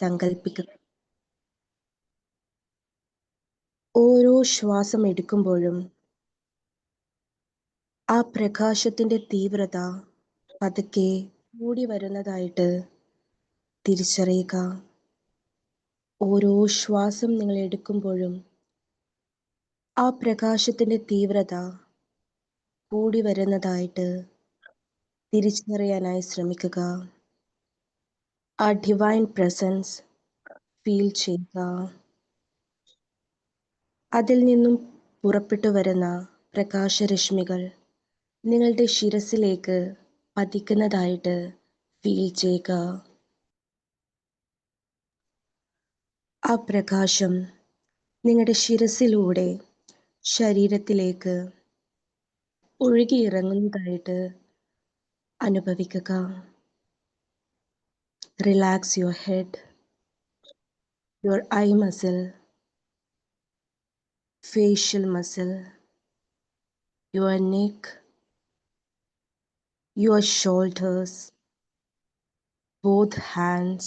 സങ്കൽപ്പിക്കുക. ഓരോ ശ്വാസം എടുക്കുമ്പോഴും ആ പ്രകാശത്തിന്റെ തീവ്രത പതുക്കെ കൂടി വരുന്നതായിട്ട് തിരിച്ചറിയുക. ഓരോ ശ്വാസം നിങ്ങൾ എടുക്കുമ്പോഴും ആ പ്രകാശത്തിന്റെ തീവ്രത കൂടി വരുന്നതായിട്ട് തിരിച്ചറിയാനായി ശ്രമിക്കുക. ആ ഡിവൈൻ പ്രസൻസ് ഫീൽ ചെയ്യുക. അതിൽ നിന്നും പുറപ്പെട്ടു വരുന്ന പ്രകാശരശ്മികൾ നിങ്ങളുടെ ശിരസിലേക്ക് പതിക്കുന്നതായിട്ട് ഫീൽ ചെയ്യുക. ആ പ്രകാശം നിങ്ങളുടെ ശിരസിലൂടെ ശരീരത്തിലേക്ക് ഒഴുകിയിറങ്ങുന്നതായിട്ട് അനുഭവിക്കുക. Relax your head, your I muscle, facial muscle, your neck, your shoulders, both hands.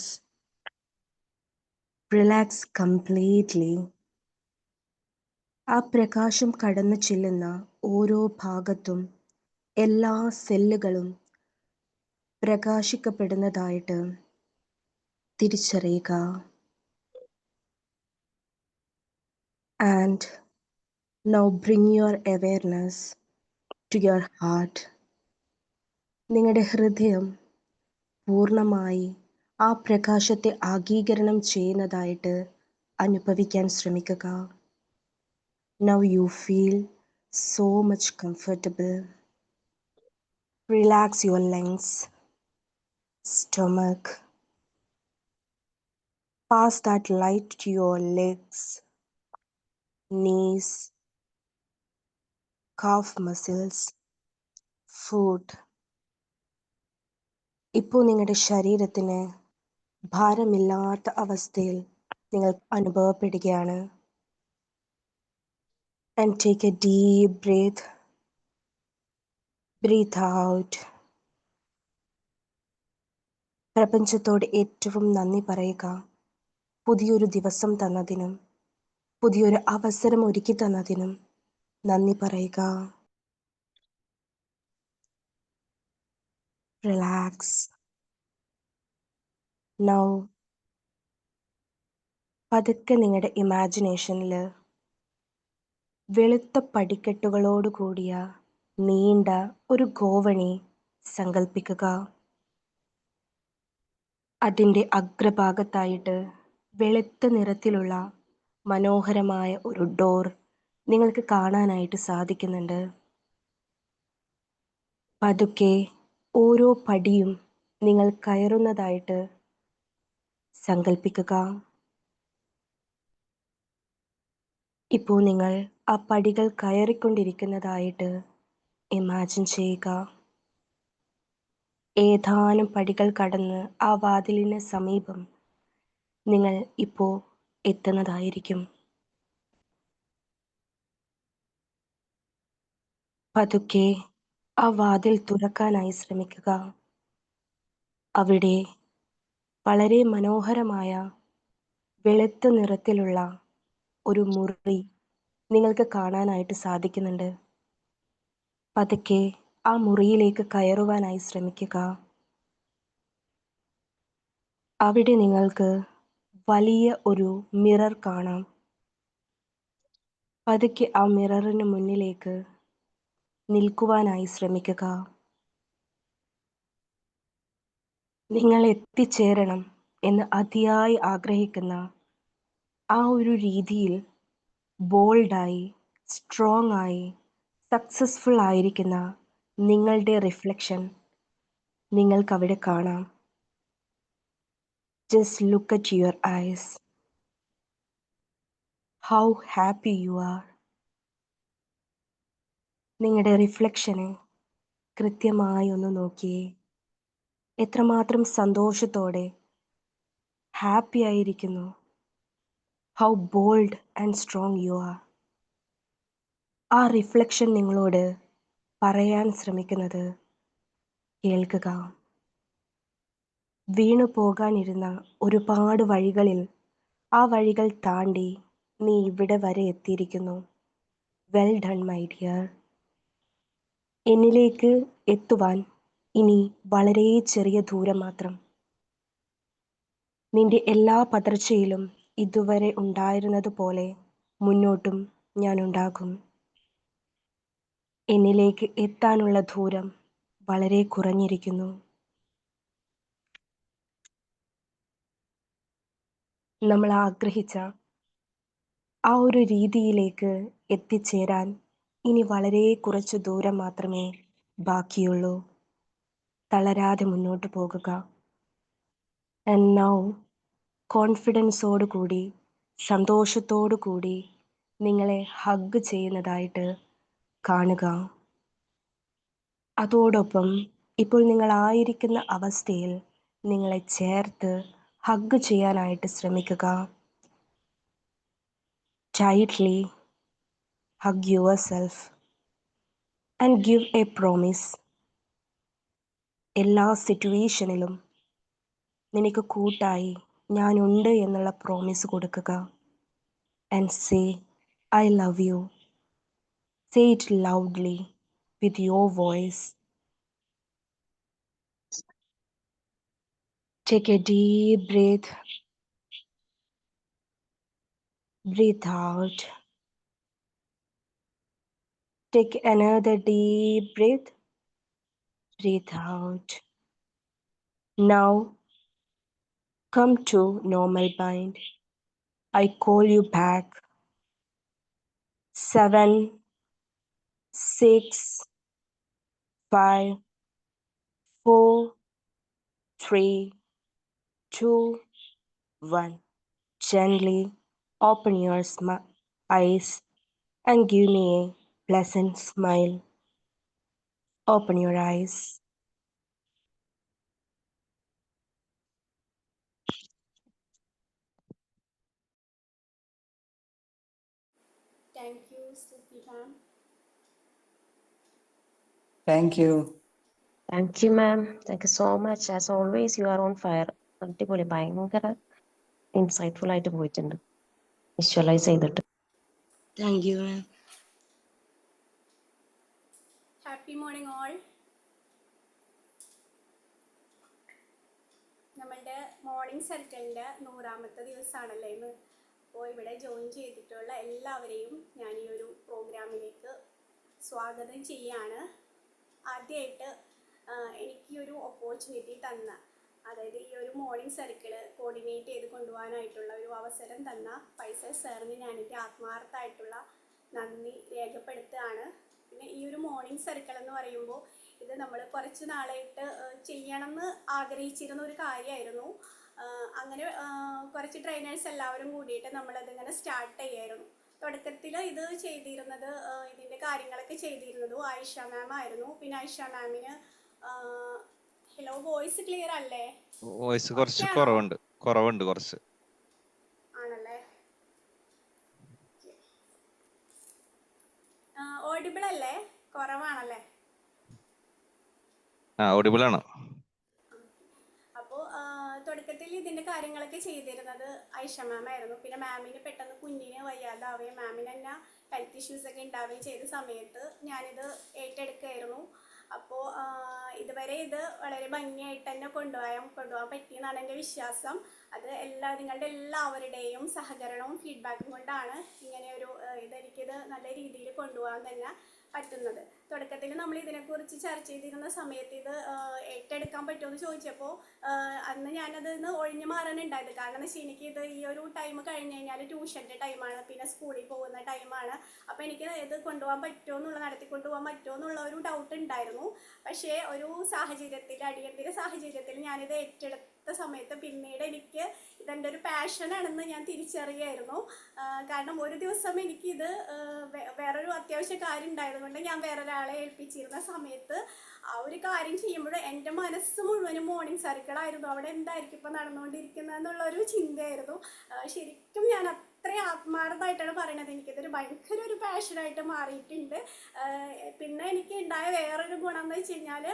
Relax completely. ആ പ്രകാശം കടന്നു ചെല്ലുന്ന ഓരോ ഭാഗത്തും എല്ലാ സെല്ലുകളും പ്രകാശിക്കപ്പെടുന്നതായിട്ട് തിരിച്ചറിയുക. And now bring your awareness to your heart. നിങ്ങളുടെ ഹൃദയം പൂർണ്ണമായി ആ പ്രകാശത്തെ ആഗീകരണം ചെയ്യുന്നതായിട്ട് അനുഭവിക്കാൻ ശ്രമിക്കുക. Now you feel so much comfortable. Relax your lungs, stomach. Pass that light to your legs, knees, calf muscles, foot. ഇപ്പോൾ നിങ്ങളുടെ ശരീരത്തിന് ഭാരമില്ലാത്ത അവസ്ഥയിൽ നിങ്ങൾ അനുഭവപ്പെടുകയാണ്. And take a deep breath. Breathe out. പ്രപഞ്ചത്തോട് ഏറ്റവും നന്ദി പറയുക. പുതിയൊരു ദിവസം തന്നതിനും പുതിയൊരു അവസരം ഒരുക്കി തന്നതിനും നന്ദി പറയുക. റിലാക്സ്. നൗ പതുക്കെ നിങ്ങളുടെ ഇമാജിനേഷനിൽ വെളുത്ത പടിക്കെട്ടുകളോട് കൂടിയ നീണ്ട ഒരു ഗോവണി സങ്കല്പിക്കുക. അതിൻ്റെ അഗ്രഭാഗത്തായിട്ട് വെളുത്ത നിറത്തിലുള്ള മനോഹരമായ ഒരു ഡോർ നിങ്ങൾക്ക് കാണാനായിട്ട് സാധിക്കുന്നുണ്ട്. പതുക്കെ ഓരോ പടിയും നിങ്ങൾ കയറുന്നതായിട്ട് സങ്കല്പിക്കുക. ഇപ്പോൾ നിങ്ങൾ ആ പടികൾ കയറിക്കൊണ്ടിരിക്കുന്നതായിട്ട് ഇമാജിൻ ചെയ്യുക. ഏതാനും പടികൾ കടന്ന് ആ വാതിലിന് സമീപം നിങ്ങൾ ഇപ്പോൾ എത്തുന്നതായിരിക്കും. പതുക്കെ ആ വാതിൽ തുറക്കാനായി ശ്രമിക്കുക. അവിടെ വളരെ മനോഹരമായ വെളുത്ത നിറത്തിലുള്ള ഒരു മുറി നിങ്ങൾക്ക് കാണാനായിട്ട് സാധിക്കുന്നുണ്ട്. പതുക്കെ ആ മുറിയിലേക്ക് കയറുവാനായി ശ്രമിക്കുക. അവിടെ നിങ്ങൾക്ക് വലിയ ഒരു മിറർ കാണാം. പതുക്കെ ആ മിററിന് മുന്നിലേക്ക് നിൽക്കുവാനായി ശ്രമിക്കുക. നിങ്ങൾ എത്തിച്ചേരണം എന്ന് അതിയായി ആഗ്രഹിക്കുന്ന ആ ഒരു രീതിയിൽ ബോൾഡായി, സ്ട്രോങ് ആയി, സക്സസ്ഫുൾ ആയിരിക്കുന്ന നിങ്ങളുടെ റിഫ്ലക്ഷൻ നിങ്ങൾക്കവിടെ കാണാം. Just look at your eyes. How happy you are. നിങ്ങളുടെ റിഫ്ലക്ഷനെ കൃത്യമായി ഒന്ന് നോക്കിയേ. എത്രമാത്രം സന്തോഷത്തോടെ ഹാപ്പി ആയിരിക്കുന്നു. How bold and strong you are. ആ റിഫ്ലക്ഷൻ നിങ്ങളോട് പറയാൻ ശ്രമിക്കുന്നത് കേൾക്കുക. വീണു പോകാനിരുന്ന ഒരുപാട് വഴികളിൽ ആ വഴികൾ താണ്ടി നീ ഇവിടെ വരെ എത്തിയിരിക്കുന്നു. Well done my dear. എന്നിലേക്ക് എത്തുവാൻ ഇനി വളരെ ചെറിയ ദൂരം മാത്രം. നിന്റെ എല്ലാ പതർച്ചയിലും ഇതുവരെ ഉണ്ടായിരുന്നതുപോലെ മുന്നോട്ടും ഞാനുണ്ടാകും. എന്നിലേക്ക് എത്താനുള്ള ദൂരം വളരെ കുറഞ്ഞിരിക്കുന്നു. നമ്മൾ ആഗ്രഹിച്ച ആ ഒരു രീതിയിലേക്ക് എത്തിച്ചേരാൻ ഇനി വളരെ കുറച്ച് ദൂരം മാത്രമേ ബാക്കിയുള്ളൂ. തളരാതെ മുന്നോട്ട് പോകുക. ആൻഡ് നൗ കോൺഫിഡൻസോടു കൂടി, സന്തോഷത്തോടു കൂടി നിങ്ങളെ ഹഗ് ചെയ്യുന്നതായിട്ട് കാണുക. അതോടൊപ്പം ഇപ്പോൾ നിങ്ങളായിരിക്കുന്ന അവസ്ഥയിൽ നിങ്ങളെ ചേർത്ത് ഹഗ് ചെയ്യാനായിട്ട് ശ്രമിക്കുക. Tightly hug yourself and give a promise. എല്ലാ സിറ്റുവേഷനിലും നിനക്ക് കൂട്ടായി ഞാനുണ്ട് എന്നുള്ള പ്രോമിസ് കൊടുക്കുക. And say I love you. Say it loudly with your voice. Take a deep breath. Breathe out. Take another deep breath. Breathe out. Now come to normal mind. I call you back. 7, 6, 5, 4, 3, 2, 1. Gently open your eyes and give me a pleasant smile. Open your eyes. Thank you, Stuti ma'am. Thank you. Thank you, ma'am. Thank you so much. As always, you are on fire. അടിപൊളി, ഭയങ്കര insightful ആയിട്ട് പോയിട്ടുണ്ട് visualise ചെയ്തിട്ട്. Thank you, ma'am. Happy morning all. നമ്മളുടെ morning സർക്കിളിൻ്റെ 100ാമത്തെ ദിവസമാണല്ലേ ഇന്ന്. അപ്പോൾ ഇവിടെ ജോയിൻ ചെയ്തിട്ടുള്ള എല്ലാവരെയും ഞാൻ ഈ ഒരു പ്രോഗ്രാമിലേക്ക് സ്വാഗതം ചെയ്യാണ്. ആദ്യമായിട്ട് എനിക്ക് ഈ ഒരു ഓപ്പർച്യൂണിറ്റി തന്ന, അതായത് ഈ ഒരു മോർണിംഗ് സർക്കിൾ കോർഡിനേറ്റ് ചെയ്ത് കൊണ്ടുപോകാനായിട്ടുള്ള ഒരു അവസരം തന്ന ഫൈസൽ സാറിന് ഞാൻ എൻ്റെ ആത്മാർത്ഥമായിട്ടുള്ള നന്ദി രേഖപ്പെടുത്തുകയാണ്. പിന്നെ ഈ ഒരു മോർണിംഗ് സർക്കിൾ എന്ന് പറയുമ്പോൾ ഇത് നമ്മൾ കുറച്ച് നാളായിട്ട് ചെയ്യണമെന്ന് ആഗ്രഹിച്ചിരുന്ന ഒരു കാര്യമായിരുന്നു. അങ്ങനെ കുറച്ച് ട്രെയിനേഴ്സ് എല്ലാവരും കൂടിയിട്ട് നമ്മളതിങ്ങനെ സ്റ്റാർട്ട് ചെയ്യായിരുന്നു. തുടക്കത്തിൽ ഇത് ചെയ്തിരുന്നത്, ഇതിൻ്റെ കാര്യങ്ങളൊക്കെ ചെയ്തിരുന്നതും ആയിഷ മാം ആയിരുന്നു. പിന്നെ ആയിഷ മാമിന് ഹലോ, വോയിസ് ക്ലിയർ അല്ലേ? വോയിസ് കുറച്ച് കുറവുണ്ട് കുറച്ച്. ആണല്ലേ, ഓഡിബിൾ അല്ലേ? കുറവാണല്ലേ? ഓഡിബിൾ ആണ്. അപ്പോൾ തുടക്കത്തിൽ ഇതിൻ്റെ കാര്യങ്ങളൊക്കെ ചെയ്തിരുന്നത് ഐഷ മാം ആയിരുന്നു. പിന്നെ മാമിന് പെട്ടെന്ന് കുഞ്ഞിന് വയ്യാതാവുകയും മാമിന് തന്നെ ഹെൽത്ത് ഇഷ്യൂസൊക്കെ ഉണ്ടാവുകയും ചെയ്ത സമയത്ത് ഞാനിത് ഏറ്റെടുക്കുകയായിരുന്നു. അപ്പോൾ ഇതുവരെ ഇത് വളരെ ഭംഗിയായിട്ട് തന്നെ കൊണ്ടുപോകാൻ പറ്റിയെന്നാണ് എൻ്റെ വിശ്വാസം. അത് നിങ്ങളുടെ എല്ലാവരുടെയും സഹകരണവും ഫീഡ്ബാക്കും കൊണ്ടാണ് ഇങ്ങനെയൊരു ഇതെനിക്കിത് നല്ല രീതിയിൽ കൊണ്ടുപോകാൻ തന്നെ പറ്റുന്നത്. തുടക്കത്തിൽ നമ്മൾ ഇതിനെക്കുറിച്ച് ചർച്ച ചെയ്തിരുന്ന സമയത്ത് ഇത് ഏറ്റെടുക്കാൻ പറ്റുമെന്ന് ചോദിച്ചപ്പോൾ അന്ന് ഞാനതിന്ന് ഒഴിഞ്ഞു മാറാനുണ്ടായത്. കാരണം എന്ന് വെച്ചാൽ എനിക്ക് ഇത് ഈ ഒരു ടൈം കഴിഞ്ഞ് കഴിഞ്ഞാൽ ട്യൂഷൻ്റെ ടൈമാണ്, പിന്നെ സ്കൂളിൽ പോകുന്ന ടൈമാണ്. അപ്പോൾ എനിക്ക് ഇത് കൊണ്ടുപോകാൻ പറ്റുമോ നടത്തിക്കൊണ്ടുപോകാൻ പറ്റുമോ എന്നുള്ള ഒരു ഡൗട്ട് ഉണ്ടായിരുന്നു. പക്ഷേ ഒരു സാഹചര്യത്തിൽ, അടിയന്തര സാഹചര്യത്തിൽ ഞാനിത് ഏറ്റെടുത്ത സമയത്ത് പിന്നീട് എനിക്ക് ഇതെൻ്റെ ഒരു പാഷനാണെന്ന് ഞാൻ തിരിച്ചറിയായിരുന്നു. കാരണം ഒരു ദിവസം എനിക്കിത് വേറൊരു അത്യാവശ്യ കാര്യം ഉണ്ടായതുകൊണ്ട് ഞാൻ വേറൊരാളെ ഏൽപ്പിച്ചിരുന്ന സമയത്ത് ആ ഒരു കാര്യം ചെയ്യുമ്പോൾ എൻ്റെ മനസ്സ് മുഴുവനും മോർണിംഗ് സർക്കിളായിരുന്നു. അവിടെ എന്തായിരിക്കും ഇപ്പോൾ നടന്നുകൊണ്ടിരിക്കുന്നത് എന്നുള്ളൊരു ചിന്തയായിരുന്നു. ശരിക്കും ഞാൻ അത്രയും ആത്മാർത്ഥമായിട്ടാണ് പറയണത്. എനിക്കിതൊരു ഭയങ്കര ഒരു പാഷനായിട്ട് മാറിയിട്ടുണ്ട്. പിന്നെ എനിക്ക് ഉണ്ടായ വേറൊരു ഗുണം എന്ന് വെച്ച് കഴിഞ്ഞാൽ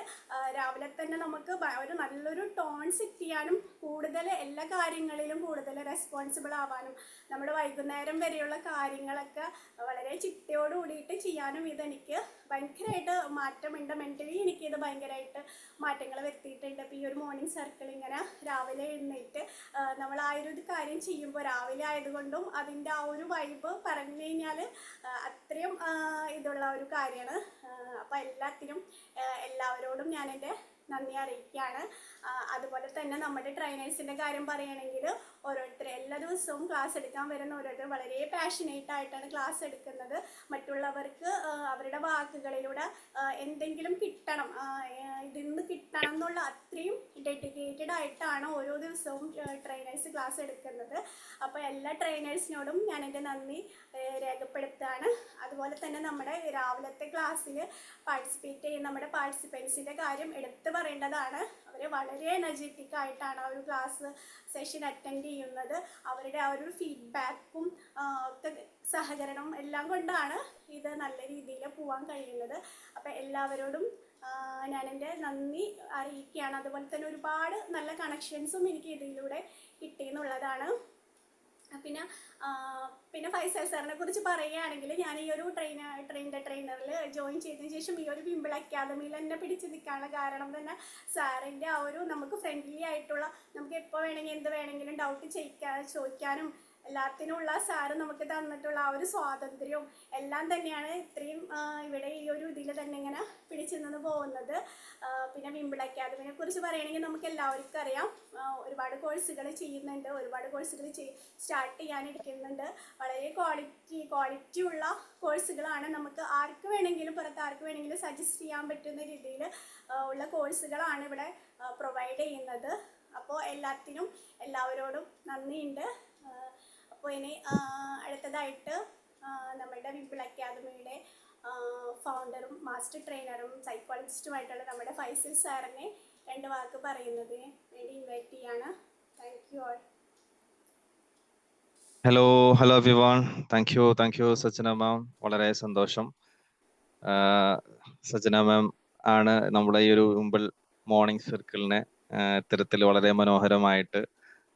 രാവിലെ തന്നെ നമുക്ക് ഒരു നല്ലൊരു ടോൺ സെറ്റ് ചെയ്യാനും കൂടുതൽ എല്ലാ കാര്യങ്ങളിലും കൂടുതൽ റെസ്പോൺസിബിൾ ആവാനും നമ്മുടെ വൈകുന്നേരം വരെയുള്ള കാര്യങ്ങളൊക്കെ വളരെ ചിട്ടയോട് കൂടിയിട്ട് ചെയ്യാനും ഇതെനിക്ക് ഭയങ്കരമായിട്ട് മാറ്റമുണ്ട്. മെൻ്റലി എനിക്കിത് ഭയങ്കരമായിട്ട് മാറ്റങ്ങൾ വരുത്തിയിട്ടുണ്ട്. ഇപ്പോൾ ഈ ഒരു മോർണിംഗ് സർക്കിൾ ഇങ്ങനെ രാവിലെ എഴുന്നേറ്റ് നമ്മൾ ആ ഒരു കാര്യം ചെയ്യുമ്പോൾ രാവിലെ ആയതുകൊണ്ടും അതിൻ്റെ ആ ഒരു വൈബ് പറഞ്ഞു കഴിഞ്ഞാൽ അത്രയും ഇതുള്ള ഒരു കാര്യമാണ്. അപ്പോൾ എല്ലാവരോടും ഞാൻ എൻ്റെ നന്ദി അറിയിക്കുകയാണ്. അതുപോലെ തന്നെ നമ്മുടെ ട്രെയിനേഴ്സിൻ്റെ കാര്യം പറയുകയാണെങ്കിൽ ഓരോരുത്തർ എല്ലാ ദിവസവും ക്ലാസ് എടുക്കാൻ വരുന്ന ഓരോരുത്തർ വളരെ പാഷനേറ്റ് ആയിട്ടാണ് ക്ലാസ് എടുക്കുന്നത്. മറ്റുള്ളവർക്ക് അവരുടെ വാക്കുകളിലൂടെ എന്തെങ്കിലും കിട്ടണം, ഇതിൽ നിന്ന് കിട്ടണം എന്നുള്ള അത്രയും ഡെഡിക്കേറ്റഡ് ആയിട്ടാണ് ഓരോ ദിവസവും ട്രെയിനേഴ്സ് ക്ലാസ് എടുക്കുന്നത്. അപ്പോൾ എല്ലാ ട്രെയിനേഴ്സിനോടും ഞാൻ എൻ്റെ നന്ദി രേഖപ്പെടുത്തുകയാണ്. അതുപോലെ തന്നെ നമ്മുടെ രാവിലത്തെ ക്ലാസ്സിൽ പാർട്ടിസിപ്പേറ്റ് ചെയ്യുന്ന നമ്മുടെ പാർട്ടിസിപ്പൻസിൻ്റെ കാര്യം എടുത്തു പറയേണ്ടതാണ്. അവർ വളരെ എനർജറ്റിക് ആയിട്ടാണ് ആ ഒരു ക്ലാസ് സെഷൻ അറ്റൻഡ് ചെയ്യുന്നത്. അവരുടെ ആ ഒരു ഫീഡ്ബാക്കും ഒക്കെ സഹകരണവും എല്ലാം കൊണ്ടാണ് ഇത് നല്ല രീതിയിൽ പോകാൻ കഴിയുന്നത്. അപ്പോൾ എല്ലാവരോടും ഞാൻ എൻ്റെ നന്ദി അറിയിക്കുകയാണ്. അതുപോലെ തന്നെ ഒരുപാട് നല്ല കണക്ഷൻസും എനിക്ക് ഇതിലൂടെ കിട്ടിയെന്നുള്ളതാണ്. പിന്നെ ഫൈസൽ സാറിനെ കുറിച്ച് പറയുകയാണെങ്കിൽ ഞാൻ ഈ ഒരു ട്രെയിനറിൽ ജോയിൻ ചെയ്തതിന് ശേഷം ഈ ഒരു വിമ്പിൾ അക്കാദമിയിൽ എന്നെ പിടിച്ച് നിൽക്കാനുള്ള കാരണം തന്നെ സാറിൻ്റെ ആ ഒരു നമുക്ക് ഫ്രണ്ട്ലി ആയിട്ടുള്ള, നമുക്ക് എപ്പോൾ വേണമെങ്കിൽ എന്ത് വേണമെങ്കിലും ഡൗട്ട് ചോദിക്കാനും എല്ലാത്തിനുമുള്ള സാറ് നമുക്ക് തന്നിട്ടുള്ള ആ ഒരു സ്വാതന്ത്ര്യവും എല്ലാം തന്നെയാണ് ഇത്രയും ഇവിടെ ഈ ഒരു ഇതിൽ തന്നെ ഇങ്ങനെ പിടിച്ചു നിന്ന് പോകുന്നത്. പിന്നെ വിമ്പിൾ അക്കാദമിനെ കുറിച്ച് പറയുകയാണെങ്കിൽ നമുക്ക് എല്ലാവർക്കും അറിയാം, ഒരുപാട് കോഴ്സുകൾ ചെയ്യുന്നുണ്ട്, ഒരുപാട് കോഴ്സുകൾ സ്റ്റാർട്ട് ചെയ്യാനിരിക്കുന്നുണ്ട്. വളരെ ക്വാളിറ്റി ഉള്ള കോഴ്സുകളാണ്. നമുക്ക് ആർക്ക് വേണമെങ്കിലും പുറത്ത് ആർക്ക് വേണമെങ്കിലും സജസ്റ്റ് ചെയ്യാൻ പറ്റുന്ന രീതിയിൽ ഉള്ള കോഴ്സുകളാണ് ഇവിടെ പ്രൊവൈഡ് ചെയ്യുന്നത്. അപ്പോൾ എല്ലാവരോടും നന്ദിയുണ്ട്. അപ്പോൾ ഇനി അടുത്തതായിട്ട് നമ്മുടെ വിമ്പിൾ അക്കാദമിയുടെ ഫൗണ്ടറും മാസ്റ്റർ ട്രെയിനറും സൈക്കോളജിസ്റ്റുമായിട്ടുള്ള നമ്മുടെ ഫൈസൽ സാറിനെ 2 വാക്ക് പറയുന്നതിന് വേണ്ടി ഇൻവൈറ്റ് ചെയ്യാണ്. Thank you all. Hello everyone. Thank you Sajana ma'am. വളരെ സന്തോഷം. സജന മാം ആണ് നമ്മുടെ ഈ ഒരു വിമ്പിൾ മോർണിംഗ് സർക്കിളിനെ ഇത്തരത്തിൽ വളരെ മനോഹരമായിട്ട്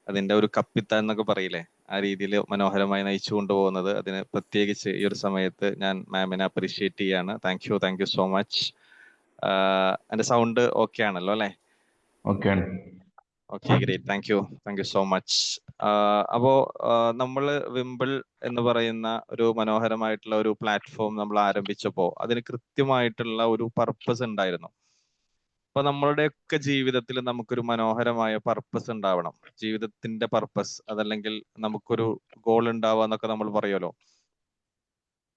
അതിന്റെ ഒരു കപ്പിത്താൻ എന്നൊക്കെ പറയില്ലേ, ആ രീതിയിൽ മനോഹരമായി നയിച്ചു കൊണ്ടുപോകുന്നത്. അതിന് പ്രത്യേകിച്ച് ഈ ഒരു സമയത്ത് ഞാൻ മാമിനെ അപ്രീഷിയേറ്റ് ചെയ്യാണ്. Thank you so much. എന്റെ സൗണ്ട് ഓക്കെ ആണല്ലോ അല്ലേ? Okay, great. Thank you so much. അപ്പോ നമ്മള് വിമ്പിൾ എന്ന് പറയുന്ന ഒരു മനോഹരമായിട്ടുള്ള ഒരു പ്ലാറ്റ്ഫോം നമ്മൾ ആരംഭിച്ചപ്പോ അതിന് കൃത്യമായിട്ടുള്ള ഒരു പർപ്പസ് ഉണ്ടായിരുന്നു. അപ്പൊ നമ്മളുടെയൊക്കെ ജീവിതത്തിൽ നമുക്കൊരു മനോഹരമായ പർപ്പസ് ഉണ്ടാവണം. ജീവിതത്തിന്റെ പർപ്പസ്, അതല്ലെങ്കിൽ നമുക്കൊരു ഗോൾ ഉണ്ടാവുക എന്നൊക്കെ നമ്മൾ പറയുമല്ലോ.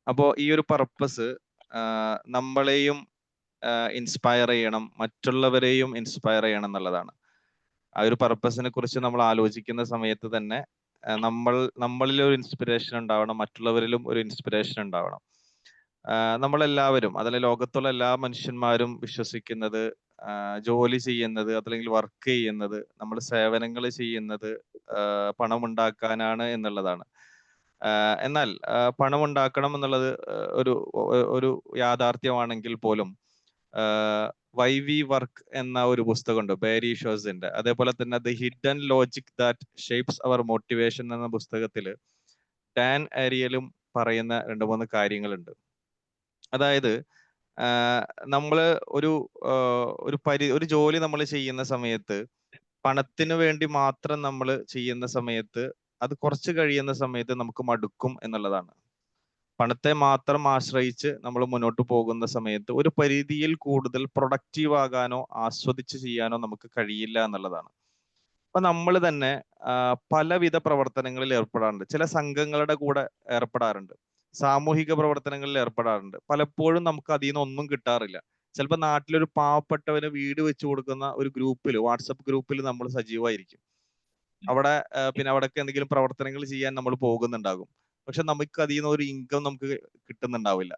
അപ്പോ ഈ ഒരു പർപ്പസ് നമ്മളെയും ഇൻസ്പയർ ചെയ്യണം, മറ്റുള്ളവരെയും ഇൻസ്പയർ ചെയ്യണം എന്നുള്ളതാണ്. ആ ഒരു പർപ്പസിനെ കുറിച്ച് നമ്മൾ ആലോചിക്കുന്ന സമയത്ത് തന്നെ നമ്മളിൽ ഒരു ഇൻസ്പിറേഷൻ ഉണ്ടാവണം, മറ്റുള്ളവരിലും ഒരു ഇൻസ്പിറേഷൻ ഉണ്ടാവണം. നമ്മളെല്ലാവരും, അതിലെ ലോകത്തുള്ള എല്ലാ മനുഷ്യന്മാരും വിശ്വസിക്കുന്നത് ജോലി ചെയ്യുന്നത്, അതല്ലെങ്കിൽ വർക്ക് ചെയ്യുന്നത്, നമ്മൾ സേവനങ്ങൾ ചെയ്യുന്നത് പണം ഉണ്ടാക്കാനാണ് എന്നുള്ളതാണ്. എന്നാൽ പണം ഉണ്ടാക്കണം എന്നുള്ളത് ഒരു യാഥാർത്ഥ്യമാണെങ്കിൽ പോലും വൈ വി വർക്ക് എന്ന ഒരു പുസ്തകമുണ്ട് ബാരി ഷോസിന്റെ. അതേപോലെ തന്നെ the hidden logic that shapes our motivation എന്ന പുസ്തകത്തിൽ ഡാൻ ഏരിയലും പറയുന്ന 2-3 കാര്യങ്ങളുണ്ട്. അതായത് നമ്മള് ഒരു ജോലി നമ്മൾ ചെയ്യുന്ന സമയത്ത് പണത്തിന് വേണ്ടി മാത്രം നമ്മൾ ചെയ്യുന്ന സമയത്ത് അത് കുറച്ച് കഴിയുന്ന സമയത്ത് നമുക്ക് മടുക്കും എന്നുള്ളതാണ്. പണത്തെ മാത്രം ആശ്രയിച്ച് നമ്മൾ മുന്നോട്ട് പോകുന്ന സമയത്ത് ഒരു പരിധിയിൽ കൂടുതൽ പ്രൊഡക്റ്റീവ് ആകാനോ ആസ്വദിച്ച് ചെയ്യാനോ നമുക്ക് കഴിയില്ല എന്നുള്ളതാണ്. അപ്പൊ നമ്മൾ തന്നെ പലവിധ പ്രവർത്തനങ്ങളിൽ ഏർപ്പെടാറുണ്ട്. ചില സംഘങ്ങളുടെ കൂടെ ഏർപ്പെടാറുണ്ട്, സാമൂഹിക പ്രവർത്തനങ്ങളിൽ ഏർപ്പെടാറുണ്ട്. പലപ്പോഴും നമുക്ക് അതിൽ നിന്ന് ഒന്നും കിട്ടാറില്ല. ചിലപ്പോൾ നാട്ടിലൊരു പാവപ്പെട്ടവന് വീട് വെച്ച് കൊടുക്കുന്ന ഒരു ഗ്രൂപ്പിൽ, വാട്സപ്പ് ഗ്രൂപ്പിൽ നമ്മൾ സജീവമായിരിക്കും. പിന്നെ അവിടേക്ക് എന്തെങ്കിലും പ്രവർത്തനങ്ങൾ ചെയ്യാൻ നമ്മൾ പോകുന്നുണ്ടാകും. പക്ഷെ നമുക്ക് അതിൽ നിന്ന് ഒരു ഇൻകം നമുക്ക് കിട്ടുന്നുണ്ടാവില്ല.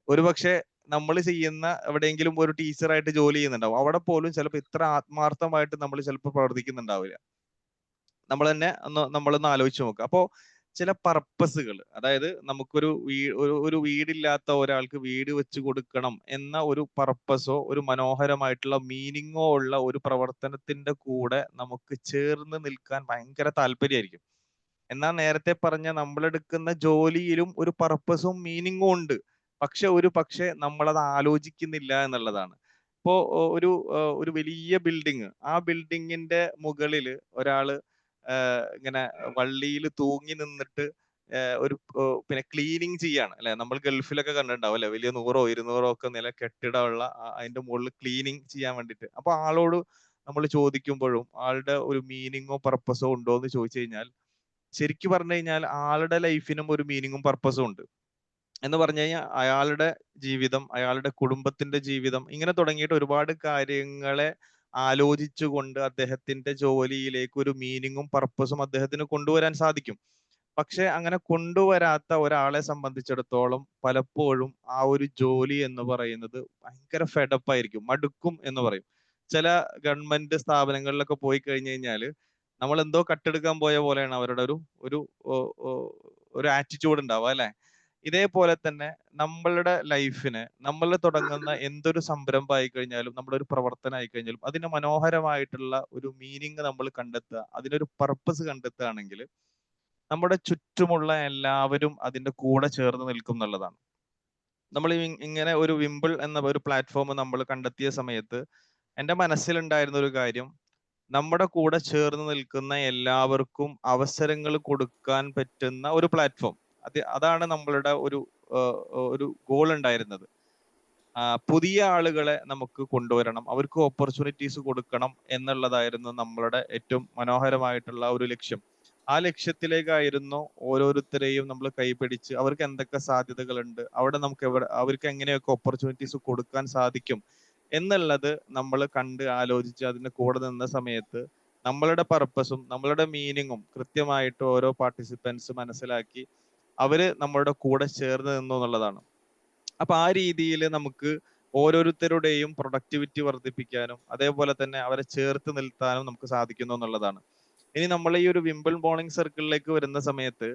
ഒരുപക്ഷെ നമ്മൾ ചെയ്യുന്ന എവിടെയെങ്കിലും ഒരു ടീച്ചറായിട്ട് ജോലി ചെയ്യുന്നുണ്ടാവും, അവിടെ പോലും ചിലപ്പോൾ ഇത്ര ആത്മാർത്ഥമായിട്ട് നമ്മൾ ചിലപ്പോൾ പ്രവർത്തിക്കുന്നുണ്ടാവില്ല. നമ്മളൊന്ന് ആലോചിച്ച് നോക്കുക. അപ്പോൾ ചില പർപ്പസുകൾ, അതായത് നമുക്കൊരു ഒരു വീടില്ലാത്ത ഒരാൾക്ക് വീട് വെച്ച് കൊടുക്കണം എന്ന ഒരു പർപ്പസോ ഒരു മനോഹരമായിട്ടുള്ള മീനിങ്ങോ ഉള്ള ഒരു പ്രവർത്തനത്തിന്റെ കൂടെ നമുക്ക് ചേർന്ന് നിൽക്കാൻ ഭയങ്കര താല്പര്യമായിരിക്കും. എന്നാൽ നേരത്തെ പറഞ്ഞ നമ്മളെടുക്കുന്ന ജോലിയിലും ഒരു പർപ്പസും മീനിങ്ങും ഉണ്ട്. പക്ഷെ നമ്മളത് ആലോചിക്കുന്നില്ല എന്നുള്ളതാണ്. ഇപ്പോ ഒരു വലിയ ബിൽഡിങ്, ആ ബിൽഡിങ്ങിന്റെ മുകളിൽ ഒരാള് ഇങ്ങനെ വള്ളിയിൽ തൂങ്ങി നിന്നിട്ട് പിന്നെ ക്ലീനിങ് ചെയ്യാണ് അല്ലെ. നമ്മൾ ഗൾഫിലൊക്കെ കണ്ടിട്ടുണ്ടാവും അല്ലെ, വലിയ 100-200 ഒക്കെ നില കെട്ടിടമുള്ള അതിന്റെ മുകളിൽ ക്ലീനിങ് ചെയ്യാൻ വേണ്ടിയിട്ട്. അപ്പൊ ആളോട് നമ്മൾ ചോദിക്കുമ്പോഴും ആളുടെ ഒരു മീനിങ്ങോ പർപ്പസോ ഉണ്ടോ എന്ന് ചോദിച്ചു കഴിഞ്ഞാൽ, ശരിക്കും പറഞ്ഞു കഴിഞ്ഞാൽ ആളുടെ ലൈഫിനും ഒരു മീനിങ്ങും പർപ്പസും ഉണ്ട്. എന്ന് പറഞ്ഞു കഴിഞ്ഞാൽ അയാളുടെ ജീവിതം, അയാളുടെ കുടുംബത്തിന്റെ ജീവിതം, ഇങ്ങനെ തുടങ്ങിയിട്ട് ഒരുപാട് കാര്യങ്ങളെ ആലോചിച്ചുകൊണ്ട് അദ്ദേഹത്തിന്റെ ജോലിയിലേക്ക് ഒരു മീനിങ്ങും പർപ്പസും അദ്ദേഹത്തിന് കൊണ്ടുവരാൻ സാധിക്കും. പക്ഷെ അങ്ങനെ കൊണ്ടുവരാത്ത ഒരാളെ സംബന്ധിച്ചിടത്തോളം പലപ്പോഴും ആ ഒരു ജോലി എന്ന് പറയുന്നത് ഭയങ്കര ഫെഡപ്പ് ആയിരിക്കും, മടുക്കും എന്ന് പറയും. ചില ഗവൺമെന്റ് സ്ഥാപനങ്ങളിലൊക്കെ പോയി കഴിഞ്ഞു കഴിഞ്ഞാൽ നമ്മൾ എന്തോ കട്ടെടുക്കാൻ പോയ പോലെയാണ് അവരുടെ ഒരു ഒരു ആറ്റിറ്റ്യൂഡ് ഉണ്ടാവുക അല്ലെ. ഇതേപോലെ തന്നെ നമ്മളുടെ ലൈഫിന്, നമ്മൾ തുടങ്ങുന്ന എന്തൊരു സംരംഭം ആയി കഴിഞ്ഞാലും, നമ്മുടെ ഒരു പ്രവർത്തനം ആയി കഴിഞ്ഞാലും അതിന് മനോഹരമായിട്ടുള്ള ഒരു മീനിങ് നമ്മൾ കണ്ടെത്തുക, അതിനൊരു പർപ്പസ് കണ്ടെത്തുകയാണെങ്കിൽ നമ്മുടെ ചുറ്റുമുള്ള എല്ലാവരും അതിന്റെ കൂടെ ചേർന്ന് നിൽക്കും എന്നുള്ളതാണ്. നമ്മൾ ഇങ്ങനെ ഒരു വിംബിൾ എന്ന ഒരു പ്ലാറ്റ്ഫോം നമ്മൾ കണ്ടെത്തിയ സമയത്ത് എൻ്റെ മനസ്സിലുണ്ടായിരുന്ന ഒരു കാര്യം, നമ്മുടെ കൂടെ ചേർന്ന് നിൽക്കുന്ന എല്ലാവർക്കും അവസരങ്ങൾ കൊടുക്കാൻ പറ്റുന്ന ഒരു പ്ലാറ്റ്ഫോം, അതാണ് നമ്മളുടെ ഒരു ഗോൾ ഉണ്ടായിരുന്നത്. പുതിയ ആളുകളെ നമുക്ക് കൊണ്ടുവരണം, അവർക്ക് ഓപ്പർച്യൂണിറ്റീസ് കൊടുക്കണം എന്നുള്ളതായിരുന്നു നമ്മളുടെ ഏറ്റവും മനോഹരമായിട്ടുള്ള ഒരു ലക്ഷ്യം. ആ ലക്ഷ്യത്തിലേക്കായിരുന്നു ഓരോരുത്തരെയും നമ്മൾ കൈപിടിച്ച് അവർക്ക് എന്തൊക്കെ സാധ്യതകളുണ്ട്, അവർക്ക് എങ്ങനെയൊക്കെ ഓപ്പർച്യൂണിറ്റീസ് കൊടുക്കാൻ സാധിക്കും എന്നുള്ളത് നമ്മൾ കണ്ട് ആലോചിച്ച് അതിന് കൂടെ നിന്ന സമയത്ത് നമ്മളുടെ പർപ്പസും നമ്മളുടെ മീനിങ്ങും കൃത്യമായിട്ട് ഓരോ പാർട്ടിസിപ്പൻസ് മനസ്സിലാക്കി അവര് നമ്മളുടെ കൂടെ ചേർന്ന് നിന്നു എന്നുള്ളതാണ്. അപ്പൊ ആ രീതിയിൽ നമുക്ക് ഓരോരുത്തരുടെയും പ്രൊഡക്ടിവിറ്റി വർദ്ധിപ്പിക്കാനും അതേപോലെ തന്നെ അവരെ ചേർത്ത് നിർത്താനും നമുക്ക് സാധിക്കുന്നു എന്നുള്ളതാണ്. ഇനി നമ്മൾ ഈ ഒരു വിംബിൾ മോർണിംഗ് സർക്കിളിലേക്ക് വരുന്ന സമയത്ത്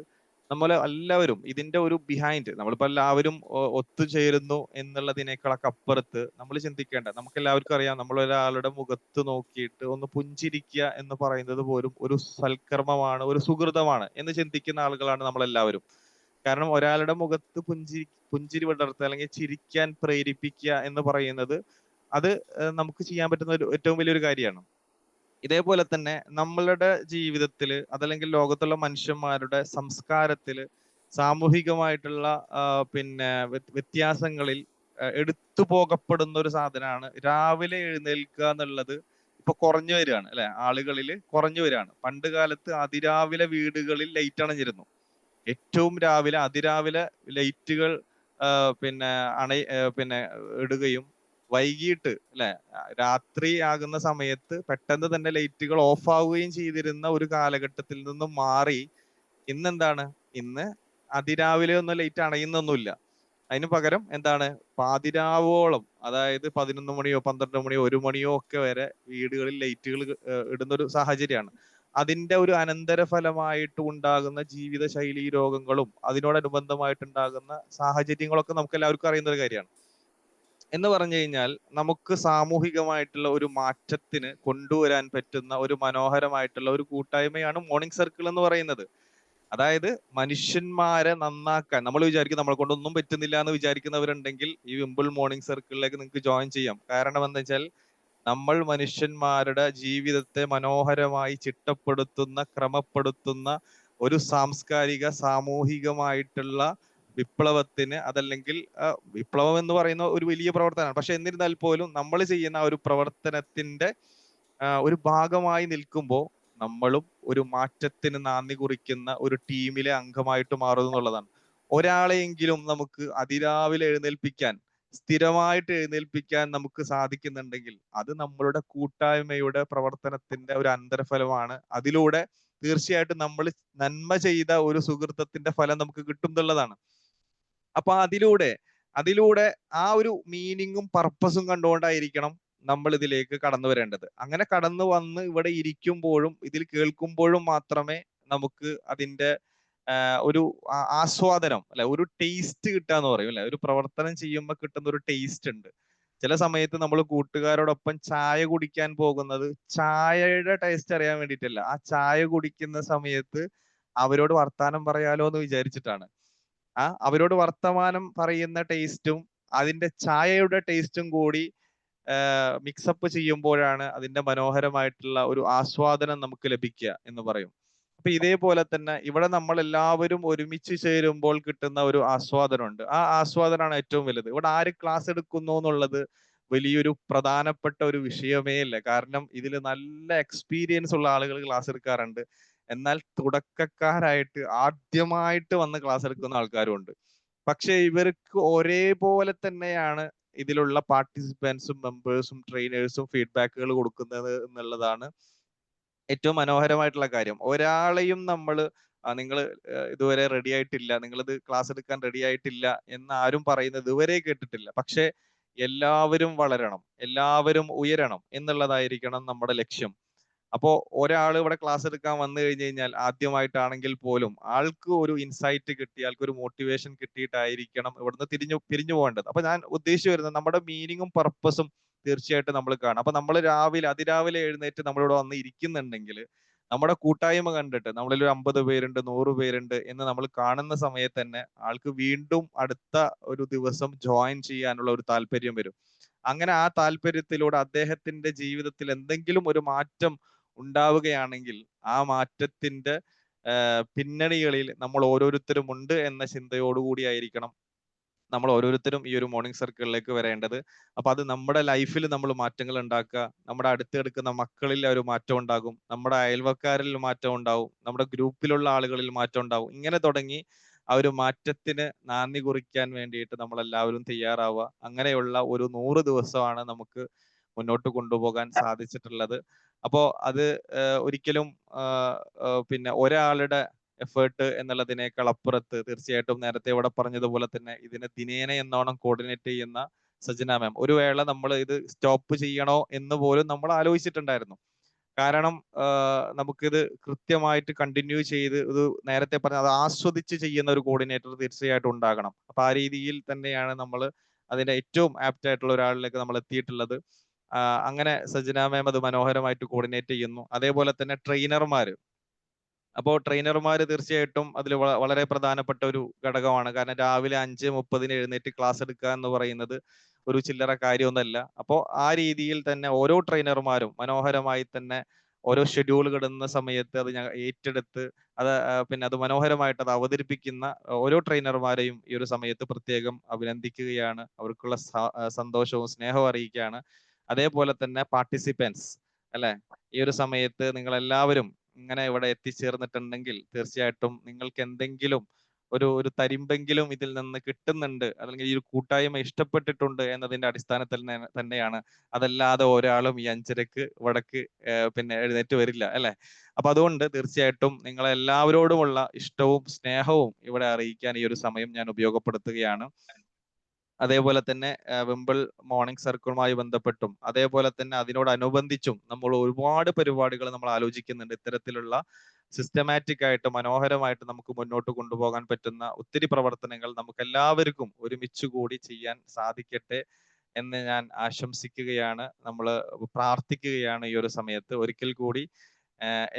നമ്മൾ എല്ലാവരും ഇതിന്റെ ഒരു ബിഹൈൻഡ്, നമ്മളിപ്പോ എല്ലാവരും ഒത്തുചേരുന്നു എന്നുള്ളതിനേക്കാളൊക്കെ അപ്പുറത്ത് നമ്മൾ ചിന്തിക്കേണ്ട, നമുക്ക് എല്ലാവർക്കും അറിയാം, നമ്മൾ ഒരാളുടെ മുഖത്ത് നോക്കിയിട്ട് ഒന്ന് പുഞ്ചിരിക്കുക എന്ന് പറയുന്നത് പോലും ഒരു സൽക്കർമ്മമാണ്, ഒരു സുഹൃതമാണ് എന്ന് ചിന്തിക്കുന്ന ആളുകളാണ് നമ്മളെല്ലാവരും. കാരണം ഒരാളുടെ മുഖത്ത് പുഞ്ചിരി വിടർത്തുക അല്ലെങ്കിൽ ചിരിക്കാൻ പ്രേരിപ്പിക്കുക എന്ന് പറയുന്നത് അത് നമുക്ക് ചെയ്യാൻ പറ്റുന്ന ഏറ്റവും വലിയൊരു കാര്യമാണ്. ഇതേപോലെ തന്നെ നമ്മളുടെ ജീവിതത്തില് അതല്ലെങ്കിൽ ലോകത്തുള്ള മനുഷ്യന്മാരുടെ സംസ്കാരത്തില് സാമൂഹികമായിട്ടുള്ള പിന്നെ വ്യത്യാസങ്ങളിൽ എടുത്തു പോകപ്പെടുന്ന ഒരു സാധനമാണ് രാവിലെ എഴുന്നേൽക്കുക എന്നുള്ളത്. ഇപ്പൊ കുറഞ്ഞു വരികയാണ് അല്ലെ, ആളുകളിൽ കുറഞ്ഞു വരികയാണ്. പണ്ട് കാലത്ത് അതിരാവിലെ വീടുകളിൽ ലൈറ്റ് അണഞ്ഞിരുന്നു. ഏറ്റവും രാവിലെ അതിരാവിലെ ലൈറ്റുകൾ പിന്നെ ഇടുകയും വൈകിട്ട് അല്ലെ രാത്രി ആകുന്ന സമയത്ത് പെട്ടെന്ന് തന്നെ ലൈറ്റുകൾ ഓഫ് ആവുകയും ചെയ്തിരുന്ന ഒരു കാലഘട്ടത്തിൽ നിന്നും മാറി ഇന്നെന്താണ്, ഇന്ന് അതിരാവിലെ ഒന്നും ലൈറ്റ് അണയുന്നൊന്നുമില്ല. അതിന് പകരം എന്താണ്, പാതിരാവോളം, അതായത് 11 മണിയോ 12 മണിയോ 1 മണിയോ ഒക്കെ വരെ വീടുകളിൽ ലൈറ്റുകൾ ഇടുന്ന ഒരു സാഹചര്യമാണ്. അതിന്റെ ഒരു അനന്തരഫലമായിട്ട് ഉണ്ടാകുന്ന ജീവിതശൈലി രോഗങ്ങളും അതിനോടനുബന്ധമായിട്ടുണ്ടാകുന്ന സാഹചര്യങ്ങളൊക്കെ നമുക്ക് എല്ലാവർക്കും അറിയുന്ന ഒരു കാര്യമാണ്. എന്ന് പറഞ്ഞു കഴിഞ്ഞാൽ നമുക്ക് സാമൂഹികമായിട്ടുള്ള ഒരു മാറ്റത്തിന് കൊണ്ടുവരാൻ പറ്റുന്ന ഒരു മനോഹരമായിട്ടുള്ള ഒരു കൂട്ടായ്മയാണ് മോർണിംഗ് സർക്കിൾ എന്ന് പറയുന്നത്. അതായത് മനുഷ്യന്മാരെ നന്നാക്കാൻ നമ്മൾ വിചാരിക്കും നമ്മളെ കൊണ്ടൊന്നും പറ്റുന്നില്ല എന്ന് വിചാരിക്കുന്നവരുണ്ടെങ്കിൽ ഈ വിംബിൾ മോർണിംഗ് സർക്കിളിലേക്ക് നിങ്ങൾക്ക് ജോയിൻ ചെയ്യാം. കാരണം എന്താ വെച്ചാൽ നമ്മൾ മനുഷ്യന്മാരുടെ ജീവിതത്തെ മനോഹരമായി ചിട്ടപ്പെടുത്തുന്ന, ക്രമപ്പെടുത്തുന്ന ഒരു സാംസ്കാരിക സാമൂഹികമായിട്ടുള്ള വിപ്ലവത്തിന്, അതല്ലെങ്കിൽ വിപ്ലവം എന്ന് പറയുന്ന ഒരു വലിയ പ്രവർത്തനമാണ്. പക്ഷെ എന്നിരുന്നാൽ പോലും നമ്മൾ ചെയ്യുന്ന ആ ഒരു പ്രവർത്തനത്തിന്റെ ഒരു ഭാഗമായി നിൽക്കുമ്പോൾ നമ്മളും ഒരു മാറ്റത്തിന് നാന്ദി കുറിക്കുന്ന ഒരു ടീമിലെ അംഗമായിട്ട് മാറുന്നു എന്നുള്ളതാണ്. ഒരാളെയെങ്കിലും നമുക്ക് അതിരാവിലെ എഴുന്നേൽപ്പിക്കാൻ, സ്ഥിരമായിട്ട് എഴുന്നേൽപ്പിക്കാൻ നമുക്ക് സാധിക്കുന്നുണ്ടെങ്കിൽ അത് നമ്മളുടെ കൂട്ടായ്മയുടെ പ്രവർത്തനത്തിന്റെ ഒരു അന്തരഫലമാണ്. അതിലൂടെ തീർച്ചയായിട്ടും നമ്മൾ നന്മ ചെയ്ത ഒരു സുഹൃത്തത്തിന്റെ ഫലം നമുക്ക് കിട്ടും എന്നുള്ളതാണ്. അപ്പൊ അതിലൂടെ ആ ഒരു മീനിങ്ങും പർപ്പസും കണ്ടുകൊണ്ടായിരിക്കണം നമ്മൾ ഇതിലേക്ക് കടന്നു വരേണ്ടത്. അങ്ങനെ കടന്നു വന്ന് ഇവിടെ ഇരിക്കുമ്പോഴും ഇതിൽ കേൾക്കുമ്പോഴും മാത്രമേ നമുക്ക് അതിന്റെ ഒരു ആസ്വാദനം അല്ലെ, ഒരു ടേസ്റ്റ് കിട്ടാന്ന് പറയും അല്ലെ. ഒരു പ്രവർത്തനം ചെയ്യുമ്പോൾ കിട്ടുന്ന ഒരു ടേസ്റ്റ് ഉണ്ട്. ചില സമയത്ത് നമ്മൾ കൂട്ടുകാരോടൊപ്പം ചായ കുടിക്കാൻ പോകുന്നത് ചായയുടെ ടേസ്റ്റ് അറിയാൻ വേണ്ടിയിട്ടല്ല, ആ ചായ കുടിക്കുന്ന സമയത്ത് അവരോട് വർത്താനം പറയാലോ എന്ന് വിചാരിച്ചിട്ടാണ്. അവരോട് വർത്തമാനം പറയുന്ന ടേസ്റ്റും അതിന്റെ ചായയുടെ ടേസ്റ്റും കൂടി മിക്സപ്പ് ചെയ്യുമ്പോഴാണ് അതിന്റെ മനോഹരമായിട്ടുള്ള ഒരു ആസ്വാദനം നമുക്ക് ലഭിക്കുക എന്ന് പറയും. അപ്പൊ ഇതേപോലെ തന്നെ ഇവിടെ നമ്മൾ എല്ലാവരും ഒരുമിച്ച് ചേരുമ്പോൾ കിട്ടുന്ന ഒരു ആസ്വാദനമുണ്ട്. ആ ആസ്വാദനമാണ് ഏറ്റവും വലുത്. ഇവിടെ ആര് ക്ലാസ് എടുക്കുന്നു എന്നുള്ളത് വലിയൊരു പ്രധാനപ്പെട്ട ഒരു വിഷയമേ അല്ല. കാരണം ഇതിൽ നല്ല എക്സ്പീരിയൻസ് ഉള്ള ആളുകൾ ക്ലാസ് എടുക്കാറുണ്ട്. എന്നാൽ തുടക്കക്കാരായിട്ട് ആദ്യമായിട്ട് വന്ന് ക്ലാസ് എടുക്കുന്ന ആൾക്കാരും ഉണ്ട്. പക്ഷെ ഇവർക്ക് ഒരേപോലെ തന്നെയാണ് ഇതിലുള്ള പാർട്ടിസിപ്പൻസും മെമ്പേഴ്സും ട്രെയിനേഴ്സും ഫീഡ്ബാക്കുകൾ കൊടുക്കുന്നത് എന്നുള്ളതാണ് ഏറ്റവും മനോഹരമായിട്ടുള്ള കാര്യം. ഒരാളെയും നമ്മൾ നിങ്ങൾ ഇതുവരെ റെഡി ആയിട്ടില്ല, നിങ്ങളിത് ക്ലാസ് എടുക്കാൻ റെഡി ആയിട്ടില്ല എന്ന് ആരും പറയുന്നത് ഇതുവരെ കേട്ടിട്ടില്ല. പക്ഷെ എല്ലാവരും വളരണം, എല്ലാവരും ഉയരണം എന്നുള്ളതായിരിക്കണം നമ്മുടെ ലക്ഷ്യം. അപ്പോ ഒരാൾ ഇവിടെ ക്ലാസ് എടുക്കാൻ വന്നു കഴിഞ്ഞു കഴിഞ്ഞാൽ ആദ്യമായിട്ടാണെങ്കിൽ പോലും ആൾക്ക് ഒരു ഇൻസൈറ്റ് കിട്ടി, ആൾക്ക് ഒരു മോട്ടിവേഷൻ കിട്ടിയിട്ടായിരിക്കണം ഇവിടുന്ന് പിരിഞ്ഞു പോകേണ്ടത്. അപ്പൊ ഞാൻ ഉദ്ദേശിച്ചു വരുന്നത് നമ്മുടെ മീനിങ്ങും പർപ്പസും തീർച്ചയായിട്ടും നമ്മൾ കാണും. അപ്പൊ നമ്മൾ അതിരാവിലെ എഴുന്നേറ്റ് നമ്മളിവിടെ വന്ന് ഇരിക്കുന്നുണ്ടെങ്കിൽ നമ്മുടെ കൂട്ടായ്മ കണ്ടിട്ട് നമ്മളിൽ ഒരു 50 പേരുണ്ട്, 100 പേരുണ്ട് എന്ന് നമ്മൾ കാണുന്ന സമയത്ത് തന്നെ ആൾക്ക് വീണ്ടും അടുത്ത ഒരു ദിവസം ജോയിൻ ചെയ്യാനുള്ള ഒരു താല്പര്യം വരും. അങ്ങനെ ആ താല്പര്യത്തിലൂടെ അദ്ദേഹത്തിന്റെ ജീവിതത്തിൽ എന്തെങ്കിലും ഒരു മാറ്റം ഉണ്ടാവുകയാണെങ്കിൽ ആ മാറ്റത്തിന്റെ പിന്നണികളിൽ നമ്മൾ ഓരോരുത്തരും ഉണ്ട് എന്ന ചിന്തയോടുകൂടി ആയിരിക്കണം നമ്മൾ ഓരോരുത്തരും ഈ ഒരു മോർണിംഗ് സർക്കിളിലേക്ക് വരേണ്ടത്. അപ്പൊ അത് നമ്മുടെ ലൈഫിൽ നമ്മൾ മാറ്റങ്ങൾ ഉണ്ടാക്കുക, നമ്മുടെ അടുത്ത് കിടക്കുന്ന മക്കളിൽ ഒരു മാറ്റം ഉണ്ടാകും, നമ്മുടെ അയൽവക്കാരിൽ മാറ്റം ഉണ്ടാവും, നമ്മുടെ ഗ്രൂപ്പിലുള്ള ആളുകളിൽ മാറ്റം ഉണ്ടാവും. ഇങ്ങനെ തുടങ്ങി ആ ഒരു മാറ്റത്തിന് നാന്ദി കുറിക്കാൻ വേണ്ടിയിട്ട് നമ്മൾ എല്ലാവരും തയ്യാറാവുക. അങ്ങനെയുള്ള ഒരു 100 ദിവസമാണ് നമുക്ക് മുന്നോട്ട് കൊണ്ടുപോകാൻ സാധിച്ചിട്ടുള്ളത്. അപ്പോ അത് ഒരിക്കലും പിന്നെ ഒരാളുടെ എഫേർട്ട് എന്നുള്ളതിനേക്കാൾ അപ്പുറത്ത് തീർച്ചയായിട്ടും നേരത്തെ ഇവിടെ പറഞ്ഞതുപോലെ തന്നെ ഇതിനെ ദിനേന എന്നോണം കോർഡിനേറ്റ് ചെയ്യുന്ന സജന മാം, ഒരു വേള നമ്മൾ ഇത് സ്റ്റോപ്പ് ചെയ്യണോ എന്ന് പോലും നമ്മൾ ആലോചിച്ചിട്ടുണ്ടായിരുന്നു. കാരണം നമുക്കിത് കൃത്യമായിട്ട് കണ്ടിന്യൂ ചെയ്ത് ഇത് നേരത്തെ പറഞ്ഞ അത് ആസ്വദിച്ച് ചെയ്യുന്ന ഒരു കോർഡിനേറ്റർ തീർച്ചയായിട്ടും ഉണ്ടാകണം. അപ്പൊ ആ രീതിയിൽ തന്നെയാണ് നമ്മൾ അതിന്റെ ഏറ്റവും ആപ്റ്റ് ആയിട്ടുള്ള ഒരാളിലേക്ക് നമ്മൾ എത്തിയിട്ടുള്ളത്. അങ്ങനെ സജന മാം അത് മനോഹരമായിട്ട് കോർഡിനേറ്റ് ചെയ്യുന്നു. അതേപോലെ തന്നെ ട്രെയിനർമാര്, അപ്പോൾ ട്രെയിനർമാർ തീർച്ചയായിട്ടും അതിൽ വളരെ പ്രധാനപ്പെട്ട ഒരു ഘടകമാണ്. കാരണം രാവിലെ 5:30 എഴുന്നേറ്റ് ക്ലാസ് എടുക്കുക എന്ന് പറയുന്നത് ഒരു ചില്ലറ കാര്യമൊന്നുമല്ല. അപ്പോൾ ആ രീതിയിൽ തന്നെ ഓരോ ട്രെയിനർമാരും മനോഹരമായി തന്നെ ഓരോ ഷെഡ്യൂൾ കിടുന്ന സമയത്ത് അത് ഏറ്റെടുത്ത് അത് പിന്നെ അത് മനോഹരമായിട്ട് അത് അവതരിപ്പിക്കുന്ന ഓരോ ട്രെയിനർമാരെയും ഈ ഒരു സമയത്ത് പ്രത്യേകം അഭിനന്ദിക്കുകയാണ്. അവർക്കുള്ള സന്തോഷവും സ്നേഹവും അറിയിക്കുകയാണ്. അതേപോലെ തന്നെ പാർട്ടിസിപ്പൻസ് അല്ലെ, ഈ ഒരു സമയത്ത് നിങ്ങൾ എല്ലാവരും ഇങ്ങനെ ഇവിടെ എത്തിച്ചേർന്നിട്ടുണ്ടെങ്കിൽ തീർച്ചയായിട്ടും നിങ്ങൾക്ക് എന്തെങ്കിലും ഒരു തരിമ്പെങ്കിലും ഇതിൽ നിന്ന് കിട്ടുന്നുണ്ട്, അല്ലെങ്കിൽ ഈ ഒരു കൂട്ടായ്മ ഇഷ്ടപ്പെട്ടിട്ടുണ്ട് എന്നതിന്റെ അടിസ്ഥാനത്തിൽ തന്നെയാണ്. അതല്ലാതെ ഒരാളും ഈ 5:30 ഇവിടേക്ക് പിന്നെ എഴുന്നേറ്റ് വരില്ല അല്ലെ. അപ്പൊ അതുകൊണ്ട് തീർച്ചയായിട്ടും നിങ്ങളെല്ലാവരോടുമുള്ള ഇഷ്ടവും സ്നേഹവും ഇവിടെ അറിയിക്കാൻ ഈ ഒരു സമയം ഞാൻ ഉപയോഗപ്പെടുത്തുകയാണ്. അതേപോലെ തന്നെ വിംബിൾ മോർണിംഗ് സർക്കിളുമായി ബന്ധപ്പെട്ടും അതേപോലെ തന്നെ അതിനോടനുബന്ധിച്ചും നമ്മൾ ഒരുപാട് പരിപാടികൾ നമ്മൾ ആലോചിക്കുന്നുണ്ട്. ഇത്തരത്തിലുള്ള സിസ്റ്റമാറ്റിക് ആയിട്ട് മനോഹരമായിട്ട് നമുക്ക് മുന്നോട്ട് കൊണ്ടുപോകാൻ പറ്റുന്ന ഒത്തിരി പ്രവർത്തനങ്ങൾ നമുക്ക് എല്ലാവർക്കും ഒരുമിച്ച് കൂടി ചെയ്യാൻ സാധിക്കട്ടെ എന്ന് ഞാൻ ആശംസിക്കുകയാണ്. നമ്മൾ പ്രാർത്ഥിക്കുകയാണ് ഈ ഒരു സമയത്ത്. ഒരിക്കൽ കൂടി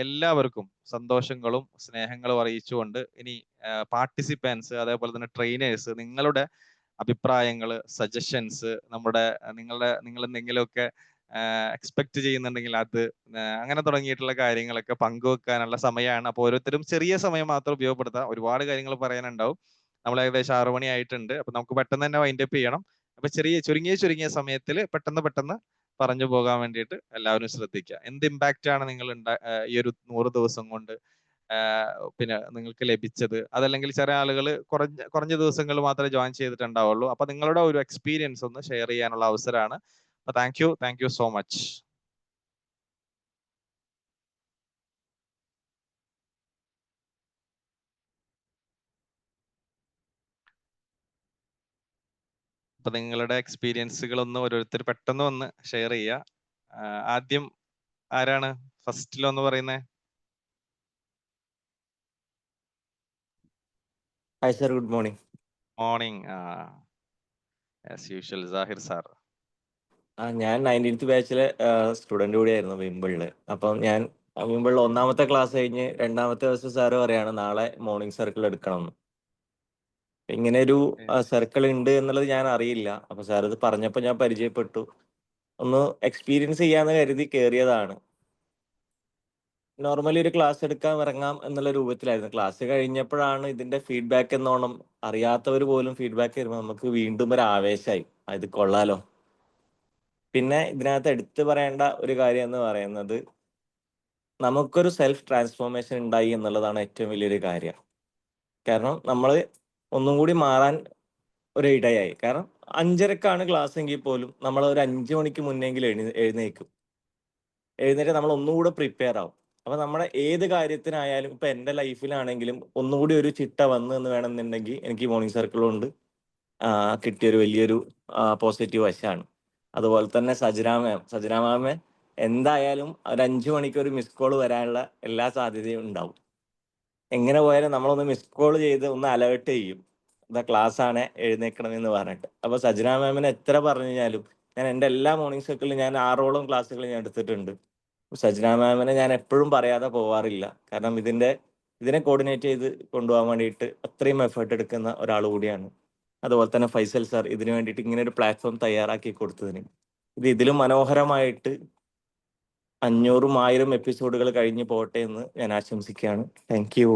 എല്ലാവർക്കും സന്തോഷങ്ങളും സ്നേഹങ്ങളും അറിയിച്ചുകൊണ്ട് ഇനി പാർട്ടിസിപ്പൻസ് അതേപോലെ തന്നെ ട്രെയിനേഴ്സ് നിങ്ങളുടെ അഭിപ്രായങ്ങൾ, സജഷൻസ്, നിങ്ങൾ എന്തെങ്കിലുമൊക്കെ എക്സ്പെക്ട് ചെയ്യുന്നുണ്ടെങ്കിൽ അത് അങ്ങനെ തുടങ്ങിയിട്ടുള്ള കാര്യങ്ങളൊക്കെ പങ്കുവെക്കാനുള്ള സമയമാണ്. അപ്പോൾ ഓരോരുത്തരും ചെറിയ സമയം മാത്രം ഉപയോഗപ്പെടുത്താം. ഒരുപാട് കാര്യങ്ങൾ പറയാനുണ്ടാവും. നമ്മൾ ഏകദേശം 6 മണി ആയിട്ടുണ്ട്. അപ്പൊ നമുക്ക് പെട്ടെന്ന് തന്നെ വൈൻഡപ്പ് ചെയ്യണം. അപ്പൊ ചുരുങ്ങിയ സമയത്തിൽ പെട്ടെന്ന് പറഞ്ഞു പോകാൻ വേണ്ടിയിട്ട് എല്ലാവരും ശ്രദ്ധിക്കുക. എന്ത് ഇമ്പാക്റ്റ് ആണ് നിങ്ങൾ ഈ ഒരു 100 ദിവസം കൊണ്ട് പിന്നെ നിങ്ങൾക്ക് ലഭിച്ചത്? അതല്ലെങ്കിൽ ചില ആളുകൾ കുറഞ്ഞ ദിവസങ്ങൾ മാത്രമേ ജോയിൻ ചെയ്തിട്ടുണ്ടാവുള്ളൂ. അപ്പൊ നിങ്ങളുടെ ഒരു എക്സ്പീരിയൻസ് ഒന്ന് ഷെയർ ചെയ്യാനുള്ള അവസരമാണ്. Thank you so much. അപ്പൊ നിങ്ങളുടെ എക്സ്പീരിയൻസുകൾ ഒന്ന് ഓരോരുത്തർ പെട്ടെന്ന് ഒന്ന് ഷെയർ ചെയ്യുക. ആദ്യം ആരാണ് ഫസ്റ്റിലൊന്ന് പറയുന്നേ? Hi sir, good morning. Morning. As usual Sahir sir. ഞാൻ 19th ബാച്ചിലെ സ്റ്റുഡന്റ് കൂടിയായിരുന്നു വിമ്പിളില്. അപ്പം ഞാൻ വിമ്പിളിൽ ഒന്നാമത്തെ ക്ലാസ് കഴിഞ്ഞ് രണ്ടാമത്തെ ദിവസം സാറ് പറയാണ് നാളെ മോർണിംഗ് സർക്കിൾ എടുക്കണം എന്ന്. ഇങ്ങനെ ഒരു സർക്കിൾ ഉണ്ട് എന്നുള്ളത് ഞാൻ അറിയില്ല. അപ്പൊ സാർ ഇത് പറഞ്ഞപ്പോൾ ഞാൻ പരിചയപ്പെട്ടു, ഒന്ന് എക്സ്പീരിയൻസ് ചെയ്യാന്ന് കരുതി കയറിയതാണ്. നോർമലി ഒരു ക്ലാസ് എടുക്കാൻ ഇറങ്ങാം എന്നുള്ള രൂപത്തിലായിരുന്നു. ക്ലാസ് കഴിഞ്ഞപ്പോഴാണ് ഇതിന്റെ ഫീഡ്ബാക്ക് എന്നോണം അറിയാത്തവർ പോലും ഫീഡ്ബാക്ക് തരുമ്പോൾ നമുക്ക് വീണ്ടും ഒരു ആവേശമായി, ഇത് കൊള്ളാലോ. പിന്നെ ഇതിനകത്ത് എടുത്തു പറയേണ്ട ഒരു കാര്യം എന്ന് പറയുന്നത്, നമുക്കൊരു സെൽഫ് ട്രാൻസ്ഫോർമേഷൻ ഉണ്ടായി എന്നുള്ളതാണ് ഏറ്റവും വലിയൊരു കാര്യം. കാരണം നമ്മൾ ഒന്നും കൂടി മാറാൻ ഒരു ഇടയായി. കാരണം 5:30ക്കാണ് ക്ലാസ് എങ്കിൽ പോലും നമ്മൾ ഒരു 5 മണിക്ക് മുന്നെങ്കിലും എഴുന്നേക്കും. എഴുന്നേറ്റ് നമ്മൾ ഒന്നുകൂടെ പ്രിപ്പയർ ആവും. അപ്പൊ നമ്മുടെ ഏത് കാര്യത്തിനായാലും, ഇപ്പൊ എൻ്റെ ലൈഫിലാണെങ്കിലും ഒന്നുകൂടി ഒരു ചിട്ട വന്നു എന്ന് വേണമെന്നുണ്ടെങ്കിൽ എനിക്ക് മോർണിംഗ് സർക്കിൾ കൊണ്ട് കിട്ടിയൊരു വലിയൊരു പോസിറ്റീവ് വശമാണ്. അതുപോലെ തന്നെ സജന മാമ് എന്തായാലും ഒരു 5 മണിക്ക് ഒരു മിസ് കോൾ വരാനുള്ള എല്ലാ സാധ്യതയും ഉണ്ടാവും. എങ്ങനെ പോയാലും നമ്മളൊന്ന് മിസ് കോൾ ചെയ്ത് ഒന്ന് അലേർട്ട് ചെയ്യും, ഇതാ ക്ലാസ് ആണ് എഴുന്നേക്കണമെന്ന് പറഞ്ഞിട്ട്. അപ്പൊ സജന മാമിനെ എത്ര പറഞ്ഞു കഴിഞ്ഞാലും, ഞാൻ എൻ്റെ എല്ലാ മോർണിംഗ് സർക്കിളിലും ഞാൻ 6ഓളം ക്ലാസ്സുകൾ ഞാൻ എടുത്തിട്ടുണ്ട്. സജന മാമിനെ ഞാൻ എപ്പോഴും പറയാതെ പോവാറില്ല. കാരണം ഇതിനെ കോർഡിനേറ്റ് ചെയ്ത് കൊണ്ടുപോകാൻ വേണ്ടിയിട്ട് അത്രയും എഫേർട്ട് എടുക്കുന്ന ഒരാൾ കൂടിയാണ്. അതുപോലെ തന്നെ ഫൈസൽ സാർ ഇതിനു വേണ്ടിയിട്ട് ഇങ്ങനെ ഒരു പ്ലാറ്റ്ഫോം തയ്യാറാക്കി കൊടുത്തതിന്, ഇതിലും മനോഹരമായിട്ട് 500 1000 എപ്പിസോഡുകൾ കഴിഞ്ഞു പോട്ടെ എന്ന് ഞാൻ ആശംസിക്കുകയാണ്. Thank you.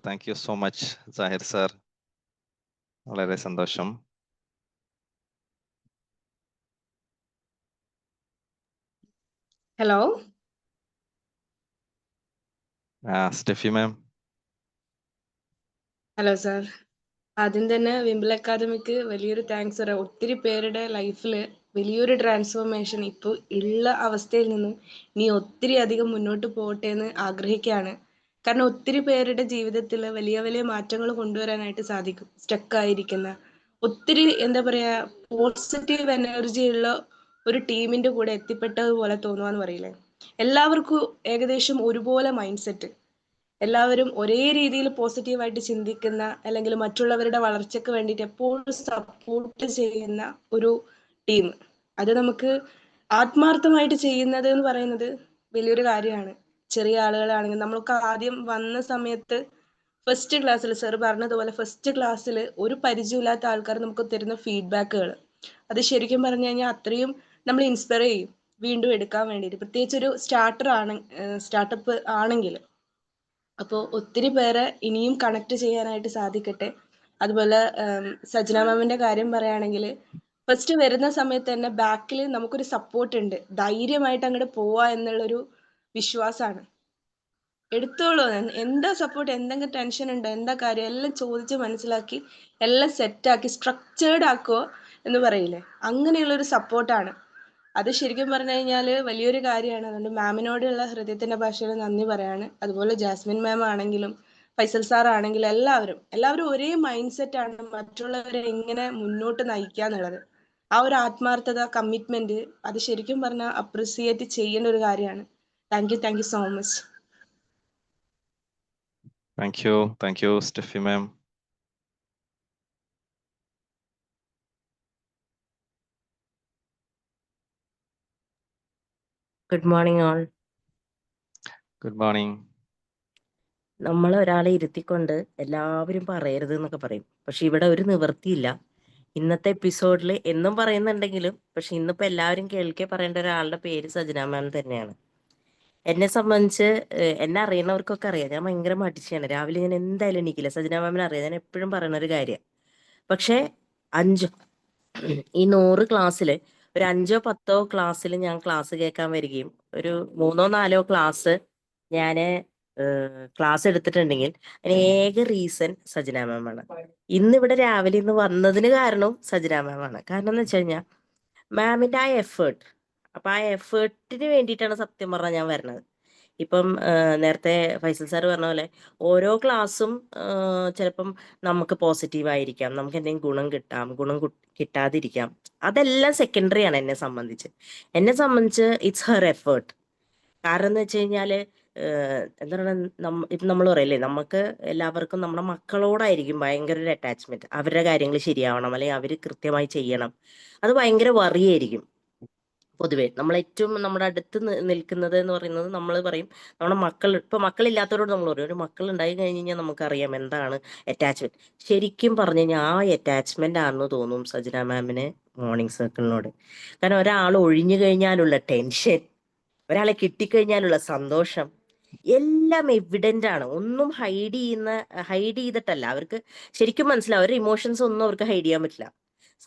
Thank you so much Sahir sir. വളരെ സന്തോഷം. Hello Steffi ma'am. Hello sir. ആദ്യം തന്നെ വിംബിൾ അക്കാദമിക്ക് വലിയൊരു താങ്ക്സ് പറയാം. ഒത്തിരി പേരുടെ ലൈഫിൽ വലിയൊരു ട്രാൻസ്ഫോർമേഷൻ ഇപ്പോൾ ഉള്ള അവസ്ഥയിൽ നിന്നും ഇനി ഒത്തിരി അധികം മുന്നോട്ട് പോകട്ടെ എന്ന് ആഗ്രഹിക്കുകയാണ്. കാരണം ഒത്തിരി പേരുടെ ജീവിതത്തിൽ വലിയ വലിയ മാറ്റങ്ങൾ കൊണ്ടുവരാനായിട്ട് സാധിക്കും. സ്റ്റക്കായിരിക്കുന്ന ഒത്തിരി എന്താ പറയുക, പോസിറ്റീവ് എനർജി ഉള്ള ഒരു ടീമിൻ്റെ കൂടെ എത്തിപ്പെട്ടതുപോലെ തോന്നുവാന്ന് പറയില്ലേ. എല്ലാവർക്കും ഏകദേശം ഒരുപോലെ മൈൻഡ് സെറ്റ്, എല്ലാവരും ഒരേ രീതിയിൽ പോസിറ്റീവായിട്ട് ചിന്തിക്കുന്ന, അല്ലെങ്കിൽ മറ്റുള്ളവരുടെ വളർച്ചയ്ക്ക് വേണ്ടിയിട്ട് എപ്പോഴും സപ്പോർട്ട് ചെയ്യുന്ന ഒരു ടീം, അത് നമുക്ക് ആത്മാർത്ഥമായിട്ട് ചെയ്യുന്നത് എന്ന് പറയുന്നത് വലിയൊരു കാര്യമാണ്. ചെറിയ ആളുകളാണെങ്കിൽ നമ്മൾക്ക് ആദ്യം വന്ന സമയത്ത് ഫസ്റ്റ് ക്ലാസ്സിൽ സാർ പറഞ്ഞതുപോലെ ഫസ്റ്റ് ക്ലാസ്സിൽ ഒരു പരിചയമില്ലാത്ത ആൾക്കാർ നമുക്ക് തരുന്ന ഫീഡ്ബാക്കുകൾ, അത് ശരിക്കും പറഞ്ഞു കഴിഞ്ഞാൽ അത്രയും നമ്മൾ ഇൻസ്പയർ ചെയ്യും വീണ്ടും എടുക്കാൻ വേണ്ടിയിട്ട്, പ്രത്യേകിച്ച് ഒരു സ്റ്റാർട്ടപ്പ് ആണെങ്കിൽ. അപ്പോൾ ഒത്തിരി പേരെ ഇനിയും കണക്ട് ചെയ്യാനായിട്ട് സാധിക്കട്ടെ. അതുപോലെ സജന മാമിന്റെ കാര്യം പറയുകയാണെങ്കിൽ, ഫസ്റ്റ് വരുന്ന സമയത്ത് തന്നെ ബാക്കിൽ നമുക്കൊരു സപ്പോർട്ട് ഉണ്ട്, ധൈര്യമായിട്ട് അങ്ങോട്ട് പോവാ എന്നുള്ളൊരു വിശ്വാസമാണ്. എടുത്തോളൂ, എന്താ സപ്പോർട്ട്, എന്തെങ്കിലും ടെൻഷൻ ഉണ്ടോ, എന്താ കാര്യം, എല്ലാം ചോദിച്ച് മനസ്സിലാക്കി എല്ലാം സെറ്റാക്കി സ്ട്രക്ചേർഡ് ആക്കുമോ എന്ന് പറയില്ലേ, അങ്ങനെയുള്ളൊരു സപ്പോർട്ടാണ്. അത് ശരിക്കും പറഞ്ഞു കഴിഞ്ഞാൽ വലിയൊരു കാര്യമാണ്. അതുകൊണ്ട് മാമിനോടുള്ള ഹൃദയത്തിന്റെ ഭാഷയിൽ നന്ദി പറയാണ്. അതുപോലെ ജാസ്മിൻ മാം ആണെങ്കിലും ഫൈസൽ സാർ ആണെങ്കിലും എല്ലാവരും ഒരേ മൈൻഡ് സെറ്റ് ആണ്, മറ്റുള്ളവരെ എങ്ങനെ മുന്നോട്ട് നയിക്കുക എന്നുള്ളത്. ആ ഒരു ആത്മാർത്ഥത, കമ്മിറ്റ്മെന്റ്, അത് ശരിക്കും പറഞ്ഞാൽ അപ്രിസിയേറ്റ് ചെയ്യേണ്ട ഒരു കാര്യമാണ്. Thank you so much. Thank U Steffi ma'am. Good morning all. Good morning. നമ്മൾ ഒരാളെ ഇരുത്തിക്കൊണ്ട് എല്ലാവരും പറയരുത് എന്നൊക്കെ പറയും, പക്ഷെ ഇവിടെ ഒരു നിവൃത്തിയില്ല. ഇന്നത്തെ എപ്പിസോഡിൽ എന്നും പറയുന്നുണ്ടെങ്കിലും, പക്ഷെ ഇന്നിപ്പോൾ എല്ലാവരും കേൾക്കെ പറയേണ്ട ഒരാളുടെ പേര് സജന മാം തന്നെയാണ്. എന്നെ സംബന്ധിച്ച് എന്നെ അറിയുന്നവർക്കൊക്കെ അറിയാം, ഞാൻ ഭയങ്കര മടിച്ചാണ്. രാവിലെ ഞാൻ എന്തായാലും എണീക്കില്ല. സജന മാമിനെ അറിയാം, ഞാൻ എപ്പോഴും പറയുന്ന ഒരു കാര്യം. പക്ഷേ ഈ 100 ക്ലാസ്സിൽ ഒരു 5 or 10 ക്ലാസ്സിൽ ഞാൻ ക്ലാസ് കേൾക്കാൻ വരികയും ഒരു 3 or 4 ക്ലാസ് ഞാൻ ക്ലാസ് എടുത്തിട്ടുണ്ടെങ്കിൽ അതിന് ഏക റീസൺ സജന മാമാണ്. ഇന്നിവിടെ രാവിലെ ഇന്ന് വന്നതിന് കാരണം സജന മാമാണ്. കാരണം എന്ന് വെച്ച് കഴിഞ്ഞാൽ മാമിൻ്റെ ആ എഫേർട്ട്, അപ്പം ആ എഫേർട്ടിന് വേണ്ടിയിട്ടാണ് സത്യം പറഞ്ഞാൽ ഞാൻ വരുന്നത്. ഇപ്പം നേരത്തെ ഫൈസൽ സാർ പറഞ്ഞ പോലെ ഓരോ ക്ലാസ്സും ചിലപ്പം നമുക്ക് പോസിറ്റീവായിരിക്കാം, നമുക്ക് എന്തെങ്കിലും ഗുണം കിട്ടാം, കിട്ടാതിരിക്കാം. അതെല്ലാം സെക്കൻഡറി ആണ് എന്നെ സംബന്ധിച്ച്. It's her effort. കാരണം എന്ന് വെച്ച് കഴിഞ്ഞാൽ എന്താ പറയുക, ഇപ്പം നമ്മൾ പറയില്ലേ, നമുക്ക് എല്ലാവർക്കും നമ്മുടെ മക്കളോടായിരിക്കും ഭയങ്കര ഒരു അറ്റാച്ച്മെന്റ്. അവരുടെ കാര്യങ്ങൾ ശരിയാവണം, അല്ലെങ്കിൽ അവർ കൃത്യമായി ചെയ്യണം. അത് ഭയങ്കര വറിയായിരിക്കും. പൊതുവേ നമ്മൾ ഏറ്റവും നമ്മുടെ അടുത്ത് നിൽക്കുന്നത് എന്ന് പറയുന്നത്, നമ്മൾ പറയും നമ്മുടെ മക്കൾ. ഇപ്പൊ മക്കളില്ലാത്തവരോട് നമ്മൾ പറയും, ഒരു മക്കൾ ഉണ്ടായി കഴിഞ്ഞ് കഴിഞ്ഞാൽ നമുക്കറിയാം എന്താണ് അറ്റാച്ച്മെന്റ്. ശരിക്കും പറഞ്ഞു കഴിഞ്ഞാൽ ആ അറ്റാച്ച്മെന്റ് ആണെന്ന് തോന്നും സജന മാമിന് മോർണിംഗ് സർക്കിളിനോട്. കാരണം ഒരാൾ ഒഴിഞ്ഞു കഴിഞ്ഞാലുള്ള ടെൻഷൻ, ഒരാളെ കിട്ടിക്കഴിഞ്ഞാലുള്ള സന്തോഷം, എല്ലാം എവിഡന്റ് ആണ്. ഒന്നും ഹൈഡ് ചെയ്തിട്ടല്ല. അവർക്ക് ശരിക്കും മനസ്സിലാവും. അവരുടെ ഇമോഷൻസ് ഒന്നും അവർക്ക് ഹൈഡ് ചെയ്യാൻ പറ്റില്ല.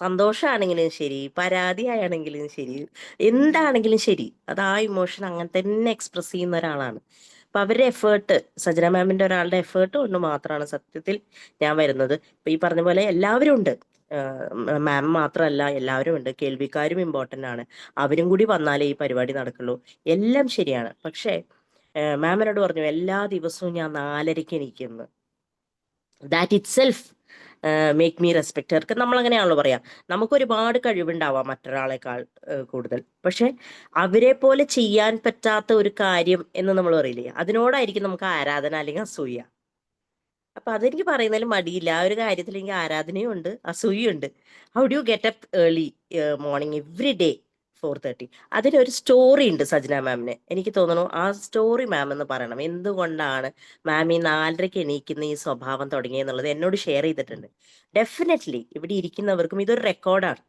സന്തോഷമാണെങ്കിലും ശരി, പരാതിയാണെങ്കിലും ശരി, എന്താണെങ്കിലും ശരി, അത് ആ ഇമോഷൻ അങ്ങനെ തന്നെ എക്സ്പ്രസ് ചെയ്യുന്ന ഒരാളാണ്. അപ്പൊ അവരുടെ എഫേർട്ട്, സജന മാമിന്റെ ഒരാളുടെ എഫേർട്ട് കൊണ്ട് മാത്രമാണ് സത്യത്തിൽ ഞാൻ വരുന്നത്. ഇപ്പൊ ഈ പറഞ്ഞ പോലെ എല്ലാവരും ഉണ്ട്, മാം മാത്രമല്ല, എല്ലാവരും ഉണ്ട്. കേൾവിക്കാരും ഇമ്പോർട്ടന്റ് ആണ്. അവരും കൂടി വന്നാലേ ഈ പരിപാടി നടക്കുള്ളൂ. എല്ലാം ശരിയാണ്. പക്ഷേ മാം എന്നോട് പറഞ്ഞു എല്ലാ ദിവസവും ഞാൻ 4:30 എണീക്കുന്നു. That itself make me respect her. നമ്മൾ അങ്ങനെയാണല്ലോ പറയാ. നമുക്ക് ഒരുപാട് കഴിവുണ്ടാവാം മറ്റൊരാളെക്കാൾ കൂടുതൽ. പക്ഷെ അവരെ പോലെ ചെയ്യാൻ പറ്റാത്ത ഒരു കാര്യം എന്ന് നമ്മൾ പറയില്ലേ, അതിനോടായിരിക്കും നമുക്ക് ആരാധന അല്ലെങ്കിൽ അസൂയ. അപ്പൊ അതെനിക്ക് പറയുന്നതിൽ മടിയില്ല. ആ ഒരു കാര്യത്തിൽ എനിക്ക് ആരാധനയും ഉണ്ട്, അസൂയയും ഉണ്ട്. How do get up early morning every day 4:30? അതിനൊരു സ്റ്റോറി ഉണ്ട് സജന മാമിന്. എനിക്ക് തോന്നുന്നു ആ സ്റ്റോറി മാം എന്ന് പറയണം. എന്തുകൊണ്ടാണ് മാം ഈ 4:30 എണീക്കുന്ന ഈ സ്വഭാവം തുടങ്ങിയെന്നുള്ളത് എന്നോട് ഷെയർ ചെയ്തിട്ടുണ്ട്. ഡെഫിനറ്റ്ലി ഇവിടെ ഇരിക്കുന്നവർക്കും ഇതൊരു റെക്കോർഡാണ്.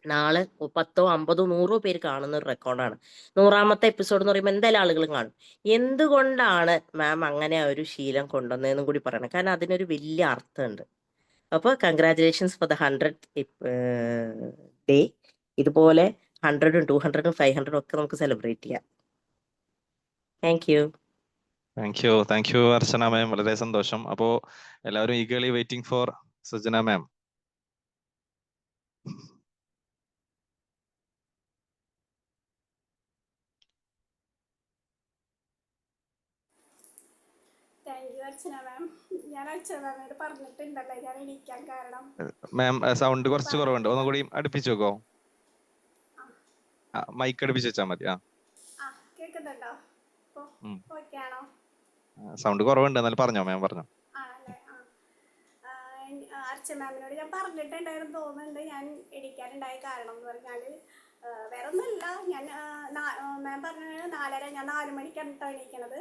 നാളെ 10, 50, 100 പേര് കാണുന്ന ഒരു റെക്കോർഡാണ്. 100ാമത്തെ എപ്പിസോഡ് എന്ന് പറയുമ്പോൾ എന്തായാലും ആളുകളും കാണും. എന്തുകൊണ്ടാണ് മാം അങ്ങനെ ഒരു ശീലം കൊണ്ടുവന്നതെന്നും കൂടി പറയണം. കാരണം അതിനൊരു വലിയ അർത്ഥമുണ്ട്. അപ്പോൾ congratulations for the 100th day. ഇതുപോലെ 100ഉം 200ഉം 500ഉം ഒക്കെ നമുക്ക് സെലിബ്രേറ്റ് ചെയ്യാം. Thank you. Thank you Archana ma'am, വളരെ സന്തോഷം. അപ്പോ എല്ലാവരും eagerly waiting for Sajana ma'am. Thank you Archana ma'am. ഞാൻ അർച്ചന മാമിനോട് പറഞ്ഞിട്ടുണ്ടല്ലോ ഞാൻ എണീക്കാൻ കാരണം. മാം സൗണ്ട് കുറച്ച് കുറവുണ്ട്, ഒന്നും കൂടി അടുപ്പിച്ചു വെക്കോ. മൈക്ക് അടുപ്പിച്ച് വെച്ചാൽ മതി. കേൾക്കുന്നുണ്ടോ? ഓക്കെ ആണോ? സൗണ്ട് കുറവുണ്ട്, എന്നാലും പറഞ്ഞോ മാം, പറഞ്ഞോ. ആണല്ലേ? അർച്ചന മാമിനോട് ഞാൻ പറഞ്ഞിട്ടുണ്ടായിരുന്നു തോന്നുന്നുണ്ട്. ഞാൻ എണീക്കാനുണ്ടായ കാരണം എന്ന് പറഞ്ഞാൽ വേറെ ഒന്നുമില്ല. ഞാൻ മാം പറഞ്ഞ 4:30, ഞാൻ 4 മണിക്കാണ് കേട്ടോ എണീക്കണത്.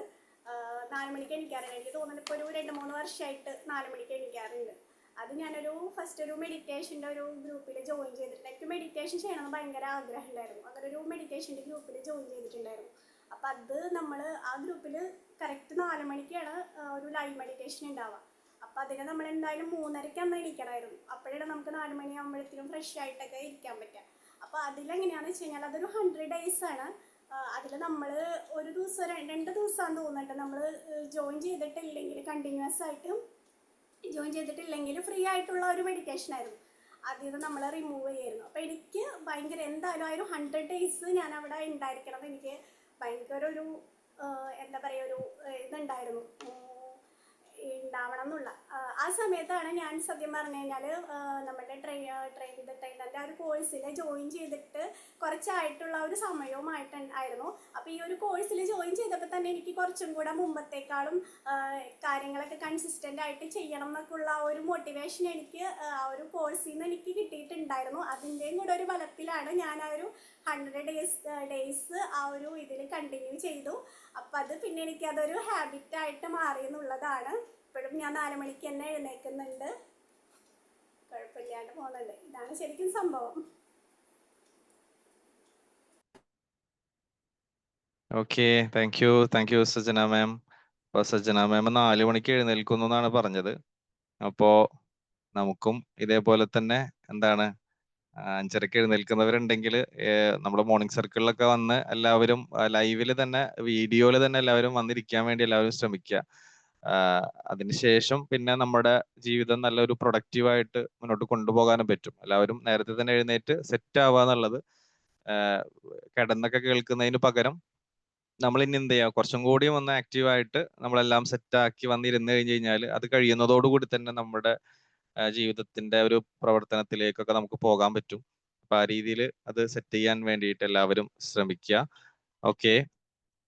4 മണിക്ക് എണീക്കാറുണ്ട്. എനിക്ക് തോന്നുന്നു ഇപ്പോൾ ഒരു 2-3 വർഷമായിട്ട് 4 മണിക്ക് എണീക്കാറുണ്ട്. അത് ഞാനൊരു ഫസ്റ്റ് ഒരു മെഡിറ്റേഷൻ്റെ ഒരു ഗ്രൂപ്പിൽ ജോയിൻ ചെയ്തിട്ടുണ്ട്. എനിക്ക് മെഡിറ്റേഷൻ ചെയ്യണമെന്ന് ഭയങ്കര ആഗ്രഹം ഉണ്ടായിരുന്നു. അങ്ങനെ ഒരു മെഡിറ്റേഷൻ്റെ ഗ്രൂപ്പിൽ ജോയിൻ ചെയ്തിട്ടുണ്ടായിരുന്നു. അപ്പം അത് നമ്മൾ ആ ഗ്രൂപ്പിൽ കറക്റ്റ് 4 മണിക്കാണ് ഒരു ലൈവ് മെഡിറ്റേഷൻ ഉണ്ടാവുക. അപ്പം അതിന് നമ്മൾ എന്തായാലും 3:30 അന്ന് എണീക്കണമായിരുന്നു. അപ്പോഴാണ് നമുക്ക് 4 മണിയാകുമ്പോഴത്തേനും ഫ്രഷ് ആയിട്ടൊക്കെ ഇരിക്കാൻ പറ്റുക. അപ്പോൾ അതിലെങ്ങനെയാണെന്ന് വെച്ച് കഴിഞ്ഞാൽ അതൊരു 100 days ആണ്. അതിൽ നമ്മൾ ഒരു ദിവസം 2 ദിവസമാണെന്ന് തോന്നുന്നുണ്ട് നമ്മൾ ജോയിൻ ചെയ്തിട്ടില്ലെങ്കിൽ, കണ്ടിന്യൂസ് ആയിട്ട് ജോയിൻ ചെയ്തിട്ടില്ലെങ്കിൽ ഫ്രീ ആയിട്ടുള്ള ഒരു മെഡിറ്റേഷൻ ആയിരുന്നു. അതിൽ നമ്മൾ റിമൂവ് ചെയ്യായിരുന്നു. അപ്പോൾ എനിക്ക് ഭയങ്കര എന്തായാലും ആ ഒരു 100 days ഞാൻ അവിടെ ഉണ്ടായിരിക്കണം എന്ന് എനിക്ക് ഭയങ്കര ഒരു എന്താ പറയുക, ഒരു ഇതുണ്ടായിരുന്നു, ഉണ്ടാവണം എന്നുള്ള. ആ സമയത്താണ് ഞാൻ സത്യം പറഞ്ഞു കഴിഞ്ഞാൽ നമ്മുടെ ട്രെയിനറിൻ്റെ ആ ഒരു കോഴ്സിൽ ജോയിൻ ചെയ്തിട്ട് കുറച്ചായിട്ടുള്ള ഒരു സമയവുമായിട്ടായിരുന്നു. അപ്പോൾ ഈ ഒരു കോഴ്സിൽ ജോയിൻ ചെയ്തപ്പോൾ തന്നെ എനിക്ക് കുറച്ചും കൂടെ മുമ്പത്തേക്കാളും കാര്യങ്ങളൊക്കെ കൺസിസ്റ്റൻ്റ് ആയിട്ട് ചെയ്യണം എന്നൊക്കെ ഉള്ള ആ ഒരു മോട്ടിവേഷൻ എനിക്ക് ആ ഒരു കോഴ്സിൽ നിന്ന് എനിക്ക് കിട്ടിയിട്ടുണ്ടായിരുന്നു. അതിൻ്റെയും കൂടെ ഒരു ബലത്തിലാണ് ഞാൻ ആ ഒരു 100 days ആ ഒരു ഇതിൽ കണ്ടിന്യൂ ചെയ്തു. അപ്പം അത് പിന്നെ എനിക്കതൊരു ഹാബിറ്റായിട്ട് മാറി എന്നുള്ളതാണ്. ഇപ്പോഴും ഞാൻ 4 മണിക്ക് തന്നെ എഴുന്നേൽക്കുന്നുണ്ട്, കുഴപ്പമില്ലാണ്ട് പോകുന്നുണ്ട്. ഇതാണ് ശരിക്കും സംഭവം. ഓക്കെ, താങ്ക് യു സജന മാം. അപ്പൊ സജന മാം 4 മണിക്ക് എഴുന്നേൽക്കുന്നു എന്നാണ് പറഞ്ഞത്. അപ്പോ നമുക്കും ഇതേപോലെ തന്നെ എന്താണ് 5:30 എഴുന്നേൽക്കുന്നവരുണ്ടെങ്കിൽ നമ്മുടെ മോർണിംഗ് സർക്കിളിലൊക്കെ വന്ന് എല്ലാവരും ലൈവില് തന്നെ, വീഡിയോയിൽ തന്നെ എല്ലാവരും വന്നിരിക്കാൻ വേണ്ടി എല്ലാവരും ശ്രമിക്കുക. അതിനുശേഷം പിന്നെ നമ്മുടെ ജീവിതം നല്ലൊരു പ്രൊഡക്റ്റീവായിട്ട് മുന്നോട്ട് കൊണ്ടുപോകാനും പറ്റും. എല്ലാവരും നേരത്തെ തന്നെ എഴുന്നേറ്റ് സെറ്റ് ആവുക എന്നുള്ളത്, കിടന്നൊക്കെ കേൾക്കുന്നതിന് പകരം നമ്മൾ ഇനി എന്ത് ചെയ്യുക, കുറച്ചും കൂടിയും ഒന്ന് ആക്റ്റീവായിട്ട് നമ്മളെല്ലാം സെറ്റാക്കി വന്നിരുന്നു കഴിഞ്ഞ് കഴിഞ്ഞാൽ അത് കഴിയുന്നതോടുകൂടി തന്നെ നമ്മുടെ ജീവിതത്തിന്റെ ഒരു പ്രവർത്തനത്തിലേക്കൊക്കെ നമുക്ക് പോകാൻ പറ്റും. അപ്പൊ ആ രീതിയിൽ അത് സെറ്റ് ചെയ്യാൻ വേണ്ടിയിട്ട് എല്ലാവരും ശ്രമിക്കുക. ഓക്കെ,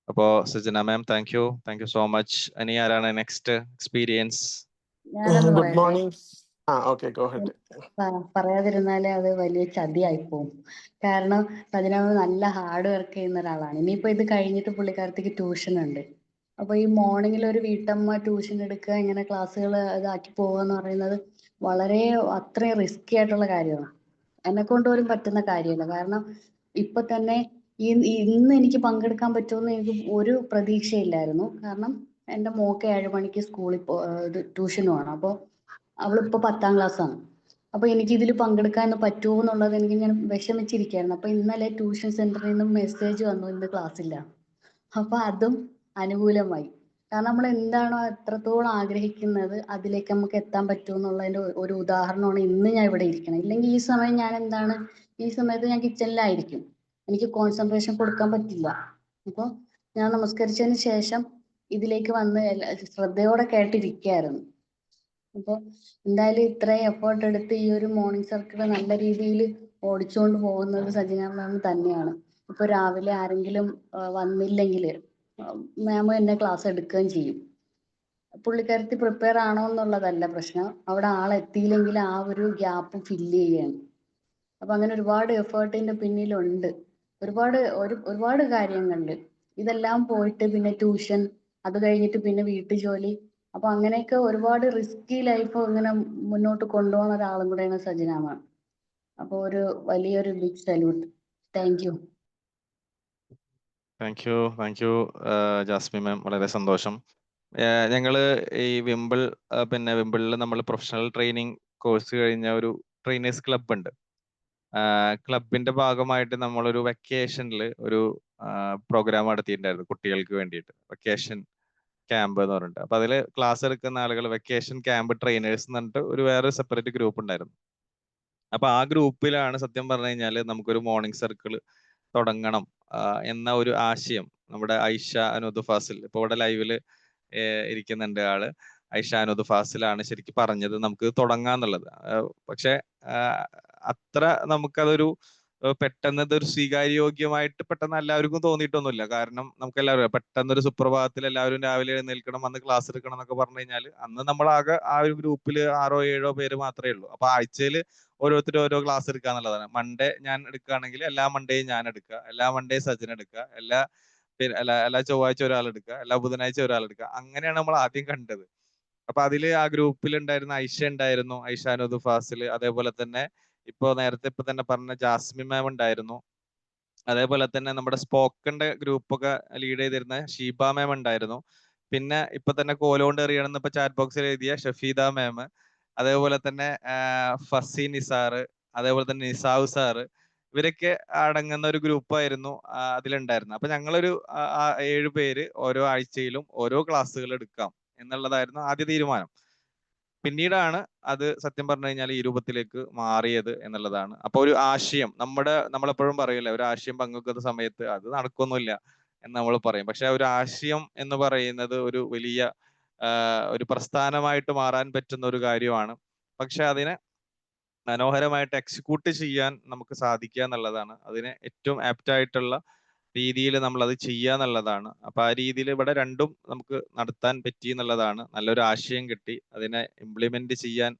അപ്പോ Sajana ma'am thank you so much. ഇനി ആരാണ് നെക്സ്റ്റ് എക്സ്പീരിയൻസ്? ഞാനൊന്ന് ഗുഡ് പറയട്ടെ. മോർണിംഗ്. Okay go ahead. പറയാതിരുന്നാലേ അത് വലിയ ചതിയായി പോകും. കാരണം സജന മാം നല്ല ഹാർഡ് വർക്ക് ചെയ്യുന്ന ഒരാളാണ്. ഇനിയിപ്പോ ഇത് കഴിഞ്ഞിട്ട് പുള്ളിക്കാരത്തിക്ക് ട്യൂഷൻ ഉണ്ട്. അപ്പൊ ഈ മോർണിംഗിൽ ഒരു വീട്ടമ്മ ട്യൂഷൻ എടുക്കുക, ഇങ്ങനെ ക്ലാസ്സുകൾ ഇതാക്കി പോവുക എന്ന് പറയുന്നത് വളരെ അത്രയും റിസ്കി ആയിട്ടുള്ള കാര്യമാണ്. എന്നെ കൊണ്ട് പോലും പറ്റുന്ന കാര്യമല്ല. കാരണം ഇപ്പൊ തന്നെ ഇന്ന് എനിക്ക് പങ്കെടുക്കാൻ പറ്റുമെന്ന് എനിക്ക് ഒരു പ്രതീക്ഷയില്ലായിരുന്നു. കാരണം എൻ്റെ മോക്ക് 7 മണിക്ക് സ്കൂളിൽ ട്യൂഷന് പോകണം. അപ്പോൾ അവളിപ്പോ 10ാം ക്ലാസ്സാണ്. അപ്പൊ എനിക്ക് ഇതിൽ പങ്കെടുക്കാൻ പറ്റുമോ എന്നുള്ളത് എനിക്ക് ഞാൻ വിഷമിച്ചിരിക്കുകയായിരുന്നു. അപ്പൊ ഇന്നലെ ട്യൂഷൻ സെന്ററിൽ നിന്നും മെസ്സേജ് വന്നു, ഇന്ന് ക്ലാസ് ഇല്ല. അപ്പൊ അതും അനുകൂലമായി. കാരണം നമ്മൾ എന്താണോ എത്രത്തോളം ആഗ്രഹിക്കുന്നത് അതിലേക്ക് നമുക്ക് എത്താൻ പറ്റുമെന്നുള്ളതിന്റെ ഒരു ഉദാഹരണമാണ് ഇന്ന് ഞാൻ ഇവിടെ ഇരിക്കണം. ഇല്ലെങ്കിൽ ഈ സമയം ഞാൻ എന്താണ്, ഈ സമയത്ത് ഞാൻ കിച്ചണിലായിരിക്കും, എനിക്ക് കോൺസെൻട്രേഷൻ കൊടുക്കാൻ പറ്റില്ല. അപ്പോൾ ഞാൻ നമസ്കരിച്ചതിന് ശേഷം ഇതിലേക്ക് വന്ന് ശ്രദ്ധയോടെ കേട്ടിരിക്കുകയായിരുന്നു. അപ്പോൾ എന്തായാലും ഇത്രയും എഫേർട്ട് എടുത്ത് ഈ ഒരു മോർണിംഗ് സർക്കിൾ നല്ല രീതിയിൽ ഓടിച്ചുകൊണ്ട് പോകുന്നത് സജന മാം തന്നെയാണ്. ഇപ്പൊ രാവിലെ ആരെങ്കിലും വന്നില്ലെങ്കിൽ മാം എന്നെ ക്ലാസ് എടുക്കുകയും ചെയ്യും. പുള്ളിക്കാരത്തി പ്രിപ്പയർ ആണോ എന്നുള്ളതല്ല പ്രശ്നം, അവിടെ ആളെത്തിയില്ലെങ്കിൽ ആ ഒരു ഗ്യാപ്പ് ഫില്ല് ചെയ്യാണ്. അപ്പൊ അങ്ങനെ ഒരുപാട് എഫേർട്ടിന്റെ പിന്നിലുണ്ട്, ഒരുപാട് കാര്യങ്ങളുണ്ട്. ഇതെല്ലാം പോയിട്ട് പിന്നെ ട്യൂഷൻ, അത് കഴിഞ്ഞിട്ട് പിന്നെ വീട്ടുജോലി, അപ്പൊ അങ്ങനെയൊക്കെ ഒരുപാട് റിസ്കി ലൈഫ് ഇങ്ങനെ മുന്നോട്ട് കൊണ്ടുപോകുന്ന ഒരാളും കൂടെയാണ് സജന മാം. അപ്പൊ ഒരു വലിയൊരു big salute. Thank you. Thank you Jasmi ma'am, വളരെ സന്തോഷം. ഞങ്ങള് ഈ പിന്നെ വിമ്പിളിൽ നമ്മൾ പ്രൊഫഷണൽ ട്രെയിനിങ് കോഴ്സ് കഴിഞ്ഞ ഒരു ട്രെയിനേഴ്സ് ക്ലബ് ഉണ്ട്. ക്ലബിന്റെ ഭാഗമായിട്ട് നമ്മളൊരു വെക്കേഷനിൽ ഒരു പ്രോഗ്രാം നടത്തിയിട്ടുണ്ടായിരുന്നു കുട്ടികൾക്ക് വേണ്ടിയിട്ട്, വെക്കേഷൻ ക്യാമ്പ് എന്ന് പറഞ്ഞിട്ട്. അപ്പൊ അതിൽ ക്ലാസ് എടുക്കുന്ന ആളുകൾ വെക്കേഷൻ ക്യാമ്പ് ട്രെയിനേഴ്സ് എന്ന് പറഞ്ഞിട്ട് ഒരു വേറെ സെപ്പറേറ്റ് ഗ്രൂപ്പ് ഉണ്ടായിരുന്നു. അപ്പൊ ആ ഗ്രൂപ്പിലാണ് സത്യം പറഞ്ഞു കഴിഞ്ഞാൽ നമുക്കൊരു മോർണിംഗ് സർക്കിൾ തുടങ്ങണം എന്ന ഒരു ആശയം നമ്മുടെ ഐഷ അനൂദ് ഫാസിൽ, ഇപ്പൊ ഇവിടെ ലൈവില് ഇരിക്കുന്നുണ്ട് ആള്, ഐഷ അനൂദ് ഫാസിലാണ് ശരിക്കും പറഞ്ഞത് നമുക്ക് തുടങ്ങാന്നുള്ളത്. പക്ഷെ അത്ര നമുക്കതൊരു പെട്ടെന്ന് ഇതൊരു സ്വീകാര്യോഗ്യമായിട്ട് പെട്ടെന്ന് എല്ലാവർക്കും തോന്നിയിട്ടൊന്നുമില്ല. കാരണം നമുക്ക് എല്ലാവരും പെട്ടെന്ന് ഒരു സുപ്രഭാതത്തിൽ എല്ലാവരും രാവിലെ എഴുന്നേൽക്കണം, വന്ന് ക്ലാസ് എടുക്കണം എന്നൊക്കെ പറഞ്ഞു കഴിഞ്ഞാൽ അന്ന് നമ്മളാകെ ആ ഒരു ഗ്രൂപ്പിൽ 6 7 പേര് മാത്രമേ ഉള്ളൂ. അപ്പൊ ആഴ്ചയിൽ ഓരോരുത്തരും ഓരോ ക്ലാസ് എടുക്കുക എന്നുള്ളതാണ്. മൺഡേ ഞാൻ എടുക്കുകയാണെങ്കിൽ എല്ലാ മൺഡേയും ഞാൻ എടുക്കുക, എല്ലാ മൺഡേയും സജിൻ എടുക്കുക, എല്ലാ ചൊവ്വാഴ്ച ഒരാൾ എടുക്കുക, എല്ലാ ബുധനാഴ്ച ഒരാൾ എടുക്കുക. അങ്ങനെയാണ് നമ്മൾ ആദ്യം കണ്ടത്. അപ്പൊ അതില് ആ ഗ്രൂപ്പിൽ ഉണ്ടായിരുന്ന ഐഷ ഉണ്ടായിരുന്നു, ഐഷ അനൂദ് ഫാസിൽ, അതേപോലെ തന്നെ നേരത്തെ തന്നെ പറഞ്ഞ ജാസ്മിൻ മാം ഉണ്ടായിരുന്നു, അതേപോലെ തന്നെ നമ്മുടെ സ്പോക്കന്റെ ഗ്രൂപ്പൊക്കെ ലീഡ് ചെയ്തിരുന്ന ഷീബ മാം ഉണ്ടായിരുന്നു, പിന്നെ ഇപ്പൊ തന്നെ കോലോണ്ട് എറിയണമെന്ന് ഇപ്പൊ ചാറ്റ് ബോക്സിൽ എഴുതിയ ഷഫീദ മാം, അതേപോലെ തന്നെ ഫസി നിസാറ്, അതേപോലെ തന്നെ നിസാവ് സാറ്, ഇവരൊക്കെ അടങ്ങുന്ന ഒരു ഗ്രൂപ്പായിരുന്നു അതിലുണ്ടായിരുന്നത്. അപ്പൊ ഞങ്ങളൊരു 7 പേര് ഓരോ ആഴ്ചയിലും ഓരോ ക്ലാസ്സുകൾ എടുക്കാം എന്നുള്ളതായിരുന്നു ആദ്യ തീരുമാനം. പിന്നീടാണ് അത് സത്യം പറഞ്ഞു കഴിഞ്ഞാൽ ഈ രൂപത്തിലേക്ക് മാറിയത് എന്നുള്ളതാണ്. അപ്പൊ ഒരു ആശയം നമ്മളെപ്പോഴും പറയില്ല, ഒരു ആശയം പങ്കുവെക്കുന്ന സമയത്ത് അത് നടക്കൊന്നുമില്ല എന്ന് നമ്മൾ പറയും. പക്ഷെ ഒരു ആശയം എന്ന് പറയുന്നത് ഒരു വലിയ ഒരു പ്രസ്ഥാനമായിട്ട് മാറാൻ പറ്റുന്ന ഒരു കാര്യമാണ്. പക്ഷെ അതിനെ മനോഹരമായിട്ട് എക്സിക്യൂട്ട് ചെയ്യാൻ നമുക്ക് സാധിക്കുക എന്നുള്ളതാണ്. അതിന് ഏറ്റവും ആപ്റ്റ് ആയിട്ടുള്ള രീതിയിൽ നമ്മൾ അത് ചെയ്യുക എന്നുള്ളതാണ്. അപ്പൊ ആ രീതിയിൽ ഇവിടെ രണ്ടും നമുക്ക് നടത്താൻ പറ്റി എന്നുള്ളതാണ്. നല്ലൊരു ആശയം കിട്ടി, അതിനെ ഇംപ്ലിമെന്റ് ചെയ്യാൻ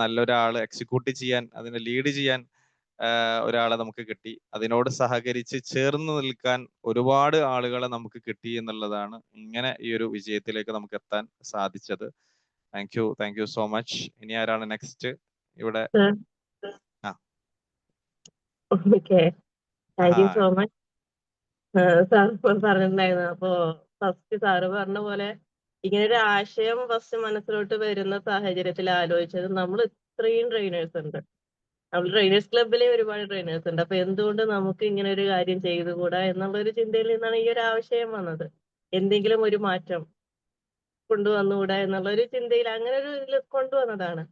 നല്ലൊരാൾ, എക്സിക്യൂട്ട് ചെയ്യാൻ, അതിനെ ലീഡ് ചെയ്യാൻ ഒരാളെ നമുക്ക് കിട്ടി. അതിനോട് സഹകരിച്ച് ചേർന്ന് നിൽക്കാൻ ഒരുപാട് ആളുകളെ നമുക്ക് കിട്ടി എന്നുള്ളതാണ് ഇങ്ങനെ ഈ ഒരു വിജയത്തിലേക്ക് നമുക്ക് എത്താൻ സാധിച്ചത്. Thank you so much. ഇനി ആരാണ് നെക്സ്റ്റ് ഇവിടെ? Okay, thank you so much. Sir പറഞ്ഞിട്ടുണ്ടായിരുന്നു. അപ്പോ ഫസ്റ്റ് സാറ് പറഞ്ഞ പോലെ ഇങ്ങനെ ഒരു ആശയം ഫസ്റ്റ് മനസ്സിലോട്ട് വരുന്ന സാഹചര്യത്തിൽ ആലോചിച്ചത്, നമ്മൾ ഇത്രയും ട്രെയിനേഴ്സ് ഉണ്ട്, നമ്മൾ ട്രെയിനേഴ്സ് ക്ലബിലെ ഒരുപാട് ട്രെയിനേഴ്സ് ഉണ്ട്, അപ്പൊ എന്തുകൊണ്ട് നമുക്ക് ഇങ്ങനെ ഒരു കാര്യം ചെയ്തുകൂടാ എന്നുള്ള ഒരു ചിന്തയിൽ നിന്നാണ് ഈ ഒരു ആശയം വന്നത്. എന്തെങ്കിലും ഒരു മാറ്റം കൊണ്ടുവന്നുകൂടാ എന്നുള്ള ഒരു ചിന്തയിൽ അങ്ങനെ ഒരു ഇതിൽ കൊണ്ടുവന്നതാണ്.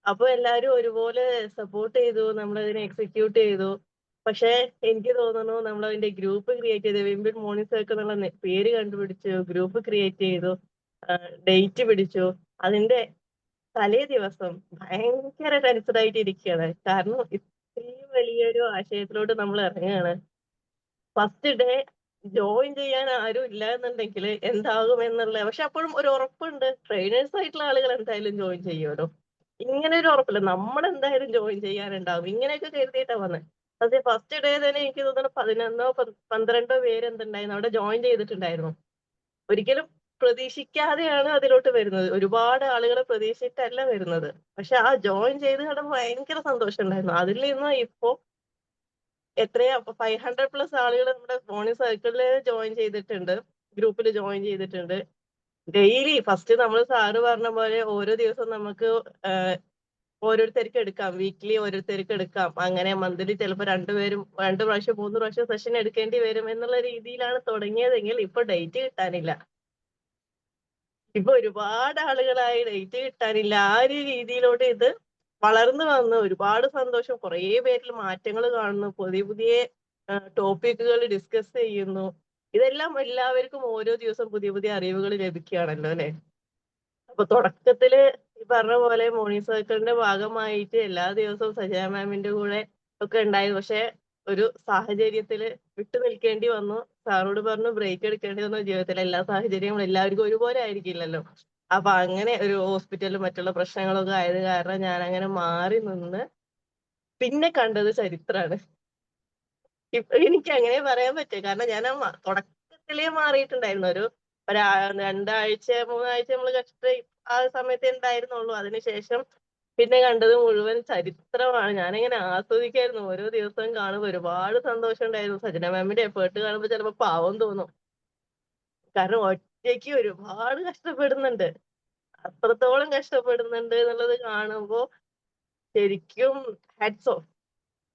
അപ്പൊ എല്ലാവരും ഒരുപോലെ സപ്പോർട്ട് ചെയ്തു, നമ്മളതിനെ എക്സിക്യൂട്ട് ചെയ്തു. പക്ഷെ എനിക്ക് തോന്നുന്നു നമ്മൾ അതിന്റെ ഗ്രൂപ്പ് ക്രിയേറ്റ് ചെയ്തു, വിംബിൾ മോർണിംഗ് സർക്കിൾ എന്നുള്ള പേര് കണ്ടുപിടിച്ചു, ഗ്രൂപ്പ് ക്രിയേറ്റ് ചെയ്തു, ഡേറ്റ് പിടിച്ചു. അതിന്റെ തലേ ദിവസം ഭയങ്കര ടെൻസ്ഡ് ആയിട്ട് ഇരിക്കുകയാണ്. കാരണം ഇത്രയും വലിയൊരു ആശയത്തിലോട്ട് നമ്മൾ ഇറങ്ങുകയാണ്. ഫസ്റ്റ് ഡേ ജോയിൻ ചെയ്യാൻ ആരും ഇല്ല എന്നുണ്ടെങ്കിൽ എന്താകും എന്നുള്ള, പക്ഷെ അപ്പോഴും ഒരു ഉറപ്പുണ്ട്, ട്രെയിനേഴ്സ് ആയിട്ടുള്ള ആളുകൾ എന്തായാലും ജോയിൻ ചെയ്യുമല്ലോ. ഇങ്ങനെ ഒരു ഉറപ്പില്ല, നമ്മൾ എന്തായാലും ജോയിൻ ചെയ്യാനുണ്ടാവും, ഇങ്ങനെയൊക്കെ കരുതിയിട്ടാ വന്നത്. പക്ഷേ ഫസ്റ്റ് ഡേ തന്നെ എനിക്ക് തോന്നുന്നു 11-12 പേര് എന്തുണ്ടായിരുന്നു അവിടെ ജോയിൻ ചെയ്തിട്ടുണ്ടായിരുന്നു. ഒരിക്കലും പ്രതീക്ഷിക്കാതെയാണ് അതിലോട്ട് വരുന്നത്, ഒരുപാട് ആളുകളെ പ്രതീക്ഷിച്ചിട്ടല്ല വരുന്നത്. പക്ഷെ ആ ജോയിൻ ചെയ്ത് കണ്ടപ്പോൾ ഭയങ്കര സന്തോഷം ഉണ്ടായിരുന്നു. അതിൽ നിന്ന് ഇപ്പോ എത്രയാ 500+ ആളുകൾ നമ്മുടെ മോർണിംഗ് സർക്കിളിൽ ജോയിൻ ചെയ്തിട്ടുണ്ട്, ഗ്രൂപ്പിൽ ജോയിൻ ചെയ്തിട്ടുണ്ട്. ഡെയിലി ഫസ്റ്റ് നമ്മൾ സാറ് പറഞ്ഞ പോലെ ഓരോ ദിവസം നമുക്ക് ഓരോരുത്തർക്ക് എടുക്കാം, വീക്ക്ലി ഓരോരുത്തർക്ക് എടുക്കാം, അങ്ങനെ മന്ത്ലി ചിലപ്പോൾ 2 പ്രാവശ്യം 3 പ്രാവശ്യം സെഷൻ എടുക്കേണ്ടി വരും എന്നുള്ള രീതിയിലാണ് തുടങ്ങിയതെങ്കിൽ ഇപ്പൊ ഡേറ്റ് കിട്ടാനില്ല. ഇപ്പൊ ഒരുപാട് ആളുകളായി, ഡേറ്റ് കിട്ടാനില്ല. ആ ഒരു രീതിയിലോട്ട് ഇത് വളർന്നു വന്ന് ഒരുപാട് സന്തോഷം. കുറേ പേരിൽ മാറ്റങ്ങൾ കാണുന്നു, പുതിയ പുതിയ ടോപ്പിക്കുകൾ ഡിസ്കസ് ചെയ്യുന്നു. ഇതെല്ലാം എല്ലാവർക്കും ഓരോ ദിവസം പുതിയ പുതിയ അറിവുകൾ ലഭിക്കുകയാണല്ലോ അല്ലെ. അപ്പൊ തുടക്കത്തില് ഈ പറഞ്ഞ പോലെ മോർണിംഗ് സർക്കിളിന്റെ ഭാഗമായിട്ട് എല്ലാ ദിവസവും സജയ മാമിന്റെ കൂടെ ഒക്കെ ഉണ്ടായിരുന്നു. പക്ഷെ ഒരു സാഹചര്യത്തില് വിട്ടു നിൽക്കേണ്ടി വന്നു. സാറോട് പറഞ്ഞു ബ്രേക്ക് എടുക്കേണ്ടി വന്നു. ജീവിതത്തിലെ എല്ലാ സാഹചര്യങ്ങളും എല്ലാവർക്കും ഒരുപോലെ ആയിരിക്കില്ലല്ലോ. അപ്പൊ അങ്ങനെ ഒരു ഹോസ്പിറ്റലും മറ്റുള്ള പ്രശ്നങ്ങളൊക്കെ ആയത് കാരണം ഞാൻ അങ്ങനെ മാറി നിന്ന് പിന്നെ കണ്ടത് ചരിത്രാണ്. ഇപ്പൊ എനിക്ക് അങ്ങനെ പറയാൻ പറ്റും, കാരണം ഞാൻ തുടക്കത്തിലേ മാറിയിട്ടുണ്ടായിരുന്നു. ഒരു 2 ആഴ്ച 3 ആഴ്ച നമ്മൾ കഷ്ടിച്ച് ആ സമയത്തേ ഉണ്ടായിരുന്നുള്ളൂ. അതിനുശേഷം പിന്നെ കണ്ടത് മുഴുവൻ ചരിത്രമാണ്. ഞാനിങ്ങനെ ആസ്വദിക്കായിരുന്നു, ഓരോ ദിവസവും കാണുമ്പോൾ ഒരുപാട് സന്തോഷം ഉണ്ടായിരുന്നു. സജന മാമിന്റെ എഫേർട്ട് കാണുമ്പോൾ ചിലപ്പോ പാവം തോന്നും, കാരണം ഒറ്റയ്ക്ക് ഒരുപാട് കഷ്ടപ്പെടുന്നുണ്ട്, അത്രത്തോളം കഷ്ടപ്പെടുന്നുണ്ട് എന്നുള്ളത് കാണുമ്പോ ശരിക്കും ഹാറ്റ്സ് ഓഫ്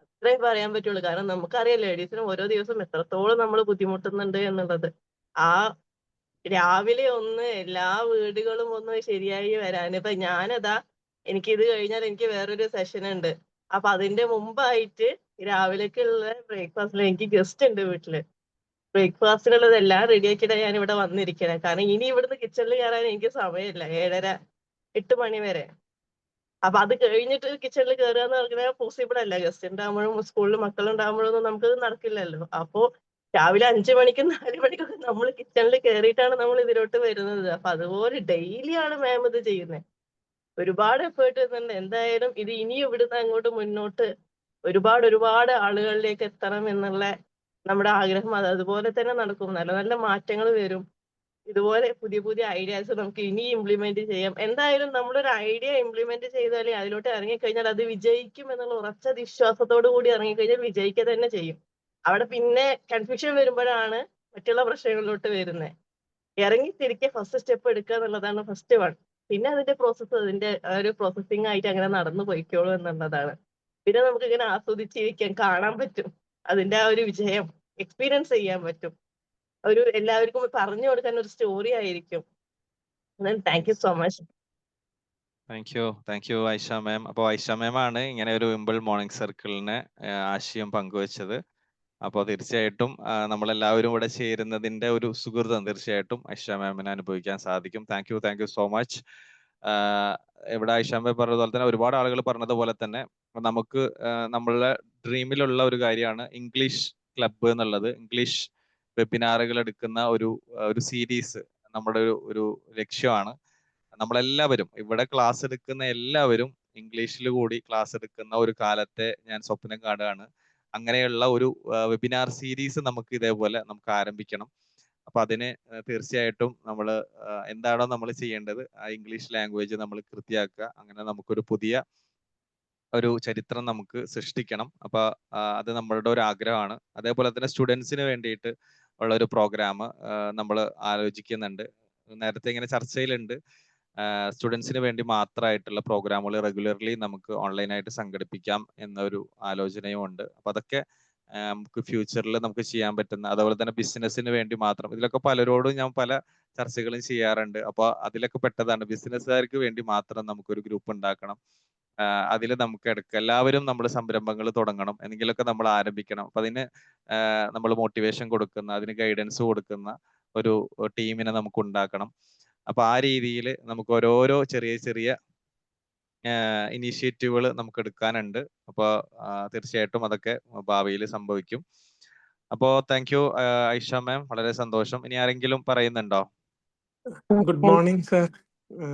അത്രയും പറയാൻ പറ്റുള്ളൂ. കാരണം നമുക്കറിയാം ലേഡീസിന് ഓരോ ദിവസം എത്രത്തോളം നമ്മൾ ബുദ്ധിമുട്ടുന്നുണ്ട് എന്നുള്ളത്. ആ രാവിലെ ഒന്ന് എല്ലാ വീടുകളും ഒന്ന് ശരിയായി വരാൻ, ഇപ്പൊ ഞാനതാ എനിക്ക് ഇത് കഴിഞ്ഞാൽ എനിക്ക് വേറൊരു സെഷൻ ഉണ്ട്. അപ്പൊ അതിന്റെ മുമ്പായിട്ട് രാവിലേക്കുള്ള ബ്രേക്ക്ഫാസ്റ്റിൽ എനിക്ക് ഗസ്റ്റ് ഉണ്ട് വീട്ടില്. ബ്രേക്ക്ഫാസ്റ്റിനുള്ളത് എല്ലാം റെഡിയാക്കിയിട്ടാ ഞാൻ ഇവിടെ വന്നിരിക്കണേ. കാരണം ഇനി ഇവിടുന്ന് കിച്ചണിൽ കയറാൻ എനിക്ക് സമയമില്ല, 7:30-8 മണി വരെ. അപ്പൊ അത് കഴിഞ്ഞിട്ട് കിച്ചണിൽ കയറുക എന്ന് പറഞ്ഞാൽ പോസിബിൾ അല്ല. ഗസ്റ്റ് ഉണ്ടാകുമ്പോഴും സ്കൂളിൽ മക്കളുണ്ടാകുമ്പോഴൊന്നും നമുക്കത് നടക്കില്ലല്ലോ. അപ്പോ രാവിലെ 5 മണിക്കും 4 മണിക്കൊക്കെ നമ്മൾ കിച്ചണിൽ കയറിയിട്ടാണ് നമ്മൾ ഇതിലോട്ട് വരുന്നത്. അപ്പൊ അതുപോലെ ഡെയിലി ആണ് മാം ഇത് ചെയ്യുന്നത്. ഒരുപാട് എഫേർട്ട് ചെയ്യുന്നുണ്ട്. എന്തായാലും ഇത് ഇനിയും ഇവിടുന്ന് അങ്ങോട്ട് മുന്നോട്ട് ഒരുപാട് ആളുകളിലേക്ക് എത്തണം എന്നുള്ള നമ്മുടെ ആഗ്രഹം അത് അതുപോലെ തന്നെ നടക്കും. നല്ല നല്ല മാറ്റങ്ങൾ വരും. ഇതുപോലെ പുതിയ പുതിയ ഐഡിയാസ് നമുക്ക് ഇനി ഇംപ്ലിമെന്റ് ചെയ്യാം. എന്തായാലും നമ്മളൊരു ഐഡിയ ഇംപ്ലിമെന്റ് ചെയ്താലേ അതിലോട്ട് ഇറങ്ങിക്കഴിഞ്ഞാൽ അത് വിജയിക്കും എന്നുള്ള ഉറച്ച വിശ്വാസത്തോടു കൂടി ഇറങ്ങിക്കഴിഞ്ഞാൽ വിജയിക്കുക തന്നെ ചെയ്യും. അവിടെ പിന്നെ കൺഫ്യൂഷൻ വരുമ്പോഴാണ് മറ്റുള്ള പ്രശ്നങ്ങളിലോട്ട് വരുന്നത്. ഇറങ്ങി തിരികെ ഫസ്റ്റ് സ്റ്റെപ്പ് എടുക്കുക എന്നുള്ളതാണ് ഫസ്റ്റ് വൺ. പിന്നെ അതിന്റെ പ്രോസസ്സ് അതിന്റെ ഒരു പ്രോസസ്സിംഗ് ആയിട്ട് അങ്ങനെ നടന്നു പോയിക്കോളൂ എന്നുള്ളതാണ്. പിന്നെ നമുക്ക് ഇങ്ങനെ ആസ്വദിച്ചിരിക്കാൻ കാണാൻ പറ്റും, അതിന്റെ ആ ഒരു വിജയം എക്സ്പീരിയൻസ് ചെയ്യാൻ പറ്റും. ഒരു എല്ലാവർക്കും പറഞ്ഞു കൊടുക്കാൻ ഒരു സ്റ്റോറി ആയിരിക്കും. Thank you so much. Thank you Aisha ma'am. അപ്പോൾ ഐഷ മാം ആണ് ഇങ്ങനെ ഒരു വിംബിൾ മോർണിംഗ് സർക്കിളിന് ആശയം പങ്കുവച്ചത്. അപ്പോൾ തീർച്ചയായിട്ടും നമ്മളെല്ലാവരും ഇവിടെ ചേരുന്നതിന്റെ ഒരു സുഹൃതം തീർച്ചയായിട്ടും ഐഷ മാമിന് അനുഭവിക്കാൻ സാധിക്കും. Thank you so much. ഇവിടെ ഐഷ മാം പറഞ്ഞതുപോലെ തന്നെ ഒരുപാട് ആളുകൾ പറഞ്ഞതുപോലെ തന്നെ നമുക്ക് നമ്മളുടെ ഡ്രീമിലുള്ള ഒരു കാര്യമാണ് ഇംഗ്ലീഷ് ക്ലബ്ബ് എന്നുള്ളത്. ഇംഗ്ലീഷ് വെബിനാറുകൾ എടുക്കുന്ന ഒരു സീരീസ് നമ്മുടെ ഒരു ലക്ഷ്യമാണ്. നമ്മളെല്ലാവരും ഇവിടെ ക്ലാസ് എടുക്കുന്ന എല്ലാവരും ഇംഗ്ലീഷിൽ കൂടി ക്ലാസ് എടുക്കുന്ന ഒരു കാലത്തെ ഞാൻ സ്വപ്നം കാണുകയാണ്. അങ്ങനെയുള്ള ഒരു വെബിനാർ സീരീസ് നമുക്ക് ഇതേപോലെ നമുക്ക് ആരംഭിക്കണം. അപ്പൊ അതിന് തീർച്ചയായിട്ടും നമ്മൾ എന്താണോ നമ്മൾ ചെയ്യേണ്ടത് ആ ഇംഗ്ലീഷ് ലാംഗ്വേജ് നമ്മൾ കൃത്യമാക്കുക. അങ്ങനെ നമുക്കൊരു പുതിയ ഒരു ചരിത്രം നമുക്ക് സൃഷ്ടിക്കണം. അപ്പൊ അത് നമ്മളുടെ ഒരു ആഗ്രഹമാണ്. അതേപോലെ തന്നെ സ്റ്റുഡൻസിന് വേണ്ടിയിട്ട് ഉള്ള ഒരു പ്രോഗ്രാം നമ്മൾ ആലോചിക്കുന്നുണ്ട്. നേരത്തെ ഇങ്ങനെ ചർച്ചയിലുണ്ട്, സ്റ്റുഡൻസിന് വേണ്ടി മാത്രമായിട്ടുള്ള പ്രോഗ്രാമുകൾ റെഗുലർലി നമുക്ക് ഓൺലൈനായിട്ട് സംഘടിപ്പിക്കാം എന്നൊരു ആലോചനയും ഉണ്ട്. അപ്പൊ അതൊക്കെ നമുക്ക് ഫ്യൂച്ചറിൽ നമുക്ക് ചെയ്യാൻ പറ്റുന്ന, അതുപോലെ തന്നെ ബിസിനസ്സിന് വേണ്ടി മാത്രം, ഇതിലൊക്കെ പലരോടും ഞാൻ പല ചർച്ചകളും ചെയ്യാറുണ്ട്. അപ്പൊ അതിലൊക്കെ പെട്ടതാണ് ബിസിനസ്സുകാർക്ക് വേണ്ടി മാത്രം നമുക്കൊരു ഗ്രൂപ്പ് ഉണ്ടാക്കണം. അതിൽ നമുക്ക് എല്ലാവരും നമ്മൾ സംരംഭങ്ങൾ തുടങ്ങണം, എന്തെങ്കിലുമൊക്കെ നമ്മൾ ആരംഭിക്കണം. അപ്പൊ അതിന് നമ്മൾ മോട്ടിവേഷൻ കൊടുക്കുന്ന, അതിന് ഗൈഡൻസ് കൊടുക്കുന്ന ഒരു ടീമിനെ നമുക്ക് ഉണ്ടാക്കണം. അപ്പൊ ആ രീതിയിൽ നമുക്ക് ഓരോരോ ചെറിയ ചെറിയ ഇനീഷ്യേറ്റീവുകൾ നമുക്ക് എടുക്കാനുണ്ട്. അപ്പോൾ തീർച്ചയായിട്ടും അതൊക്കെ ഭാവിയിൽ സംഭവിക്കും. അപ്പോ താങ്ക് യു ഐഷ മാം, വളരെ സന്തോഷം. ഇനി ആരെങ്കിലും പറയുന്നുണ്ടോ? Good morning sir.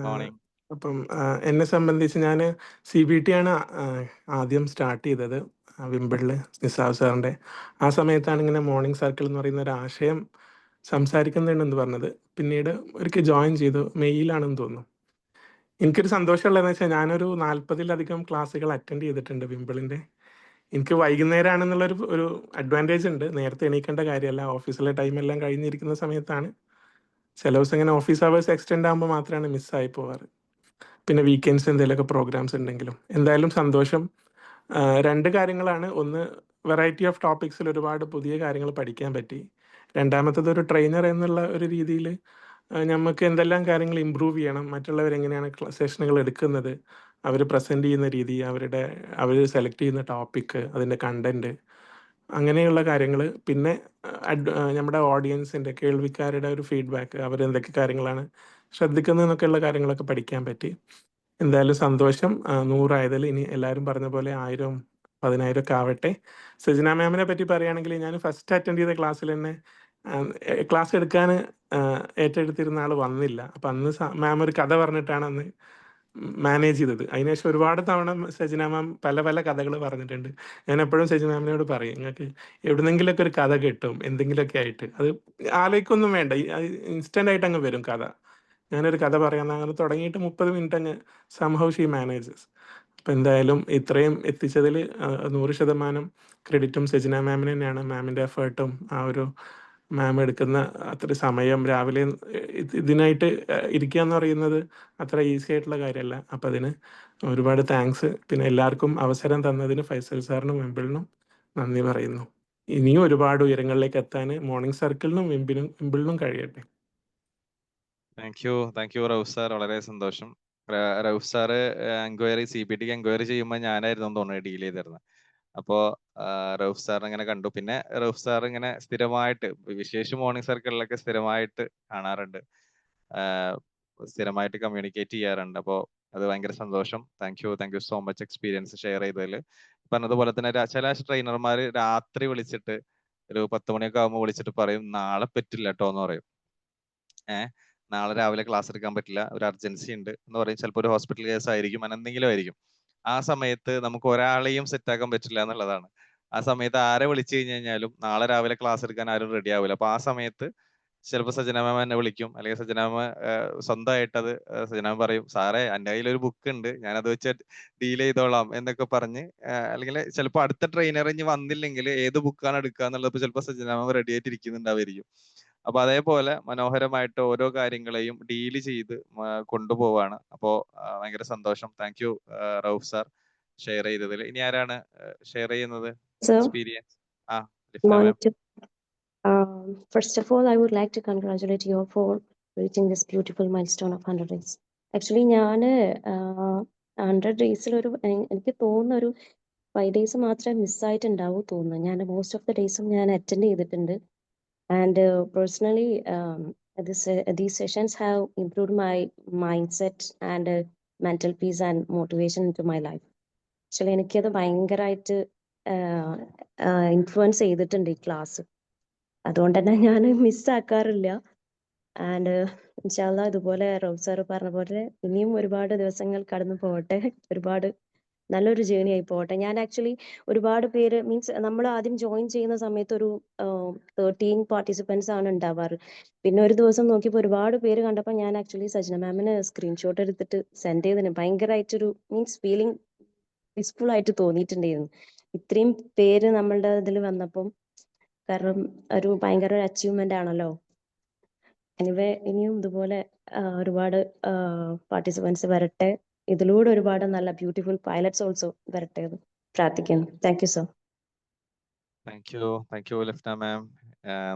മോർണിംഗ്. അപ്പം എന്നെ സംബന്ധിച്ച് ഞാൻ CBT ആണ് ആദ്യം സ്റ്റാർട്ട് ചെയ്തത് വിംബിളിൽ നിസാവ് സാറിൻ്റെ. ആ സമയത്താണ് ഇങ്ങനെ മോർണിംഗ് സർക്കിൾ എന്ന് പറയുന്ന ഒരു ആശയം സംസാരിക്കുന്നുണ്ടെന്ന് പറഞ്ഞത്. പിന്നീട് ഒരിക്കൽ ജോയിൻ ചെയ്തു, മെയ്യിലാണെന്ന് തോന്നുന്നു. എനിക്കൊരു സന്തോഷമുള്ളതെന്ന് വെച്ചാൽ ഞാനൊരു 40-ലധികം ക്ലാസ്സുകൾ അറ്റൻഡ് ചെയ്തിട്ടുണ്ട് വിംബിളിൻ്റെ. എനിക്ക് വൈകുന്നേരമാണെന്നുള്ളൊരു ഒരു അഡ്വാൻറ്റേജ് ഉണ്ട്. നേരത്തെ എണീക്കേണ്ട കാര്യമല്ല, ഓഫീസിലെ ടൈമെല്ലാം കഴിഞ്ഞിരിക്കുന്ന സമയത്താണ്. ചില ദിവസം ഇങ്ങനെ ഓഫീസ് അവേഴ്സ് എക്സ്റ്റെൻഡ് ആകുമ്പോൾ മാത്രമാണ് മിസ്സായി പോവാറ്. പിന്നെ വീക്കെൻഡ്സ് എന്തെങ്കിലുമൊക്കെ പ്രോഗ്രാംസ് ഉണ്ടെങ്കിലും. എന്തായാലും സന്തോഷം. രണ്ട് കാര്യങ്ങളാണ്. ഒന്ന്, വെറൈറ്റി ഓഫ് ടോപ്പിക്സിൽ ഒരുപാട് പുതിയ കാര്യങ്ങൾ പഠിക്കാൻ പറ്റി. രണ്ടാമത്തത്, ഒരു ട്രെയിനർ എന്നുള്ള ഒരു രീതിയിൽ നമുക്ക് എന്തെല്ലാം കാര്യങ്ങൾ ഇമ്പ്രൂവ് ചെയ്യണം, മറ്റുള്ളവരെങ്ങനെയാണ് സെഷനുകൾ എടുക്കുന്നത്, അവർ പ്രസൻറ്റ് ചെയ്യുന്ന രീതി, അവർ സെലക്ട് ചെയ്യുന്ന ടോപ്പിക്ക്, അതിൻ്റെ കണ്ടൻറ്റ്, അങ്ങനെയുള്ള കാര്യങ്ങൾ. പിന്നെ നമ്മുടെ ഓഡിയൻസിൻ്റെ, കേൾവിക്കാരുടെ ഒരു ഫീഡ്ബാക്ക്, അവരെന്തൊക്കെ കാര്യങ്ങളാണ് ശ്രദ്ധിക്കുന്നതെന്നൊക്കെയുള്ള കാര്യങ്ങളൊക്കെ പഠിക്കാൻ പറ്റി. എന്തായാലും സന്തോഷം. 100 ഇനി എല്ലാവരും പറഞ്ഞ പോലെ 1000, 10,000 ഒക്കെ ആവട്ടെ. സജന മാമിനെ പറ്റി പറയുകയാണെങ്കിൽ, ഞാൻ ഫസ്റ്റ് അറ്റൻഡ് ചെയ്ത ക്ലാസ്സിൽ തന്നെ ക്ലാസ് എടുക്കാൻ ഏറ്റെടുത്തിരുന്ന ആൾ വന്നില്ല. അപ്പം അന്ന് മാം ഒരു കഥ പറഞ്ഞിട്ടാണ് അന്ന് മാനേജ് ചെയ്തത്. അതിനുശേഷം ഒരുപാട് തവണ സജന മാം പല പല കഥകൾ പറഞ്ഞിട്ടുണ്ട്. ഞാൻ എപ്പോഴും സജന മാമിനോട് പറയും, നിങ്ങൾക്ക് എവിടുന്നെങ്കിലൊക്കെ ഒരു കഥ കിട്ടും എന്തെങ്കിലുമൊക്കെ ആയിട്ട്. അത് ആലോചിക്കൊന്നും വേണ്ട, ഇൻസ്റ്റൻ്റ് ആയിട്ട് അങ്ങ് വരും കഥ. ഞാനൊരു കഥ പറയാമെന്ന് അങ്ങനെ തുടങ്ങിയിട്ട് 30 മിനിറ്റ് അങ്ങ് സംഹൗ ഷീ മാനേജസ്. അപ്പം എന്തായാലും ഇത്രയും എത്തിച്ചതിൽ 100% ക്രെഡിറ്റും സജന മാമിന് തന്നെയാണ്. മാമിൻ്റെ എഫേർട്ടും ആ ഒരു മാം എടുക്കുന്ന അത്ര സമയം രാവിലെ ഇതിനായിട്ട് ഇരിക്കുക എന്ന് പറയുന്നത് അത്ര ഈസി ആയിട്ടുള്ള കാര്യമല്ല. അപ്പം അതിന് ഒരുപാട് താങ്ക്സ്. പിന്നെ എല്ലാവർക്കും അവസരം തന്നതിന് ഫൈസൽ സാറിനും വിംബിളിനും നന്ദി പറയുന്നു. ഇനിയും ഒരുപാട് ഉയരങ്ങളിലേക്ക് എത്താൻ മോർണിംഗ് സർക്കിളിനും വിംബിളിനും കഴിയട്ടെ. താങ്ക് യു റൌഫ് സാർ, വളരെ സന്തോഷം. റൌഫ് സാറ് CBTക്ക് എൻക്വയറി ചെയ്യുമ്പോൾ ഞാനായിരുന്നു തോന്നുന്നു ഡീൽ ചെയ്തിരുന്നത്. അപ്പോൾ റൌഫ് സാറിനെ ഇങ്ങനെ കണ്ടു. പിന്നെ റൌഫ് സാർ ഇങ്ങനെ സ്ഥിരമായിട്ട്, വിശേഷം മോർണിംഗ് സർക്കിളിലൊക്കെ സ്ഥിരമായിട്ട് കാണാറുണ്ട്, സ്ഥിരമായിട്ട് കമ്മ്യൂണിക്കേറ്റ് ചെയ്യാറുണ്ട്. അപ്പോൾ അത് ഭയങ്കര സന്തോഷം. Thank you so much experience share ചെയ്തതിൽ. പറഞ്ഞതുപോലെ തന്നെ ചില ട്രെയിനർമാർ രാത്രി വിളിച്ചിട്ട് ഒരു 10 മണിയൊക്കെ ആകുമ്പോൾ വിളിച്ചിട്ട് പറയും, നാളെ പറ്റില്ല കേട്ടോ എന്ന് പറയും. നാളെ രാവിലെ ക്ലാസ് എടുക്കാൻ പറ്റില്ല, ഒരു അർജൻസി ഉണ്ട് എന്ന് പറയും. ചിലപ്പോൾ ഒരു ഹോസ്പിറ്റൽ കേസ് ആയിരിക്കും, എന്തെങ്കിലും ആയിരിക്കും. ആ സമയത്ത് നമുക്ക് ഒരാളെയും സെറ്റ് ആക്കാൻ പറ്റില്ല എന്നുള്ളതാണ്. ആ സമയത്ത് ആരെ വിളിച്ചു കഴിഞ്ഞാലും നാളെ രാവിലെ ക്ലാസ് എടുക്കാൻ ആരും റെഡി ആവില്ല. അപ്പൊ ആ സമയത്ത് ചിലപ്പോൾ സജന മാം എന്നെ വിളിക്കും, അല്ലെങ്കിൽ സജന മാം സ്വന്തമായിട്ട് അത് സജന മാം പറയും, സാറേ എൻ്റെ കയ്യിൽ ഒരു ബുക്ക് ഉണ്ട്, ഞാനത് വെച്ച് ഡീൽ ചെയ്തോളാം എന്നൊക്കെ പറഞ്ഞ്, അല്ലെങ്കിൽ ചിലപ്പോൾ അടുത്ത ട്രെയിനർ ഇനി വന്നില്ലെങ്കിൽ ഏത് ബുക്കാണ് എടുക്കുക എന്നുള്ളത് ചിലപ്പോൾ സജന മാം റെഡി ആയിട്ട് ഇരിക്കുന്നുണ്ടാവായിരിക്കും. അപ്പൊ അതേപോലെ മനോഹരമായിട്ട് ഓരോ കാര്യങ്ങളെയും ഡീല് ചെയ്ത് കൊണ്ടുപോവാണ്. അപ്പോ ഭയങ്കര സന്തോഷം. Thank you Rauf sir share ചെയ്തതിൽ. ഇനി ആരാണ് ഷെയർ ചെയ്യുന്നത് experience? Morning to, first of all, I would like to congratulate you all for reaching this beautiful milestone of 100 days. Actually, ഞാൻ 100 ഡേയ്സിൽ എനിക്ക് തോന്നുന്ന ഒരു 5 ഡേയ്സ് മാത്രമേ മിസ്സായിട്ടുണ്ടാവൂ തോന്നുന്നു. ഞാൻ മോസ്റ്റ് ഓഫ് ദ ഡേയ്സും ഞാൻ അറ്റൻഡ് ചെയ്തിട്ടുണ്ട്. And personally, these sessions have improved my mindset and mental peace and motivation into my life. Actually, എനിക്കത് ഭയങ്കരമായിട്ട് ഇൻഫ്ലുവൻസ് ചെയ്തിട്ടുണ്ട് ഈ ക്ലാസ്. അതുകൊണ്ട് തന്നെ ഞാൻ മിസ്സാക്കാറില്ല. ആൻഡ് ഇൻഷാല്ലാ ഇതുപോലെ റൌഫ് സാർ പറഞ്ഞ പോലെ ഇനിയും ഒരുപാട് ദിവസങ്ങൾ കടന്നു പോകട്ടെ, ഒരുപാട് നല്ലൊരു ജേർണി ആയി പോകട്ടെ. ഞാൻ ആക്ച്വലി ഒരുപാട് പേര് മീൻസ് നമ്മൾ ആദ്യം ജോയിൻ ചെയ്യുന്ന സമയത്ത് ഒരു 13 പാർട്ടിസിപ്പൻസ് ആണ് ഉണ്ടാവാറ്. പിന്നെ ഒരു ദിവസം നോക്കിയപ്പോൾ ഒരുപാട് പേര് കണ്ടപ്പോൾ ഞാൻ ആക്ച്വലി സജന മാമിന് സ്ക്രീൻഷോട്ട് എടുത്തിട്ട് സെൻഡ് ചെയ്തതിന് ഭയങ്കരമായിട്ടൊരു മീൻസ് ഫീലിംഗ് പീസ്ഫുൾ ആയിട്ട് തോന്നിയിട്ടുണ്ടായിരുന്നു. ഇത്രയും പേര് നമ്മളുടെ ഇതിൽ വന്നപ്പം, കാരണം ഒരു ഭയങ്കര ഒരു അച്ചീവ്മെന്റ് ആണല്ലോ. എനിവേ ഇനിയും ഇതുപോലെ ഒരുപാട് പാർട്ടിസിപ്പൻസ് വരട്ടെ, ഇതിലൂടെ ഒരുപാട് നല്ല ബ്യൂട്ടിഫുൾ പൈലറ്റ്സ് ഓൾസോ വരട്ടെ എന്ന് പ്രാർത്ഥിക്കുന്നു. Thank you sir. Thank you Lifna ma'am.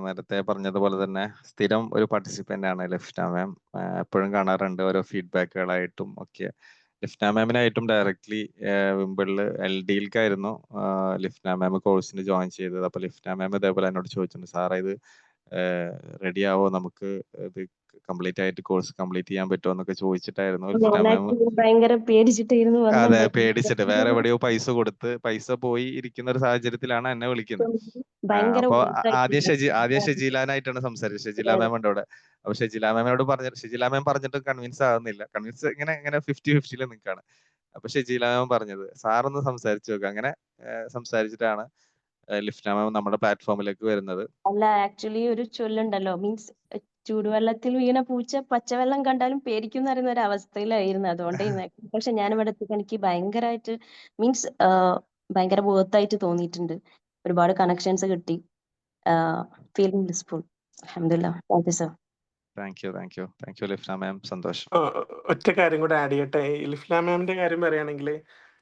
നേരത്തെ പറഞ്ഞതുപോലെ തന്നെ സ്ഥിരം ഒരു പാർട്ടിസിപ്പന്റ് ആണ് ലിഫ്ന മാം. എപ്പോഴും കാണാറുണ്ട് ഓരോ ഫീഡ്ബാക്കുകളായിട്ടും ഒക്കെ. ലിഫ്ന മാമിനായിട്ടും ഡയറക്ട്ലി വിംബിളിൽ LDയിലേക്കായിരുന്നു ലിഫ്ന മാം കോഴ്സിന് ജോയിൻ ചെയ്തത്. അപ്പൊ ലിഫ്ന മാം ഇതേപോലെ എന്നോട് ചോദിച്ചിട്ടുണ്ട്, സാറേ ഇത് റെഡി ആവോ, നമുക്ക് ഇത് കംപ്ലീറ്റ് ആയിട്ട് കോഴ്സ് കംപ്ലീറ്റ് ചെയ്യാൻ പറ്റുമോ എന്നൊക്കെ ചോദിച്ചിട്ടായിരുന്നു ഞാൻ ലിഫ്ന മാം. ആക്ച്വലി ഭയങ്കര പേടിച്ചിട്ടായിരുന്നു അതെ, വന്നിട്ടുണ്ടായിരുന്നത്. പേടിച്ചിട്ട് വേറെ എവിടെയോ പൈസ കൊടുത്ത് പൈസ പോയി ഇരിക്കുന്ന ഒരു സാഹചര്യത്തിലാണ് എന്നെ വിളിക്കുന്നത്. ഭയങ്കര അപ്പൊ worth ആദ്യം ആയിട്ട് ഷെജിലാനായിട്ടാണ് സംസാരിച്ചത്. ഷെജില മാമിന്റെ അവിടെ. അപ്പൊ ഷെജില മാം പറഞ്ഞിട്ട് കൺവിൻസ് ആകുന്നില്ല. കൺവിൻസ് ഇങ്ങനെ 50-50 നിൽക്കാണ്. അപ്പൊ ഷെജില മാം പറഞ്ഞത് സാറൊന്ന് സംസാരിച്ചു നോക്കുക. അങ്ങനെ സംസാരിച്ചിട്ടാണ് ലിഫ്ന മാം നമ്മുടെ പ്ലാറ്റ്ഫോമിലേക്ക് വരുന്നത്. അല്ല, ആക്ച്വലി ഒരു ചൊല്ലുണ്ടല്ലോ, മീൻസ് ചൂടുവെള്ളത്തിൽ വീണ പൂച്ച പച്ചവെള്ളം കണ്ടാലും പേടിക്കും എന്ന് പറയുന്ന ഒരു അവസ്ഥയിലായിരുന്നു. അതുകൊണ്ടായിരുന്നു. പക്ഷെ ഞാനിവിടെ എത്തിയപ്പോൾ എനിക്ക് ഭയങ്കരമായിട്ട് മീൻസ് ഭയങ്കര വേർത്തായിട്ട് തോന്നിയിട്ടുണ്ട്. ഒരുപാട് കണക്ഷൻസ് കിട്ടി. Feeling blissful. അൽഹംദുലില്ലാ. Thank you sir. Thank you Lifna ma'am. സന്തോഷം. ഒറ്റ കാര്യം കൂടെ ആഡ് ചെയ്യട്ടെ. ഈ ലിഫ്ന മാമിന്റെ കാര്യം പറയുകയാണെങ്കിൽ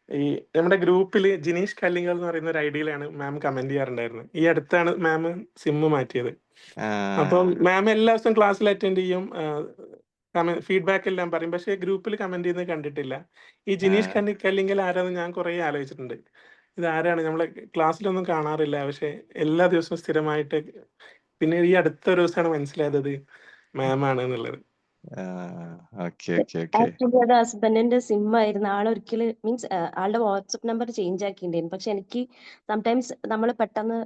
ഈ നമ്മുടെ ഗ്രൂപ്പിൽ ജിനീഷ് കല്ലിങ്കൽ എന്ന് പറയുന്ന ഒരു ഐഡിയയിലാണ് മാം കമന്റ് ചെയ്യാറുണ്ടായിരുന്നത്. ഈ അടുത്താണ് മാം സിമ്മ് മാറ്റിയത്. അപ്പം മാം എല്ലാ ദിവസവും ക്ലാസ്സിൽ അറ്റൻഡ് ചെയ്യും, ഫീഡ്ബാക്ക് എല്ലാം പറയും. പക്ഷേ ഗ്രൂപ്പിൽ കമന്റ് ചെയ്യുന്നത് കണ്ടിട്ടില്ല. ഈ ജിനീഷ് കല്ലിങ്കൽ ആരാന്ന് ഞാൻ കുറേ ആലോചിച്ചിട്ടുണ്ട്. ഇത് ആരാണ്? നമ്മളെ ക്ലാസ്സിലൊന്നും കാണാറില്ല, പക്ഷെ എല്ലാ ദിവസവും സ്ഥിരമായിട്ട്. പിന്നെ ഈ അടുത്ത ഒരു ദിവസമാണ് മനസ്സിലായത് മാം ആണ് എന്നുള്ളത്. ആക്ച്വലി അത് ഹസ്ബൻഡിന്റെ സിം ആയിരുന്നു. ആളൊരിക്കല് മീൻസ് ആളുടെ വാട്സപ്പ് നമ്പർ ചേഞ്ച് ആക്കിയിട്ടുണ്ടായിരുന്നു. പക്ഷെ എനിക്ക് സംടൈംസ് നമ്മൾ പെട്ടെന്ന്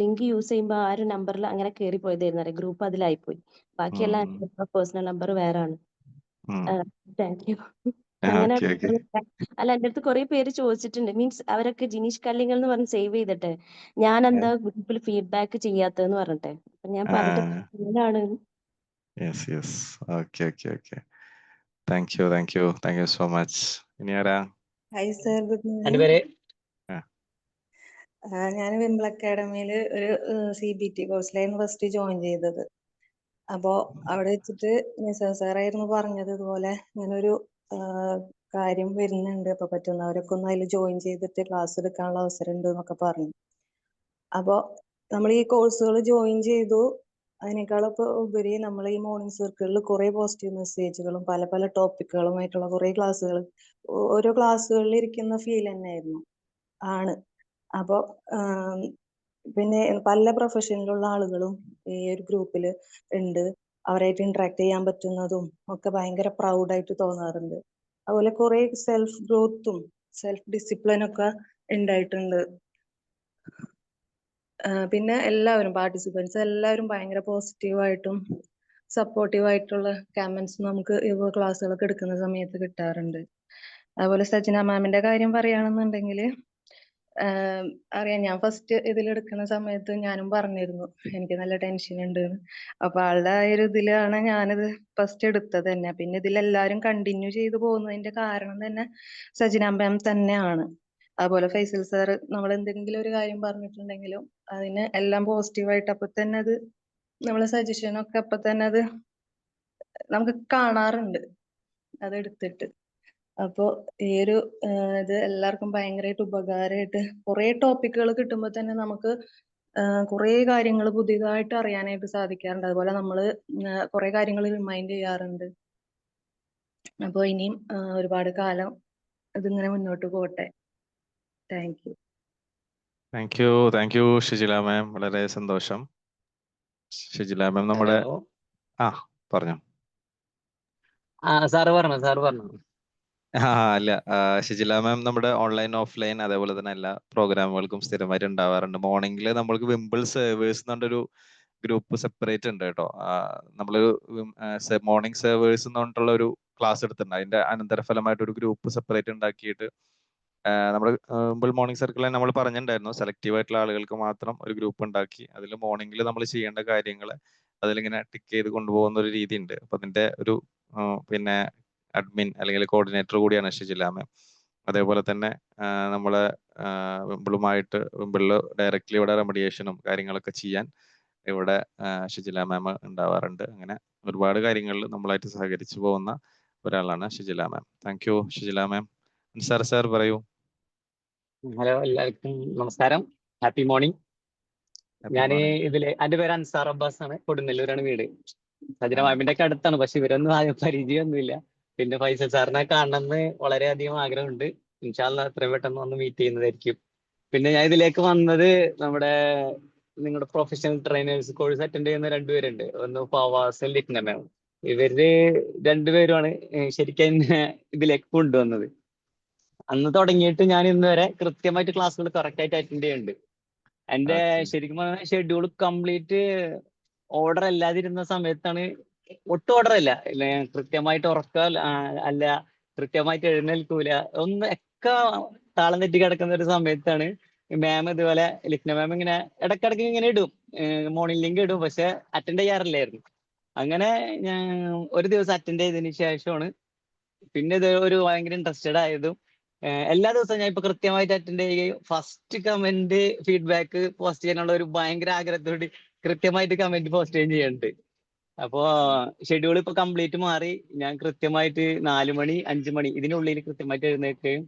ലിങ്ക് യൂസ് ചെയ്യുമ്പോൾ ആ ഒരു നമ്പറിൽ അങ്ങനെ കയറി പോയതായിരുന്നു. ഗ്രൂപ്പ് അതിലായിപ്പോയി. ബാക്കിയെല്ലാം പേഴ്സണൽ നമ്പർ വേറെ ആണ്. Thank you. അങ്ങനെ അല്ല, എൻ്റെ അടുത്ത് കുറെ പേര് ചോദിച്ചിട്ടുണ്ട്. മീൻസ് അവരൊക്കെ ജിനീഷ് കല്ലിങ്കൽ എന്ന് പറഞ്ഞ് സേവ് ചെയ്തിട്ട് ഞാൻ എന്താ ഗ്രൂപ്പിൽ ഫീഡ്ബാക്ക് ചെയ്യാത്തതെന്ന് പറഞ്ഞിട്ടെ. അപ്പൊ ഞാൻ പറഞ്ഞിട്ട് അങ്ങനെയാണ്. Thank you so much. ഇനി ആരാ? Hi sir, good morning. എൻ്റെ പേര് ഞാൻ വിംബിൾ അക്കാഡമിയിൽ ഒരു CBT കോഴ്സിലായിരുന്നു ഫസ്റ്റ് ജോയിൻ ചെയ്തത്. അപ്പോൾ അവിടെ വെച്ചിട്ട് നിസാർ സാറായിരുന്നു പറഞ്ഞത് ഇതുപോലെ ഇങ്ങനൊരു കാര്യം വരുന്നുണ്ട്, അപ്പോൾ പറ്റുന്നവരൊക്കെ ഒന്ന് അതിൽ ജോയിൻ ചെയ്തിട്ട് ക്ലാസ് എടുക്കാനുള്ള അവസരം ഉണ്ട് എന്നൊക്കെ പറഞ്ഞു. അപ്പോൾ നമ്മൾ ഈ കോഴ്സുകൾ ജോയിൻ ചെയ്തു. അതിനേക്കാളൊക്കെ ഉപരി നമ്മൾ ഈ മോർണിംഗ് സർക്കിളിൽ കുറേ പോസിറ്റീവ് മെസ്സേജുകളും പല പല ടോപ്പിക്കുകളുമായിട്ടുള്ള കുറേ ക്ലാസ്സുകൾ, ഓരോ ക്ലാസ്സുകളിൽ ഇരിക്കുന്ന ഫീൽ തന്നെയായിരുന്നു ആണ്. അപ്പോൾ പിന്നെ പല പ്രൊഫഷനിലുള്ള ആളുകളും ഈ ഒരു ഗ്രൂപ്പിൽ ഉണ്ട്. അവരായിട്ട് ഇന്ററാക്ട് ചെയ്യാൻ പറ്റുന്നതും ഒക്കെ ഭയങ്കര പ്രൗഡായിട്ട് തോന്നാറുണ്ട്. അതുപോലെ കുറേ സെൽഫ് ഗ്രോത്തും സെൽഫ് ഡിസിപ്ലിനൊക്കെ ഉണ്ടായിട്ടുണ്ട്. പിന്നെ എല്ലാവരും പാർട്ടിസിപ്പൻസ് എല്ലാവരും ഭയങ്കര പോസിറ്റീവായിട്ടും സപ്പോർട്ടീവായിട്ടുള്ള കമന്റ്സ് നമുക്ക് ഈ ക്ലാസ്സുകളൊക്കെ എടുക്കുന്ന സമയത്ത് കിട്ടാറുണ്ട്. അതുപോലെ സജന മാമിന്റെ കാര്യം പറയുകയാണെന്നുണ്ടെങ്കിൽ അറിയാം, ഞാൻ ഫസ്റ്റ് ഇതിലെടുക്കുന്ന സമയത്ത് ഞാനും പറഞ്ഞിരുന്നു എനിക്ക് നല്ല ടെൻഷൻ ഉണ്ട്. അപ്പൊ ആളുടെ ആ ഒരു ഇതിലാണ് ഞാനിത് ഫസ്റ്റ് എടുത്തത് തന്നെ. പിന്നെ ഇതിലെല്ലാരും കണ്ടിന്യൂ ചെയ്തു പോകുന്നതിന്റെ കാരണം തന്നെ സജന മാം തന്നെയാണ്. അതുപോലെ ഫൈസൽ സാർ നമ്മൾ എന്തെങ്കിലും ഒരു കാര്യം പറഞ്ഞിട്ടുണ്ടെങ്കിലും അതിന് എല്ലാം പോസിറ്റീവായിട്ട് അപ്പൊ തന്നെ അത് നമ്മളെ സജഷനൊക്കെ അപ്പൊ തന്നെ അത് നമുക്ക് കാണാറുണ്ട് അതെടുത്തിട്ട്. അപ്പോ ഈ ഒരു ഇത് എല്ലാവർക്കും ഭയങ്കരമായിട്ട് ഉപകാരമായിട്ട് കുറേ ടോപ്പിക്കുകൾ കിട്ടുമ്പോൾ തന്നെ നമുക്ക് കുറേ കാര്യങ്ങൾ പുതിയതായിട്ട് അറിയാനായിട്ട് സാധിക്കാറുണ്ട്. അതുപോലെ നമ്മൾ കുറേ കാര്യങ്ങൾ റിമൈൻഡ് ചെയ്യാറുണ്ട്. അപ്പോൾ ഇനിയും ഒരുപാട് കാലം ഇതിങ്ങനെ മുന്നോട്ട് പോട്ടെ. താങ്ക് യു ഷെജില മാം. വളരെ സന്തോഷം. ഷെജില മാം നമ്മുടെ പറഞ്ഞു. സാറ് പറഞ്ഞു. അല്ല, ഷെജില മാം നമ്മുടെ ഓൺലൈൻ ഓഫ്ലൈൻ അതേപോലെ തന്നെ എല്ലാ പ്രോഗ്രാമുകൾക്കും സ്ഥിരമായിട്ട് ഉണ്ടാവാറുണ്ട്. മോർണിംഗിൽ നമ്മൾക്ക് വിംബിൾ സേവേഴ്സ് എന്നുള്ളൊരു ഗ്രൂപ്പ് സെപ്പറേറ്റ് ഉണ്ട് കേട്ടോ. നമ്മൾ മോർണിംഗ് സേവേഴ്സ് എന്ന് പറഞ്ഞിട്ടുള്ള ഒരു ക്ലാസ് എടുത്തിട്ടുണ്ട്. അതിന്റെ അനന്തരഫലമായിട്ട് ഒരു ഗ്രൂപ്പ് സെപ്പറേറ്റ് ഉണ്ടാക്കിയിട്ട് നമ്മുടെ വിംബിൾ മോർണിംഗ് സർക്കിളിൽ നമ്മൾ പറഞ്ഞിട്ടുണ്ടായിരുന്നു സെലക്റ്റീവ് ആയിട്ടുള്ള ആളുകൾക്ക് മാത്രം ഒരു ഗ്രൂപ്പ് ഉണ്ടാക്കി അതിൽ മോർണിംഗിൽ നമ്മൾ ചെയ്യേണ്ട കാര്യങ്ങൾ അതിലിങ്ങനെ ടിക്ക് ചെയ്ത് കൊണ്ടുപോകുന്ന ഒരു രീതി ഉണ്ട്. അപ്പൊ അതിന്റെ ഒരു പിന്നെ അഡ്മിൻ അല്ലെങ്കിൽ കോർഡിനേറ്റർ കൂടിയാണ് ഷെജില മാം. അതേപോലെ തന്നെ നമ്മളെ വിംബിളിൽ ഡയറക്റ്റ്ലി ഇവിടെ റെമഡിയേഷനും കാര്യങ്ങളൊക്കെ ചെയ്യാൻ ഇവിടെ ഷെജില മാം ഉണ്ടാവാറുണ്ട്. അങ്ങനെ ഒരുപാട് കാര്യങ്ങളിൽ നമ്മളായിട്ട് സഹകരിച്ചു പോകുന്ന ഒരാളാണ് Shejila ma'am. Thank you Shejila ma'am. Sir പറയൂ. ഹലോ, എല്ലാവർക്കും നമസ്കാരം. Happy morning. ഞാൻ ഇതില് എൻ്റെ പേര് അൻസാർ അബ്ബാസ് ആണ്. കൊടുങ്ങല്ലൂരാണ് വീട്. സജന മാമിന്റെ ഒക്കെ അടുത്താണ്. പക്ഷെ ഇവരൊന്നും ആദ്യം പരിചയമൊന്നുമില്ല. പിന്നെ ഫൈസൽ സാറിനെ കാണണമെന്ന് വളരെയധികം ആഗ്രഹമുണ്ട്. ഇൻഷാ അല്ലാഹ് എത്രയും പെട്ടെന്ന് വന്ന് മീറ്റ് ചെയ്യുന്നതായിരിക്കും. പിന്നെ ഞാൻ ഇതിലേക്ക് വന്നത് നമ്മുടെ നിങ്ങളുടെ പ്രൊഫഷണൽ ട്രെയിനേഴ്സ് കോഴ്സ് അറ്റൻഡ് ചെയ്യുന്ന രണ്ടുപേരുണ്ട്. ഒന്ന് ഫവാസ്, ലിഖ്ന മാം. ഇവര് രണ്ടുപേരുമാണ് ശരിക്കും എന്നെ ഇതിലേക്ക് കൊണ്ടുവന്നത്. അന്ന് തുടങ്ങിയിട്ട് ഞാൻ ഇന്ന് വരെ കൃത്യമായിട്ട് ക്ലാസ്സുകൾ കറക്റ്റ് ആയിട്ട് അറ്റൻഡ് ചെയ്യുന്നുണ്ട്. എന്റെ ശരിക്കും പറഞ്ഞാൽ ഷെഡ്യൂൾ കംപ്ലീറ്റ് ഓർഡർ അല്ലാതിരുന്ന സമയത്താണ്, ഒട്ടും ഓർഡർ അല്ല, കൃത്യമായിട്ട് ഉറക്ക അല്ല, കൃത്യമായിട്ട് എഴുന്നേൽക്കൂല, ഒന്ന് ഒക്കെ താളം തെറ്റി കിടക്കുന്ന ഒരു സമയത്താണ് മാം ഇതുപോലെ ലിഖ്ന മാം ഇങ്ങനെ ഇടക്കിടക്ക് ഇങ്ങനെ ഇടും, മോർണിംഗ് ലിങ്ക് ഇടും, പക്ഷെ അറ്റൻഡ് ചെയ്യാറില്ലായിരുന്നു. അങ്ങനെ ഞാൻ ഒരു ദിവസം അറ്റൻഡ് ചെയ്തതിന് ശേഷമാണ് പിന്നെ ഇത് ഒരു ഭയങ്കര ഇൻട്രസ്റ്റഡ് ആയതും എല്ലാ ദിവസവും ഞാൻ ഇപ്പൊ കൃത്യമായിട്ട് അറ്റൻഡ് ചെയ്യുകയും ഫസ്റ്റ് കമന്റ് ഫീഡ്ബാക്ക് പോസ്റ്റ് ചെയ്യാനുള്ള ഒരു ഭയങ്കര ആഗ്രഹത്തോട് കൃത്യമായിട്ട് കമന്റ് പോസ്റ്റ് ചെയ്യുന്നുണ്ട്. അപ്പോ ഷെഡ്യൂൾ ഇപ്പൊ കംപ്ലീറ്റ് മാറി. ഞാൻ കൃത്യമായിട്ട് 4 മണി 5 മണി ഇതിനുള്ളിൽ കൃത്യമായിട്ട് എഴുന്നേൽക്കുകയും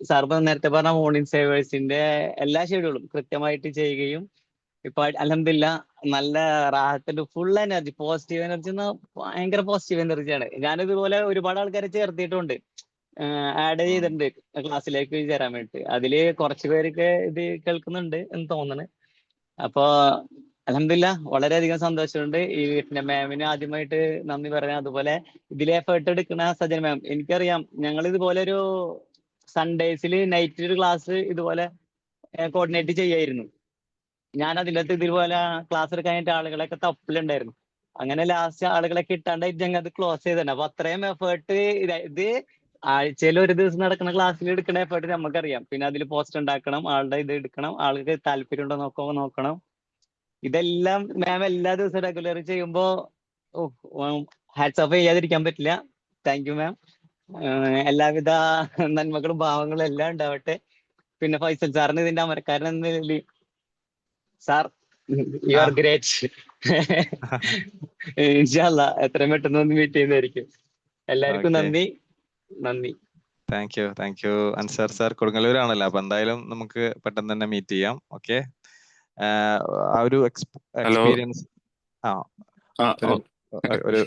സാർ നേരത്തെ പറഞ്ഞ മോർണിംഗ് സേവേഴ്സിന്റെ എല്ലാ ഷെഡ്യൂളും കൃത്യമായിട്ട് ചെയ്യുകയും ഇപ്പൊ അൽഹംദുലില്ലാ നല്ല റാഹത്തിന്റെ ഫുൾ എനർജി, പോസിറ്റീവ് എനർജി എന്ന ഭയങ്കര പോസിറ്റീവ് എനർജിയാണ്. ഞാനിതുപോലെ ഒരുപാട് ആൾക്കാരെ ചേർത്തിട്ടുണ്ട്, ആഡ് ചെയ്തിട്ടുണ്ട് ക്ലാസ്സിലേക്ക് ചേരാൻ വേണ്ടിട്ട്. അതില് കുറച്ച് പേരൊക്കെ ഇത് കേൾക്കുന്നുണ്ട് എന്ന് തോന്നുന്നു. അപ്പൊ അൽഹംദുലില്ലാ വളരെയധികം സന്തോഷമുണ്ട്. ഈ പിന്നെ മാമിന് ആദ്യമായിട്ട് നന്ദി പറയാം. അതുപോലെ ഇതിൽ എഫേർട്ട് എടുക്കുന്ന സജന മാം, എനിക്കറിയാം ഞങ്ങൾ ഇതുപോലെ ഒരു സൺഡേസിൽ നൈറ്റ് ഒരു ക്ലാസ് ഇതുപോലെ കോർഡിനേറ്റ് ചെയ്യായിരുന്നു. ഞാൻ അതിൻ്റെ അകത്ത് ഇതുപോലെ ക്ലാസ് എടുക്കാനായിട്ട് ആളുകളൊക്കെ തപ്പിലുണ്ടായിരുന്നു. അങ്ങനെ ലാസ്റ്റ് ആളുകളെ കിട്ടാണ്ടായിട്ട് ഞങ്ങൾ അത് ക്ലോസ് ചെയ്തിട്ടുണ്ട്. അപ്പൊ അത്രയും എഫേർട്ട്, ഇത് ആഴ്ചയിൽ ഒരു ദിവസം നടക്കുന്ന ക്ലാസ്സിൽ എടുക്കുന്ന എഫേർട്ട് നമുക്കറിയാം. പിന്നെ അതിൽ പോസ്റ്റ് ഉണ്ടാക്കണം, ആളുടെ ഇത് എടുക്കണം, ആൾക്ക് താല്പര്യം ഉണ്ടോ നോക്കണം. ഇതെല്ലാം മാം എല്ലാ ദിവസവും റെഗുലർ ചെയ്യുമ്പോ ഹാറ്റ്സ് ഓഫ് ചെയ്യാതിരിക്കാൻ പറ്റില്ല. Thank you ma'am. എല്ലാവിധ നന്മകളും ഭാവങ്ങളും എല്ലാം ഉണ്ടാവട്ടെ. പിന്നെ ഫൈസൽ സാറിന് ഇതിന്റെ അമരക്കാരൻ എന്ന നിലയിൽ സാർ, യു ആർ ഗ്രേറ്റ്. ഇൻഷാല്ലാ എത്രയും പെട്ടെന്ന് ഒന്ന് മീറ്റ് ചെയ്യുന്നതായിരിക്കും. എല്ലാവർക്കും നന്ദി. Thank you Ansar sir. കൊടുങ്ങല്ലൂരാണല്ലോ, അപ്പൊ എന്തായാലും നമുക്ക് പെട്ടെന്ന് തന്നെ മീറ്റ് ചെയ്യാം. ഓക്കെ, ആ ഒരു എക്സ്പീരിയൻസ് ഒരു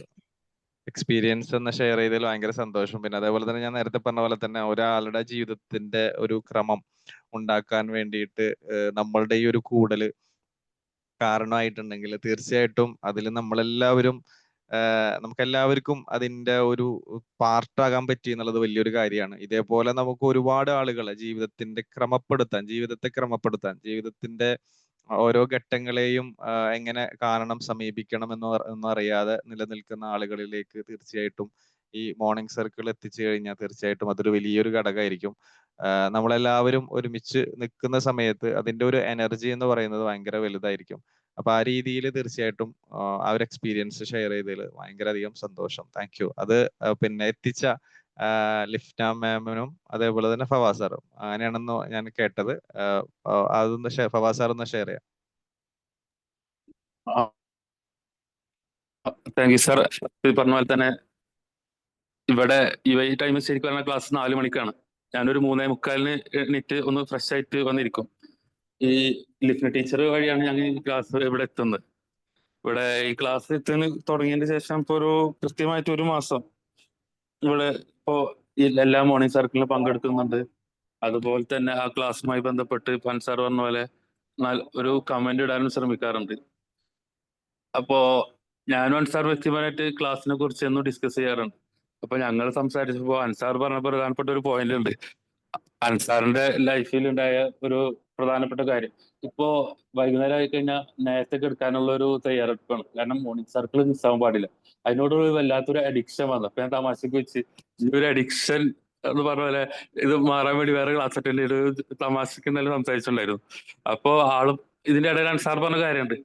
എക്സ്പീരിയൻസ് ഒന്ന് ഷെയർ ചെയ്തതിൽ ഭയങ്കര സന്തോഷം. പിന്നെ അതേപോലെ തന്നെ ഞാൻ നേരത്തെ പറഞ്ഞ പോലെ തന്നെ ഒരാളുടെ ജീവിതത്തിന്റെ ഒരു ക്രമം ഉണ്ടാക്കാൻ വേണ്ടിയിട്ട് നമ്മളുടെ ഈ ഒരു കൂടല് കാരണമായിട്ടുണ്ടെങ്കിൽ തീർച്ചയായിട്ടും അതിൽ നമ്മളെല്ലാവരും നമുക്കെല്ലാവർക്കും അതിന്റെ ഒരു പാർട്ടാകാൻ പറ്റി എന്നുള്ളത് വലിയൊരു കാര്യമാണ്. ഇതേപോലെ നമുക്ക് ഒരുപാട് ആളുകളെ ജീവിതത്തെ ക്രമപ്പെടുത്താൻ, ജീവിതത്തിന്റെ ഓരോ ഘട്ടങ്ങളെയും എങ്ങനെ കാണണം, സമീപിക്കണം എന്നറിയാതെ നിലനിൽക്കുന്ന ആളുകളിലേക്ക് തീർച്ചയായിട്ടും ഈ മോർണിംഗ് സർക്കിൾ എത്തിച്ചു കഴിഞ്ഞാൽ തീർച്ചയായിട്ടും അതൊരു വലിയൊരു ഘടകമായിരിക്കും. നമ്മളെല്ലാവരും ഒരുമിച്ച് നിൽക്കുന്ന സമയത്ത് അതിന്റെ ഒരു എനർജി എന്ന് പറയുന്നത് ഭയങ്കര വലുതായിരിക്കും. അപ്പൊ ആ രീതിയിൽ തീർച്ചയായിട്ടും ആ ഒരു എക്സ്പീരിയൻസ് ഷെയർ ചെയ്തതിൽ ഭയങ്കര അധികം സന്തോഷം. Thank you. അത് പിന്നെ എത്തിച്ച ലിഫ്ന മാമിനും അതേപോലെ തന്നെ ഫവാസ് സാറും, അങ്ങനെയാണെന്ന് ഞാൻ കേട്ടത്. അതൊന്ന് ഫവാസ് സാർ ഒന്ന് ഷെയർ ചെയ്യാം. Thank you sir. പറഞ്ഞ പോലെ തന്നെ ഇവിടെ ഈ ടൈമിൽ ശരിക്കും പറഞ്ഞ ക്ലാസ് 4 മണിക്കാണ്. ഞാനൊരു 3:45 എണീറ്റ് ഒന്ന് ഫ്രഷ് ആയിട്ട് വന്നിരിക്കും. ഈ ലിഫ്ന ടീച്ചർ വഴിയാണ് ഞാൻ ഈ ക്ലാസ് ഇവിടെ എത്തുന്നത്. ഇവിടെ ഈ ക്ലാസ് തുടങ്ങിയതിന് ശേഷം ഇപ്പൊ ഒരു കൃത്യമായിട്ട് 1 മാസം ഇവിടെ ഇപ്പോ എല്ലാ മോർണിംഗ് സർക്കിളിലും പങ്കെടുക്കുന്നുണ്ട്. അതുപോലെ തന്നെ ആ ക്ലാസ്സുമായി ബന്ധപ്പെട്ട് പൻസാർ പറഞ്ഞ പോലെ ഒരു കമന്റ് ഇടാനും ശ്രമിക്കാറുണ്ട്. അപ്പോ ഞാനും അൻസാർ വ്യക്തിപരമായിട്ട് ക്ലാസ്സിനെ കുറിച്ച് എന്നും ഡിസ്കസ് ചെയ്യാറുണ്ട്. അപ്പൊ ഞങ്ങൾ സംസാരിച്ചപ്പോ അൻസാർ പറഞ്ഞ പ്രധാനപ്പെട്ട ഒരു പോയിന്റ് ഉണ്ട്. അൻസാറിന്റെ ലൈഫിൽ ഉണ്ടായ ഒരു പ്രധാനപ്പെട്ട കാര്യം, ഇപ്പോ വൈകുന്നേരം ആയി കഴിഞ്ഞാൽ നേരത്തെ എടുക്കാനുള്ള ഒരു തയ്യാറെടുപ്പാണ്. കാരണം മോർണിംഗ് സർക്കിൾ മിസ്സാവാൻ പാടില്ല. അതിനോട് വല്ലാത്തൊരു അഡിക്ഷൻ വന്നു. അപ്പൊ ഞാൻ തമാശക്ക് വെച്ച് ഈ ഒരു അഡിക്ഷൻ എന്ന് പറഞ്ഞ പോലെ ഇത് മാറാൻ വേണ്ടി വേറെ ക്ലാസ് അറ്റൻഡ് ചെയ്ത് തമാശക്ക് എന്തായാലും സംസാരിച്ചിട്ടുണ്ടായിരുന്നു. അപ്പോ ആളും ഇതിന്റെ ഇടയിൽ അൻസാർ പറഞ്ഞ കാര്യമുണ്ട്.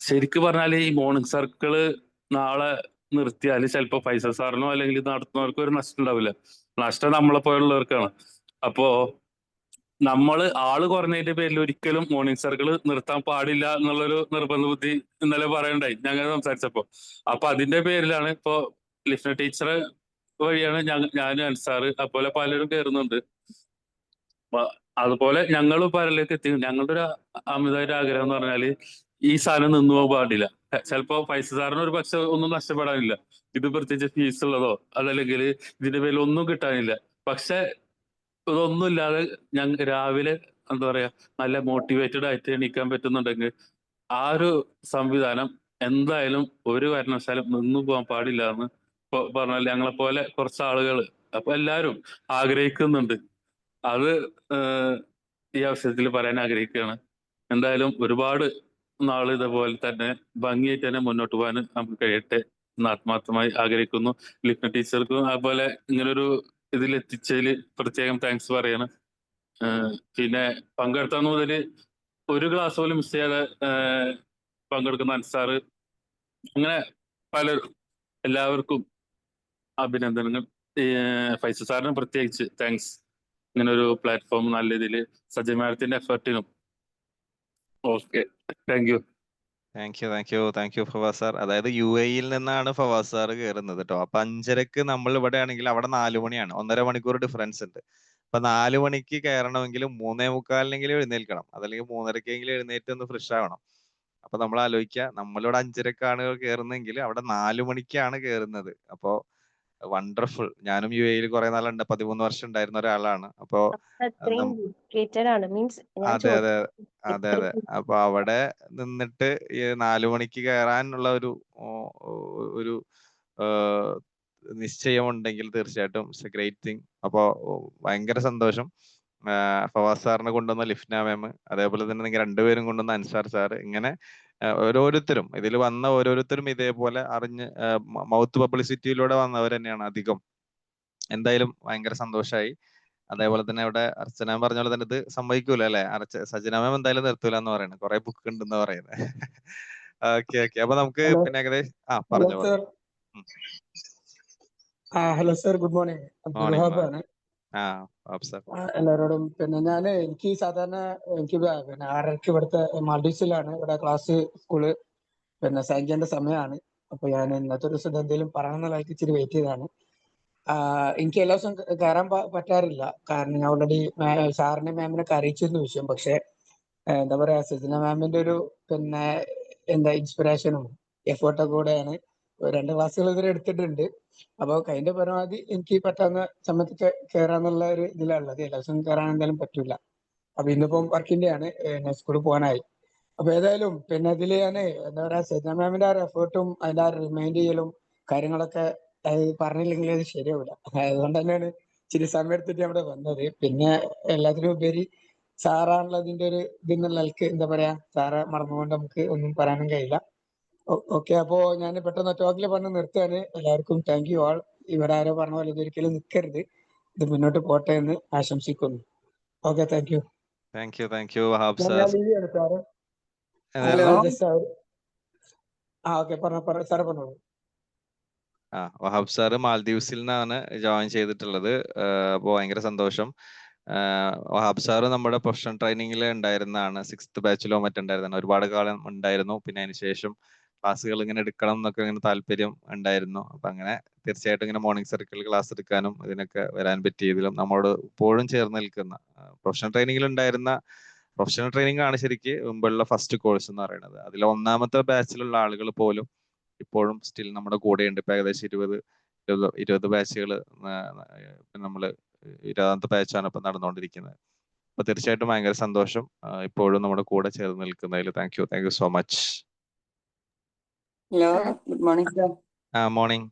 ശരിക്കും പറഞ്ഞാല് ഈ മോർണിംഗ് സർക്കിള് നാളെ നിർത്തിയാല് ചിലപ്പോ ഫൈസൽ സാറിനോ അല്ലെങ്കിൽ നടത്തുന്നവർക്കോ ഒരു നഷ്ടം ഉണ്ടാവില്ല. നഷ്ടം നമ്മളെ പോലുള്ളവർക്കാണ്. അപ്പോ ആള് കുറഞ്ഞതിന്റെ പേരിൽ ഒരിക്കലും മോർണിംഗ് സർക്കിൾ നിർത്താൻ പാടില്ല എന്നുള്ളൊരു നിർബന്ധ ബുദ്ധി ഇന്നലെ പറയണ്ടായി ഞങ്ങൾ സംസാരിച്ചപ്പോ. അപ്പൊ അതിന്റെ പേരിലാണ് ഇപ്പോ ലിഫ്ന ടീച്ചർ വഴിയാണ് ഞാനും അൻസാറ് അതുപോലെ പലരും കയറുന്നുണ്ട്. അതുപോലെ ഞങ്ങൾ പലരിലേക്ക് എത്തി. ഞങ്ങളുടെ ഒരു അമിതമായിട്ട് ആഗ്രഹം എന്ന് പറഞ്ഞാല് ഈ സാധനം നിന്നു പോകാൻ പാടില്ല. ചിലപ്പോ പൈസ സാറിന് ഒരു പക്ഷെ ഒന്നും നഷ്ടപ്പെടാനില്ല, ഇത് പ്രത്യേകിച്ച് ഫീസ് ഉള്ളതോ അതല്ലെങ്കിൽ ഇതിന്റെ പേരിൽ ഒന്നും കിട്ടാനില്ല. പക്ഷെ ഇതൊന്നുമില്ലാതെ രാവിലെ എന്താ പറയാ നല്ല മോട്ടിവേറ്റഡ് ആയിട്ട് എണീക്കാൻ പറ്റുന്നുണ്ടെങ്കിൽ ആ ഒരു സംവിധാനം എന്തായാലും ഒരു കാരണവശാലും നിന്നു പോകാൻ പാടില്ല എന്ന് പറഞ്ഞാൽ ഞങ്ങളെ പോലെ കുറച്ച് ആളുകൾ അപ്പൊ എല്ലാവരും ആഗ്രഹിക്കുന്നുണ്ട്. അത് ഈ അവസരത്തിൽ പറയാൻ ആഗ്രഹിക്കുകയാണ്. എന്തായാലും ഒരുപാട് നാള് ഇതേപോലെ തന്നെ ഭംഗിയായിട്ട് തന്നെ മുന്നോട്ട് പോകാൻ നമുക്ക് കഴിയട്ടെ എന്ന് ആത്മാർത്ഥമായി ആഗ്രഹിക്കുന്നു. ലിപ്ന ടീച്ചർക്കും അതുപോലെ ഇങ്ങനൊരു ഇതിലെത്തിച്ചതിൽ പ്രത്യേകം താങ്ക്സ് പറയാണ്. പിന്നെ പങ്കെടുത്താന്ന് മുതല് ഒരു ക്ലാസ് പോലും മിസ് ചെയ്യാതെ പങ്കെടുക്കുന്ന അൻസാറ്, അങ്ങനെ പലരും, എല്ലാവർക്കും അഭിനന്ദനങ്ങൾ. ഫൈസൽ സാറിന് പ്രത്യേകിച്ച് താങ്ക്സ്. ഇങ്ങനെ ഒരു പ്ലാറ്റ്ഫോം നല്ല രീതിയിൽ സജയ് മാഡത്തിന്റെ എഫർട്ടിനും. Okay, thank you. Thank you Fawaz sir. അതായത് UAE-യിൽ നിന്നാണ് ഫവാസ് സാർ കയറുന്നത് കേട്ടോ. അപ്പൊ 5:30 നമ്മൾ ഇവിടെ ആണെങ്കിൽ അവിടെ 4 മണിയാണ്, 1.5 മണിക്കൂർ ഡിഫറൻസ് ഉണ്ട്. അപ്പൊ 4 മണിക്ക് കയറണമെങ്കിൽ 3:45 എഴുന്നേൽക്കണം, അതല്ലെങ്കിൽ 3:30 എഴുന്നേറ്റ് ഒന്ന് ഫ്രഷ് ആവണം. അപ്പൊ നമ്മൾ ആലോചിക്കുക, നമ്മളിവിടെ 5:30 കയറുന്നെങ്കിൽ അവിടെ 4 മണിക്കാണ് കയറുന്നത്. അപ്പോ വണ്ടർഫുൾ. ഞാനും UAE-ൽ കുറെ നാളുണ്ട്, 13 വർഷം ഉണ്ടായിരുന്ന ഒരാളാണ്. അപ്പോ അത്രയും dedicated ആണ് മീൻസ് ഞാൻ അതെ അതെ അതെ അതെ അപ്പൊ അവിടെ നിന്നിട്ട് ഈ 4 മണിക്ക് കയറാനുള്ള ഒരു നിശ്ചയമുണ്ടെങ്കിൽ തീർച്ചയായിട്ടും ഇറ്റ്സ് എ ഗ്രേറ്റ് തിങ്. അപ്പോ ഭയങ്കര സന്തോഷം. ഫവാസ് സാറിനെ കൊണ്ടുവന്ന ലിഫ്ന മാം, അതേപോലെ തന്നെ നിങ്ങൾ രണ്ടുപേരും കൊണ്ടുവന്ന അൻസാർ സാർ, ഇങ്ങനെ ഓരോരുത്തരും ഇതിൽ വന്ന ഓരോരുത്തരും ഇതേപോലെ അറിഞ്ഞ് മൗത്ത് പബ്ലിസിറ്റിയിലൂടെ വന്നവർ തന്നെയാണ് അധികം. എന്തായാലും ഭയങ്കര സന്തോഷമായി. അതേപോലെ തന്നെ ഇവിടെ അർച്ചന പറഞ്ഞ പോലെ തന്നെ ഇത് സമ്മതിക്കൂല അല്ലെ, സജന മാം എന്തായാലും നിർത്തൂല എന്ന് പറയുന്നത്, കുറെ ബുക്ക് ഉണ്ടെന്ന് പറയുന്നത്. ഓക്കെ ഓക്കെ, അപ്പൊ നമുക്ക് പിന്നെ ഏകദേശം പറഞ്ഞു. Hello sir, good morning. Abdul Wahab ആണ്. എല്ലാവരോടും പിന്നെ എനിക്ക് സാധാരണ എനിക്ക് പിന്നെ 6:30 ഇവിടുത്തെ മാൽഡീവ്സിലാണ് ഇവിടെ ക്ലാസ് സ്കൂള് പിന്നെ സൈൻജന്റെ സമയമാണ്. അപ്പൊ ഞാൻ ഇന്നത്തെ ദിവസം എന്തെങ്കിലും പറയണമെന്നുള്ളതായിട്ട് ഇച്ചിരി വെയിറ്റ് ചെയ്താണ്. എനിക്ക് എല്ലാ ദിവസവും കയറാൻ പറ്റാറില്ല, കാരണം ഞാൻ ഓൾറെഡി സാറിനെ മാമിനൊക്കെ അറിയിച്ചിരുന്നു വിഷയം. പക്ഷെ എന്താ പറയാ, സജന മാമിന്റെ ഒരു പിന്നെ ഇൻസ്പിറേഷനും എഫേർട്ടൊക്കെ കൂടെയാണ് 2 ക്ലാസ്സുകൾ ഇതുവരെ എടുത്തിട്ടുണ്ട്. അപ്പൊ അതിന്റെ പരമാവധി എനിക്ക് പറ്റാവുന്ന സമയത്ത് കയറാന്നുള്ള ഒരു ഇതിലാണുള്ളത്. എല്ലാ ദിവസവും കയറാൻ എന്തായാലും പറ്റൂല. അപ്പൊ ഇന്നിപ്പം വർക്കിന്റെ ആണ്, സ്കൂളിൽ പോകാനായി. അപ്പൊ ഏതായാലും പിന്നെ ഇതില് ഞാൻ എന്താ പറയാ, സജന മാമിന്റെ ആ ഒരു എഫേർട്ടും അതിന്റെ ആ റിമൈൻഡ് ചെയ്യലും കാര്യങ്ങളൊക്കെ പറഞ്ഞില്ലെങ്കിൽ അത് ശരിയാവില്ല. അതുകൊണ്ട് തന്നെയാണ് ഇച്ചിരി സമയം എടുത്തിട്ട് അവിടെ വന്നത്. പിന്നെ എല്ലാത്തിനും ഉപരി സാറാണല്ലോ അതിന്റെ ഒരു ഇതെന്നുള്ള നിലക്ക് എന്താ പറയാ, സാറെ മറന്നുകൊണ്ട് നമുക്ക് ഒന്നും പറയാനും കഴിയില്ല. ഓക്കെ, അപ്പോ ഞാൻ പെട്ടെന്ന് ടോക്കിൽ പറഞ്ഞ് നിർത്തുകയാണ്. എല്ലാവർക്കും താങ്ക് യു ആൾ. ഇവിടെ ആരോ പറഞ്ഞ പോലെ ഇതൊരിക്കലും നിൽക്കരുത്, ഇത് മുന്നോട്ട് പോട്ടെ എന്ന് ആശംസിക്കുന്നു. Okay, thank you. Thank U Wahab sir. Sir പറഞ്ഞോളൂ. വഹാബ് സാറ് മാൽദീവ്സിൽ നിന്നാണ് ജോയിൻ ചെയ്തിട്ടുള്ളത്. അപ്പോൾ ഭയങ്കര സന്തോഷം. വഹാബ് സാറ് നമ്മുടെ പ്രൊഫഷണൽ ട്രെയിനിങ്ങിൽ ഉണ്ടായിരുന്നതാണ്, 6th ബാച്ചിലോ മറ്റുണ്ടായിരുന്നതാണ്, ഒരുപാട് കാലം ഉണ്ടായിരുന്നു. പിന്നെ അതിനുശേഷം ക്ലാസ്സുകൾ ഇങ്ങനെ എടുക്കണം എന്നൊക്കെ ഇങ്ങനെ താല്പര്യം ഉണ്ടായിരുന്നു. അപ്പൊ അങ്ങനെ തീർച്ചയായിട്ടും ഇങ്ങനെ മോർണിംഗ് സർക്കിൾ ക്ലാസ് എടുക്കാനും ഇതിനൊക്കെ വരാൻ പറ്റിയതിലും നമ്മളോട് ഇപ്പോഴും ചേർന്ന് നിൽക്കുന്ന പ്രൊഫഷണൽ ട്രെയിനിങ്ങിൽ ഉണ്ടായിരുന്ന പ്രൊഫഷണൽ ട്രെയിനിങ് ആണ് ശരിക്കും മുമ്പുള്ള ഫസ്റ്റ് കോഴ്സ് എന്ന് പറയുന്നത്. അതിൽ 1ാമത്തെ ബാച്ചിലുള്ള ആളുകൾ പോലും ഇപ്പോഴും സ്റ്റിൽ നമ്മുടെ കൂടെയുണ്ട്. ഇപ്പൊ ഏകദേശം 20 ബാച്ചുകൾ നമ്മള് 20ാമത്തെ ബാച്ചാണ് ഇപ്പൊ നടന്നുകൊണ്ടിരിക്കുന്നത്. അപ്പൊ തീർച്ചയായിട്ടും ഭയങ്കര സന്തോഷം ഇപ്പോഴും നമ്മുടെ കൂടെ ചേർന്ന് നിൽക്കുന്നതിൽ. Thank you so much. Hello, good morning sir. Morning.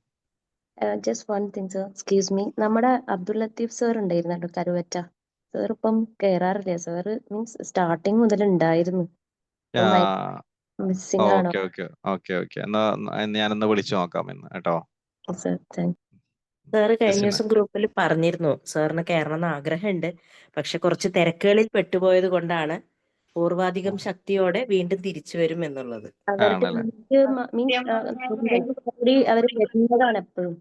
Just one thing sir, excuse me. നമ്മുടെ അബ്ദുൽ ലത്തീഫ് സർ ഉണ്ടായിരുന്നല്ലോ കരുവറ്റ സർ, ഇപ്പം കേറാറില്ലേ സർ? മീൻസ് സ്റ്റാർട്ടിങ് മുതൽ ഉണ്ടായിരുന്നു, മിസ്സിംഗ് ആണോ? ഓക്കെ എന്നാ ഞാനൊന്ന് വിളിച്ചു നോക്കാം ഇന്ന് കേട്ടോ. സാറ് കഴിഞ്ഞ ദിവസം ഗ്രൂപ്പിൽ പറഞ്ഞിരുന്നു സാറിന് കയറണം എന്ന് ആഗ്രഹമുണ്ട്, പക്ഷെ കുറച്ച് തിരക്കുകളിൽ പെട്ടുപോയത് കൊണ്ടാണ് പൂർവാധികം ശക്തിയോടെ വീണ്ടും തിരിച്ചു വരും എന്നുള്ളത്. അവരുടെ വരുന്നതാണ് എപ്പോഴും.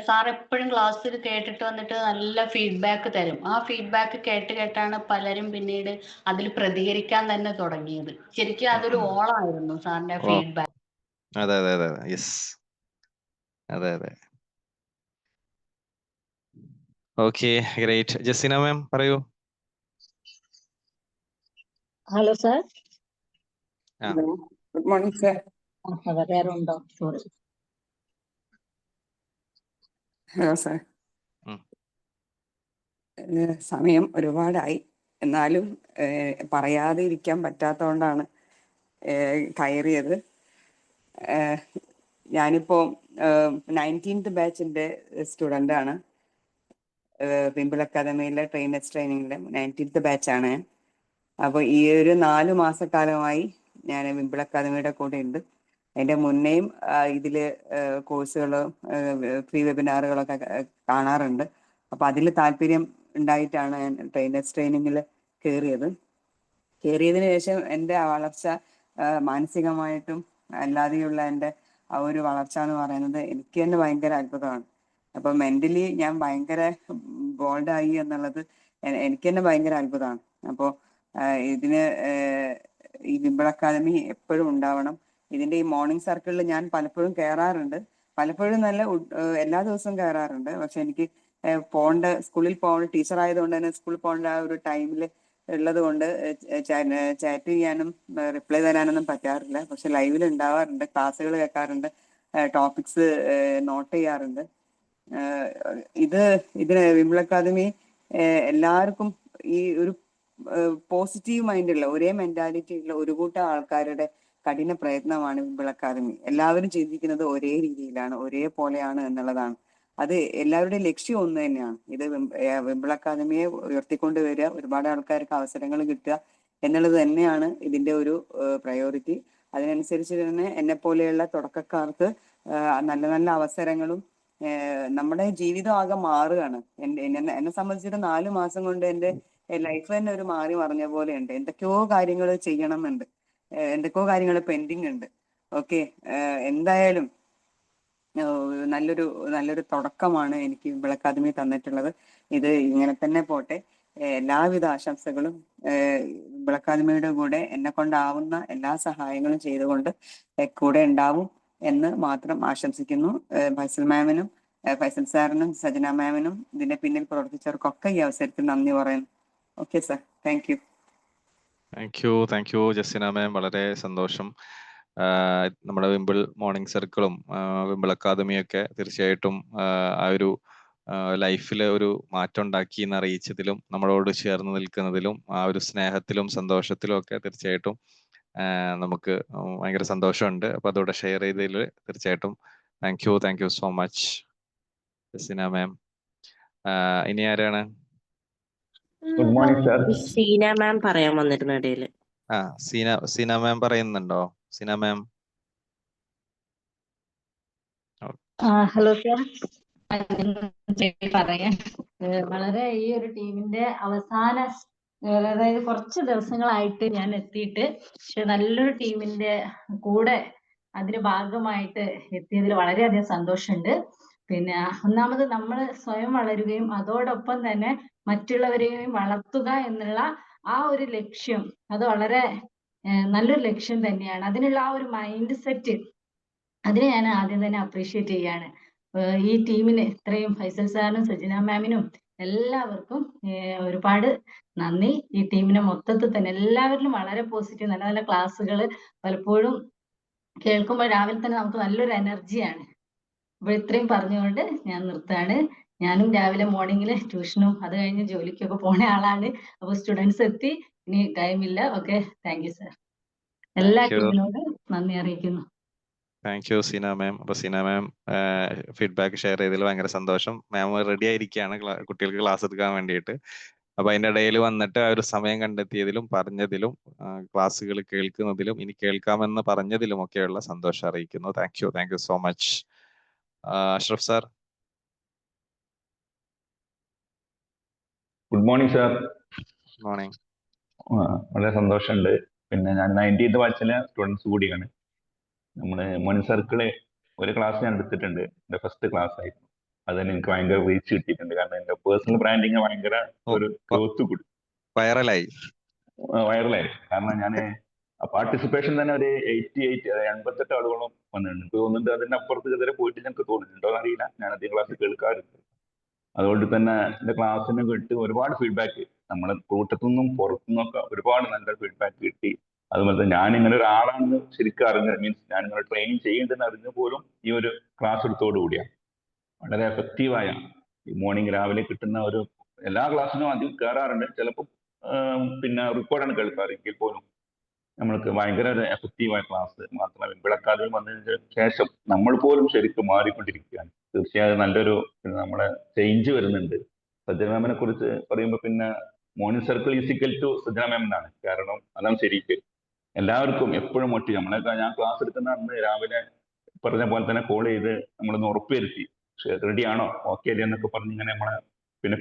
സാർ എപ്പോഴും ക്ലാസ്സിൽ കേട്ടിട്ട് വന്നിട്ട് നല്ല ഫീഡ്ബാക്ക് തരും. ആ ഫീഡ്ബാക്ക് കേട്ടാണ് പലരും പിന്നീട് അതിൽ പ്രതികരിക്കാൻ തന്നെ തുടങ്ങിയത്. ശരിക്കും അതൊരു ഓളായിരുന്നു സാറിന്റെ ഫീഡ്ബാക്ക്. അതെ യെസ്, അതെ. Okay, great. ജസിന മാം പറയൂ. Hello sir, good morning sir. വേറെ ഉണ്ടോ? സോറി. ഹലോ സാർ, സമയം ഒരുപാടായി. എന്നാലും പറയാതെ ഇരിക്കാൻ പറ്റാത്തതുകൊണ്ടാണ് കയറിയത്. ഞാനിപ്പോൾ 19th ബാച്ചിൻ്റെ സ്റ്റുഡൻ്റാണ്. വിംബിൾ അക്കാദമിയിലെ trainers ട്രെയിനിങ്ങിലെ 19th ബാച്ചാണ്. അപ്പോൾ ഈ ഒരു 4 മാസക്കാലമായി ഞാൻ വിംബിൾ അക്കാദമിയുടെ കൂടെ ഉണ്ട്. അതിൻ്റെ മുന്നേയും ഇതിൽ കോഴ്സുകൾ ഫ്രീ വെബിനാറുകളൊക്കെ കാണാറുണ്ട്. അപ്പോൾ അതിൽ താല്പര്യം ഉണ്ടായിട്ടാണ് ഞാൻ ട്രെയിനേഴ്സ് ട്രെയിനിങ്ങിൽ കയറിയതിന് ശേഷം എൻ്റെ വളർച്ച മാനസികമായിട്ടും അല്ലാതെയുള്ള എൻ്റെ ആ ഒരു വളർച്ച എന്ന് പറയുന്നത് എനിക്ക് തന്നെ ഭയങ്കര അത്ഭുതമാണ്. അപ്പോൾ മെൻ്റലി ഞാൻ ഭയങ്കര ബോൾഡായി എന്നുള്ളത് എനിക്ക് തന്നെ ഭയങ്കര അത്ഭുതമാണ്. അപ്പോൾ ഇതിന് ഈ വിംബിൾ അക്കാദമി എപ്പോഴും ഉണ്ടാവണം. ഇതിൻ്റെ ഈ മോർണിംഗ് സർക്കിളിൽ ഞാൻ പലപ്പോഴും കയറാറുണ്ട്. പലപ്പോഴും നല്ല എല്ലാ ദിവസവും കയറാറുണ്ട്. പക്ഷെ എനിക്ക് സ്കൂളിൽ പോകേണ്ട ടീച്ചർ ആയതുകൊണ്ട് തന്നെ സ്കൂളിൽ പോകേണ്ട ആ ഒരു ടൈമിൽ ഉള്ളത് കൊണ്ട് ചാറ്റ് ചെയ്യാനും റിപ്ലൈ തരാനൊന്നും പറ്റാറില്ല. പക്ഷെ ലൈവിൽ ഉണ്ടാവാറുണ്ട്, ക്ലാസ്സുകൾ കേൾക്കാറുണ്ട്, ടോപ്പിക്സ് നോട്ട് ചെയ്യാറുണ്ട്. ഇതിന് വിംബിൾ അക്കാദമി എല്ലാവർക്കും ഈ ഒരു പോസിറ്റീവ് മൈൻഡുള്ള ഒരേ മെന്റാലിറ്റി ഉള്ള ഒരു കൂട്ടം ആൾക്കാരുടെ കഠിന പ്രയത്നമാണ് വിംബിൾ അക്കാദമി. എല്ലാവരും ചിന്തിക്കുന്നത് ഒരേ രീതിയിലാണ്, ഒരേപോലെയാണ് എന്നുള്ളതാണ്. അത് എല്ലാവരുടെയും ലക്ഷ്യം ഒന്ന് തന്നെയാണ്. ഇത് വിംബിൾ അക്കാദമിയെ ഉയർത്തിക്കൊണ്ടുവരിക, ഒരുപാട് ആൾക്കാർക്ക് അവസരങ്ങൾ കിട്ടുക എന്നുള്ളത് തന്നെയാണ് ഇതിൻ്റെ ഒരു പ്രയോറിറ്റി. അതിനനുസരിച്ച് തന്നെ എന്നെ പോലെയുള്ള തുടക്കക്കാർക്ക് നല്ല നല്ല അവസരങ്ങളും നമ്മുടെ ജീവിതം ആകെ മാറുകയാണ്. എന്നെ സംബന്ധിച്ചിട്ട് 4 മാസം കൊണ്ട് എൻ്റെ ലൈഫ് തന്നെ ഒരു മാറി മറിഞ്ഞ പോലെ ഉണ്ട്. എന്തൊക്കെയോ കാര്യങ്ങൾ ചെയ്യണമെന്നുണ്ട്, എന്തൊക്കെയോ കാര്യങ്ങൾ പെൻഡിങ് ഉണ്ട്. ഓക്കെ, എന്തായാലും നല്ലൊരു തുടക്കമാണ് എനിക്ക് വിംബിൾ അക്കാദമി തന്നിട്ടുള്ളത്. ഇത് ഇങ്ങനെ തന്നെ പോട്ടെ. എല്ലാവിധ ആശംസകളും. വിംബിൾ അക്കാദമിയുടെ കൂടെ എന്നെ കൊണ്ടാവുന്ന എല്ലാ സഹായങ്ങളും ചെയ്തുകൊണ്ട് കൂടെ ഉണ്ടാവും എന്ന് മാത്രം ആശംസിക്കുന്നു. ഫൈസൽ മാമിനും ഫൈസൽ സാറിനും സജന മാമിനും ഇതിന്റെ പിന്നിൽ പ്രവർത്തിച്ചവർക്കൊക്കെ ഈ അവസരത്തിൽ നന്ദി പറയുന്നു. Okay sir, thank you. Thank you Jasina ma'am, വളരെ സന്തോഷം. നമ്മുടെ വിംബിൾ മോർണിംഗ് സർക്കിളും വിംബിൾ അക്കാദമിയൊക്കെ തീർച്ചയായിട്ടും ആ ഒരു ലൈഫിൽ ഒരു മാറ്റം ഉണ്ടാക്കി എന്ന് അറിയിച്ചതിലും നമ്മളോട് ചേർന്ന് നിൽക്കുന്നതിലും ആ ഒരു സ്നേഹത്തിലും സന്തോഷത്തിലും ഒക്കെ തീർച്ചയായിട്ടും നമുക്ക് ഭയങ്കര സന്തോഷമുണ്ട്. അപ്പൊ അതോടെ ഷെയർ ചെയ്തതിൽ തീർച്ചയായിട്ടും thank you so much Jasina ma'am. ഇനി ആരാണ്? Good morning sir. Seena ma'am പറയാൻ വന്നിരുന്നു ഇടയിൽ. സീന മാം പറയുന്നുണ്ടോ? സീന മാം. ഹലോ സർ, പറയാൻ വളരെ ഈ ഒരു ടീമിന്റെ അവസാന, അതായത് കുറച്ച് ദിവസങ്ങളായിട്ട് ഞാൻ എത്തിയിട്ട്, പക്ഷെ നല്ലൊരു ടീമിന്റെ കൂടെ അതിന്റെ ഭാഗമായിട്ട് എത്തിയതിൽ വളരെയധികം സന്തോഷമുണ്ട്. പിന്നെ ഒന്നാമത് നമ്മൾ സ്വയം വളരുകയും അതോടൊപ്പം തന്നെ മറ്റുള്ളവരെയും വളർത്തുക എന്നുള്ള ആ ഒരു ലക്ഷ്യം, അത് വളരെ നല്ലൊരു ലക്ഷ്യം തന്നെയാണ്. അതിനുള്ള ആ ഒരു മൈൻഡ് സെറ്റ്, അതിനെ ഞാൻ ആദ്യം തന്നെ അപ്രീഷിയേറ്റ് ചെയ്യാണ്. ഈ ടീമിന് ഇത്രയും ഫൈസൽ സാറിനും സജിന മാമിനും എല്ലാവർക്കും ഒരുപാട് നന്ദി. ഈ ടീമിനെ മൊത്തത്തിൽ തന്നെ എല്ലാവരിലും വളരെ പോസിറ്റീവ്, നല്ല നല്ല ക്ലാസ്സുകൾ പലപ്പോഴും കേൾക്കുമ്പോൾ രാവിലെ തന്നെ നമുക്ക് നല്ലൊരു എനർജിയാണ്. അപ്പോൾ ഇത്രയും പറഞ്ഞുകൊണ്ട് ഞാൻ നിർത്താണ്. ഞാനും രാവിലെ മോർണിംഗിൽ ട്യൂഷനും അത് കഴിഞ്ഞ് ജോലിക്കൊക്കെ പോണ ആളാണ്. അപ്പോൾ സ്റ്റുഡൻസ് എത്തി, ഇനി ടൈമില്ല. Okay, thank you sir. എല്ലാ ടീമിനോടും നന്ദി അറിയിക്കുന്നു. താങ്ക് യു സീന മാം. അപ്പൊ സീന മാം ഫീഡ്ബാക്ക് ഷെയർ ചെയ്തതിൽ ഭയങ്കര സന്തോഷം. മാം റെഡി ആയിരിക്കുകയാണ് കുട്ടികൾക്ക് ക്ലാസ് എടുക്കാൻ വേണ്ടിയിട്ട്. അപ്പൊ അതിന്റെ ഇടയിൽ വന്നിട്ട് ആ ഒരു സമയം കണ്ടെത്തിയതിലും പറഞ്ഞതിലും ക്ലാസ്സുകൾ കേൾക്കുന്നതിലും ഇനി കേൾക്കാമെന്ന് പറഞ്ഞതിലും ഒക്കെയുള്ള സന്തോഷം അറിയിക്കുന്നു. Thank you so much. Ashraf sir. Good morning sir. Morning. വളരെ സന്തോഷമുണ്ട്. പിന്നെ ഞാൻ 19th ബാച്ചിലെ സ്റ്റുഡൻസ് കൂടിയാണ്. നമ്മുടെ മോർണിംഗ് സർക്കിള് ഒരു ക്ലാസ് ഞാൻ എടുത്തിട്ടുണ്ട്, എൻ്റെ ഫസ്റ്റ് ക്ലാസ് ആയിരുന്നു. അതിന് എനിക്ക് ഭയങ്കര റീച്ച് കിട്ടിയിട്ടുണ്ട്. കാരണം എൻ്റെ പേഴ്സണൽ ബ്രാൻഡിങ് ഭയങ്കര ഒരു ഗ്രോത്ത് കൂടി, വൈറലായി. കാരണം ഞാൻ പാർട്ടിസിപ്പേഷൻ തന്നെ ഒരു 88 ആളുകളും വന്നിട്ടുണ്ട്. എനിക്ക് തോന്നുന്നുണ്ട് അതിന്റെ അപ്പുറത്ത് ഇതുവരെ പോയിട്ട് ഞങ്ങൾക്ക് തോന്നുന്നുണ്ടോ എന്നറിയില്ല. ഞാൻ അധികം ക്ലാസ് കേൾക്കാറുണ്ട്. അതുകൊണ്ട് തന്നെ എൻ്റെ ക്ലാസ്സിനെ കേട്ട് ഒരുപാട് ഫീഡ്ബാക്ക് നമ്മളെ കൂട്ടത്തു നിന്നും പുറത്തുനിന്നൊക്കെ ഒരുപാട് നല്ല ഫീഡ്ബാക്ക് കിട്ടി. അതുപോലെ തന്നെ ഞാൻ ഇങ്ങനെ ഒരാളാണെന്ന് ശരിക്കും അറിഞ്ഞ, മീൻസ് ഞാൻ ഇങ്ങനെ ട്രെയിനിങ് ചെയ്യേണ്ടെന്ന് അറിഞ്ഞ പോലും ഈ ഒരു ക്ലാസ് എടുത്തോടു കൂടിയാണ്. വളരെ എഫക്റ്റീവായ ഈ മോർണിംഗ് രാവിലെ കിട്ടുന്ന ഒരു എല്ലാ ക്ലാസ്സിനും ആദ്യം കയറാറുണ്ട്. ചിലപ്പോൾ പിന്നെ റെക്കോർഡാണ് കേൾക്കാറ്. എങ്കിൽ പോലും നമ്മൾക്ക് ഭയങ്കര ഒരു എഫക്റ്റീവായ ക്ലാസ് മാത്രമല്ല, വിംബിൾ അക്കാദമി വന്നതിന് ശേഷം നമ്മൾ പോലും ശരിക്കും മാറിക്കൊണ്ടിരിക്കുകയാണ്. തീർച്ചയായും നല്ലൊരു നമ്മളെ ചേഞ്ച് വരുന്നുണ്ട്. സജ്ജന മാമിനെ കുറിച്ച് പറയുമ്പോൾ പിന്നെ മോർണിംഗ് സർക്കിൾ ഈസിക്കൽ ടു സജ്ജന മാം എന്നാണ്. കാരണം അതാണ് ശരിക്ക് എല്ലാവർക്കും എപ്പോഴും മോട്ടീവ്. നമ്മളെ ഞാൻ ക്ലാസ് എടുക്കുന്ന അന്ന് രാവിലെ പറഞ്ഞ പോലെ തന്നെ കോൾ ചെയ്ത് നമ്മളൊന്ന് ഉറപ്പുവരുത്തി റെഡി ആണോ, ഓക്കെ അല്ലേ എന്നൊക്കെ പറഞ്ഞ് ഇങ്ങനെ നമ്മളെ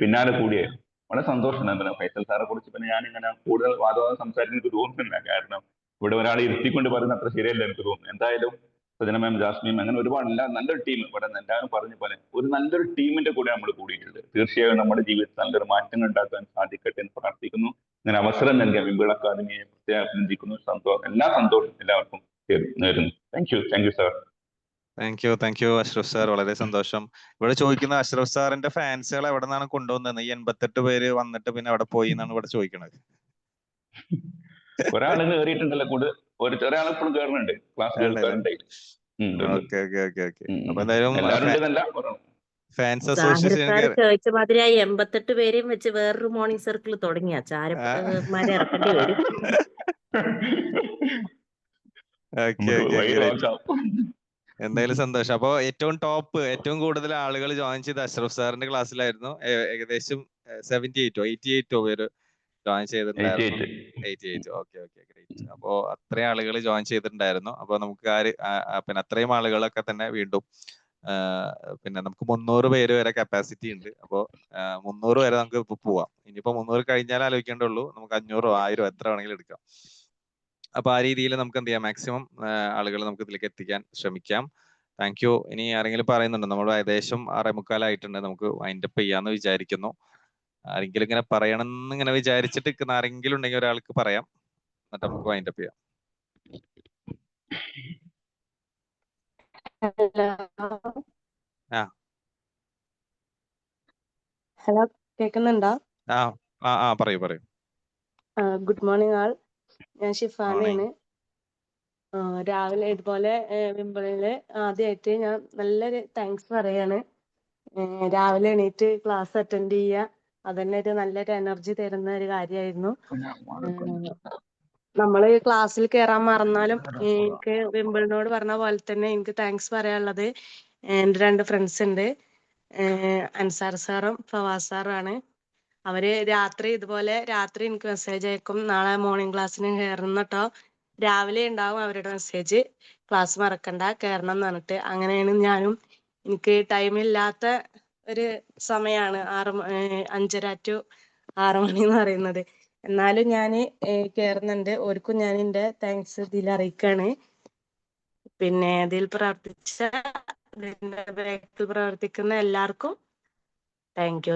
പിന്നാലെ കൂടിയായിരുന്നു. വളരെ സന്തോഷമുണ്ട്. എന്താ ഫൈസൽ സാറെ കുറിച്ച് പിന്നെ ഞാൻ ഇങ്ങനെ കൂടുതൽ വാദവാദം സംസാരിക്കാൻ എനിക്ക് തോന്നുന്നില്ല. കാരണം ഇവിടെ ഒരാളെ ഇരുത്തിക്കൊണ്ട് പറയുന്ന അത്ര ശരിയല്ല എനിക്ക് തോന്നുന്നു. എന്തായാലും സജന മാം, ജാസ്മിൻ, അങ്ങനെ ഒരുപാട് നല്ലൊരു ടീം ഇവിടെ എല്ലാവരും പറഞ്ഞ പോലെ ഒരു നല്ലൊരു ടീമിന്റെ കൂടെ നമ്മൾ കൂടിയിട്ടുണ്ട്. തീർച്ചയായും നമ്മുടെ ജീവിതത്തിൽ നല്ലൊരു മാറ്റങ്ങൾ ഉണ്ടാക്കാൻ സാധിക്കട്ടെ എന്ന് പ്രാർത്ഥിക്കുന്നു. ഇങ്ങനെ അവസരം നൽകിയ വിംബിൾ അക്കാദമിയെ പ്രത്യേകം അഭിനന്ദിക്കുന്നു. എല്ലാ സന്തോഷം എല്ലാവർക്കും നേരുന്നു. Thank you sir. Thank you Ashraf sir, വളരെ സന്തോഷം. ഇവിടെ ചോദിക്കുന്ന അഷ്റഫ് സാറിന്റെ ഫാൻസുകൾ എവിടെ നിന്നാണ് കൊണ്ടുവന്നത്? ഈ 88 പേര് വന്നിട്ട് പിന്നെ അവിടെ പോയി എന്നാണ് ഇവിടെ ചോദിക്കണത്. ഒരാള് കയറിയിട്ടുണ്ടല്ലോ, ഒരാൾ ഇപ്പോഴും കയറുന്നുണ്ട്, ക്ലാസ് കേൾക്കാറുണ്ട്. അപ്പൊ എന്തായാലും ഫാൻസ് അസോസിയേഷൻ ചോദിച്ച മാതിരി 88 പേരെയും വെച്ച് വേറൊരു മോർണിംഗ് സർക്കിൾ തുടങ്ങിയ ചാരന്മാരെ ഇറക്കേണ്ടി വരും. എന്തായാലും സന്തോഷം. അപ്പൊ ഏറ്റവും കൂടുതൽ ആളുകൾ ജോയിൻ ചെയ്ത അഷ്റഫ് സാറിന്റെ ക്ലാസ്സിലായിരുന്നു. ഏകദേശം 88 പേര് ജോയിൻ ചെയ്തിട്ടുണ്ടായിരുന്നു. 88. Okay, great. അപ്പോ അത്രയും ആളുകൾ ജോയിൻ ചെയ്തിട്ടുണ്ടായിരുന്നു. അപ്പൊ നമുക്ക് പിന്നെ അത്രയും ആളുകളൊക്കെ തന്നെ വീണ്ടും പിന്നെ നമുക്ക് 300 പേര് വരെ കപ്പാസിറ്റി ഉണ്ട്. അപ്പോ 300 വരെ നമുക്ക് ഇപ്പൊ പോവാം. ഇനിയിപ്പോ 300 കഴിഞ്ഞാൽ ആലോചിക്കേണ്ടുള്ളൂ. നമുക്ക് 500 1000 എത്ര വേണമെങ്കിലും എടുക്കാം. അപ്പൊ ആ രീതിയിൽ നമുക്ക് എന്ത് ചെയ്യാം, മാക്സിമം ആളുകൾ നമുക്ക് ഇതിലേക്ക് എത്തിക്കാൻ ശ്രമിക്കാം. Thank you. ഇനി ആരെങ്കിലും പറയുന്നുണ്ടോ? നമ്മൾ ഏകദേശം 6:45 ആയിട്ടുണ്ട്. നമുക്ക് വൈൻഡപ്പ് ചെയ്യാന്ന് വിചാരിക്കുന്നു. ആരെങ്കിലും ഇങ്ങനെ പറയണമെന്ന് ഇങ്ങനെ വിചാരിച്ചിട്ട് നിൽക്കുന്ന ആരെങ്കിലും ഉണ്ടെങ്കിൽ ഒരാൾക്ക് പറയാം, എന്നിട്ട് നമുക്ക് വൈൻഡപ്പ് ചെയ്യാം. ഹലോ, കേൾക്കുന്നുണ്ടോ? പറയൂ. ഗുഡ് മോർണിംഗ് ആൾ. ഞാൻ ഷിഫാനയാണ്. രാവിലെ ഇതുപോലെ വിംബിളില് ആദ്യമായിട്ട് ഞാൻ നല്ലൊരു താങ്ക്സ് പറയാണ്. രാവിലെ എണീറ്റ് ക്ലാസ് അറ്റൻഡ് ചെയ്യുക, അതന്നെ ഒരു നല്ലൊരു എനർജി തരുന്ന ഒരു കാര്യമായിരുന്നു. നമ്മള് ക്ലാസ്സിൽ കയറാൻ മറന്നാലും എനിക്ക് വിംബിളിനോട് പറഞ്ഞ പോലെ തന്നെ എനിക്ക് താങ്ക്സ് പറയാനുള്ളത് എൻ്റെ 2 ഫ്രണ്ട്സ് ഉണ്ട്. അൻസാർ സാറും ഫവാസ് സാറുമാണ്. അവര് ഇതുപോലെ രാത്രി എനിക്ക് മെസ്സേജ് അയക്കും, നാളെ മോർണിംഗ് ക്ലാസ്സിന് കയറുന്ന കേട്ടോ. രാവിലെ ഉണ്ടാവും അവരുടെ മെസ്സേജ്, ക്ലാസ് മറക്കണ്ട കയറണം എന്ന് പറഞ്ഞിട്ട്. അങ്ങനെയാണ് ഞാനും, എനിക്ക് ടൈമില്ലാത്ത ഒരു സമയമാണ് 5:30 to 6 മണി എന്ന് പറയുന്നത്. എന്നാലും ഞാൻ കയറുന്നുണ്ട്. ഓർക്കും ഞാൻ എൻ്റെ താങ്ക്സ് ഇതിൽ അറിയിക്കാണ്. പിന്നെ ഇതിൽ പ്രവർത്തിക്കുന്ന എല്ലാവർക്കും thank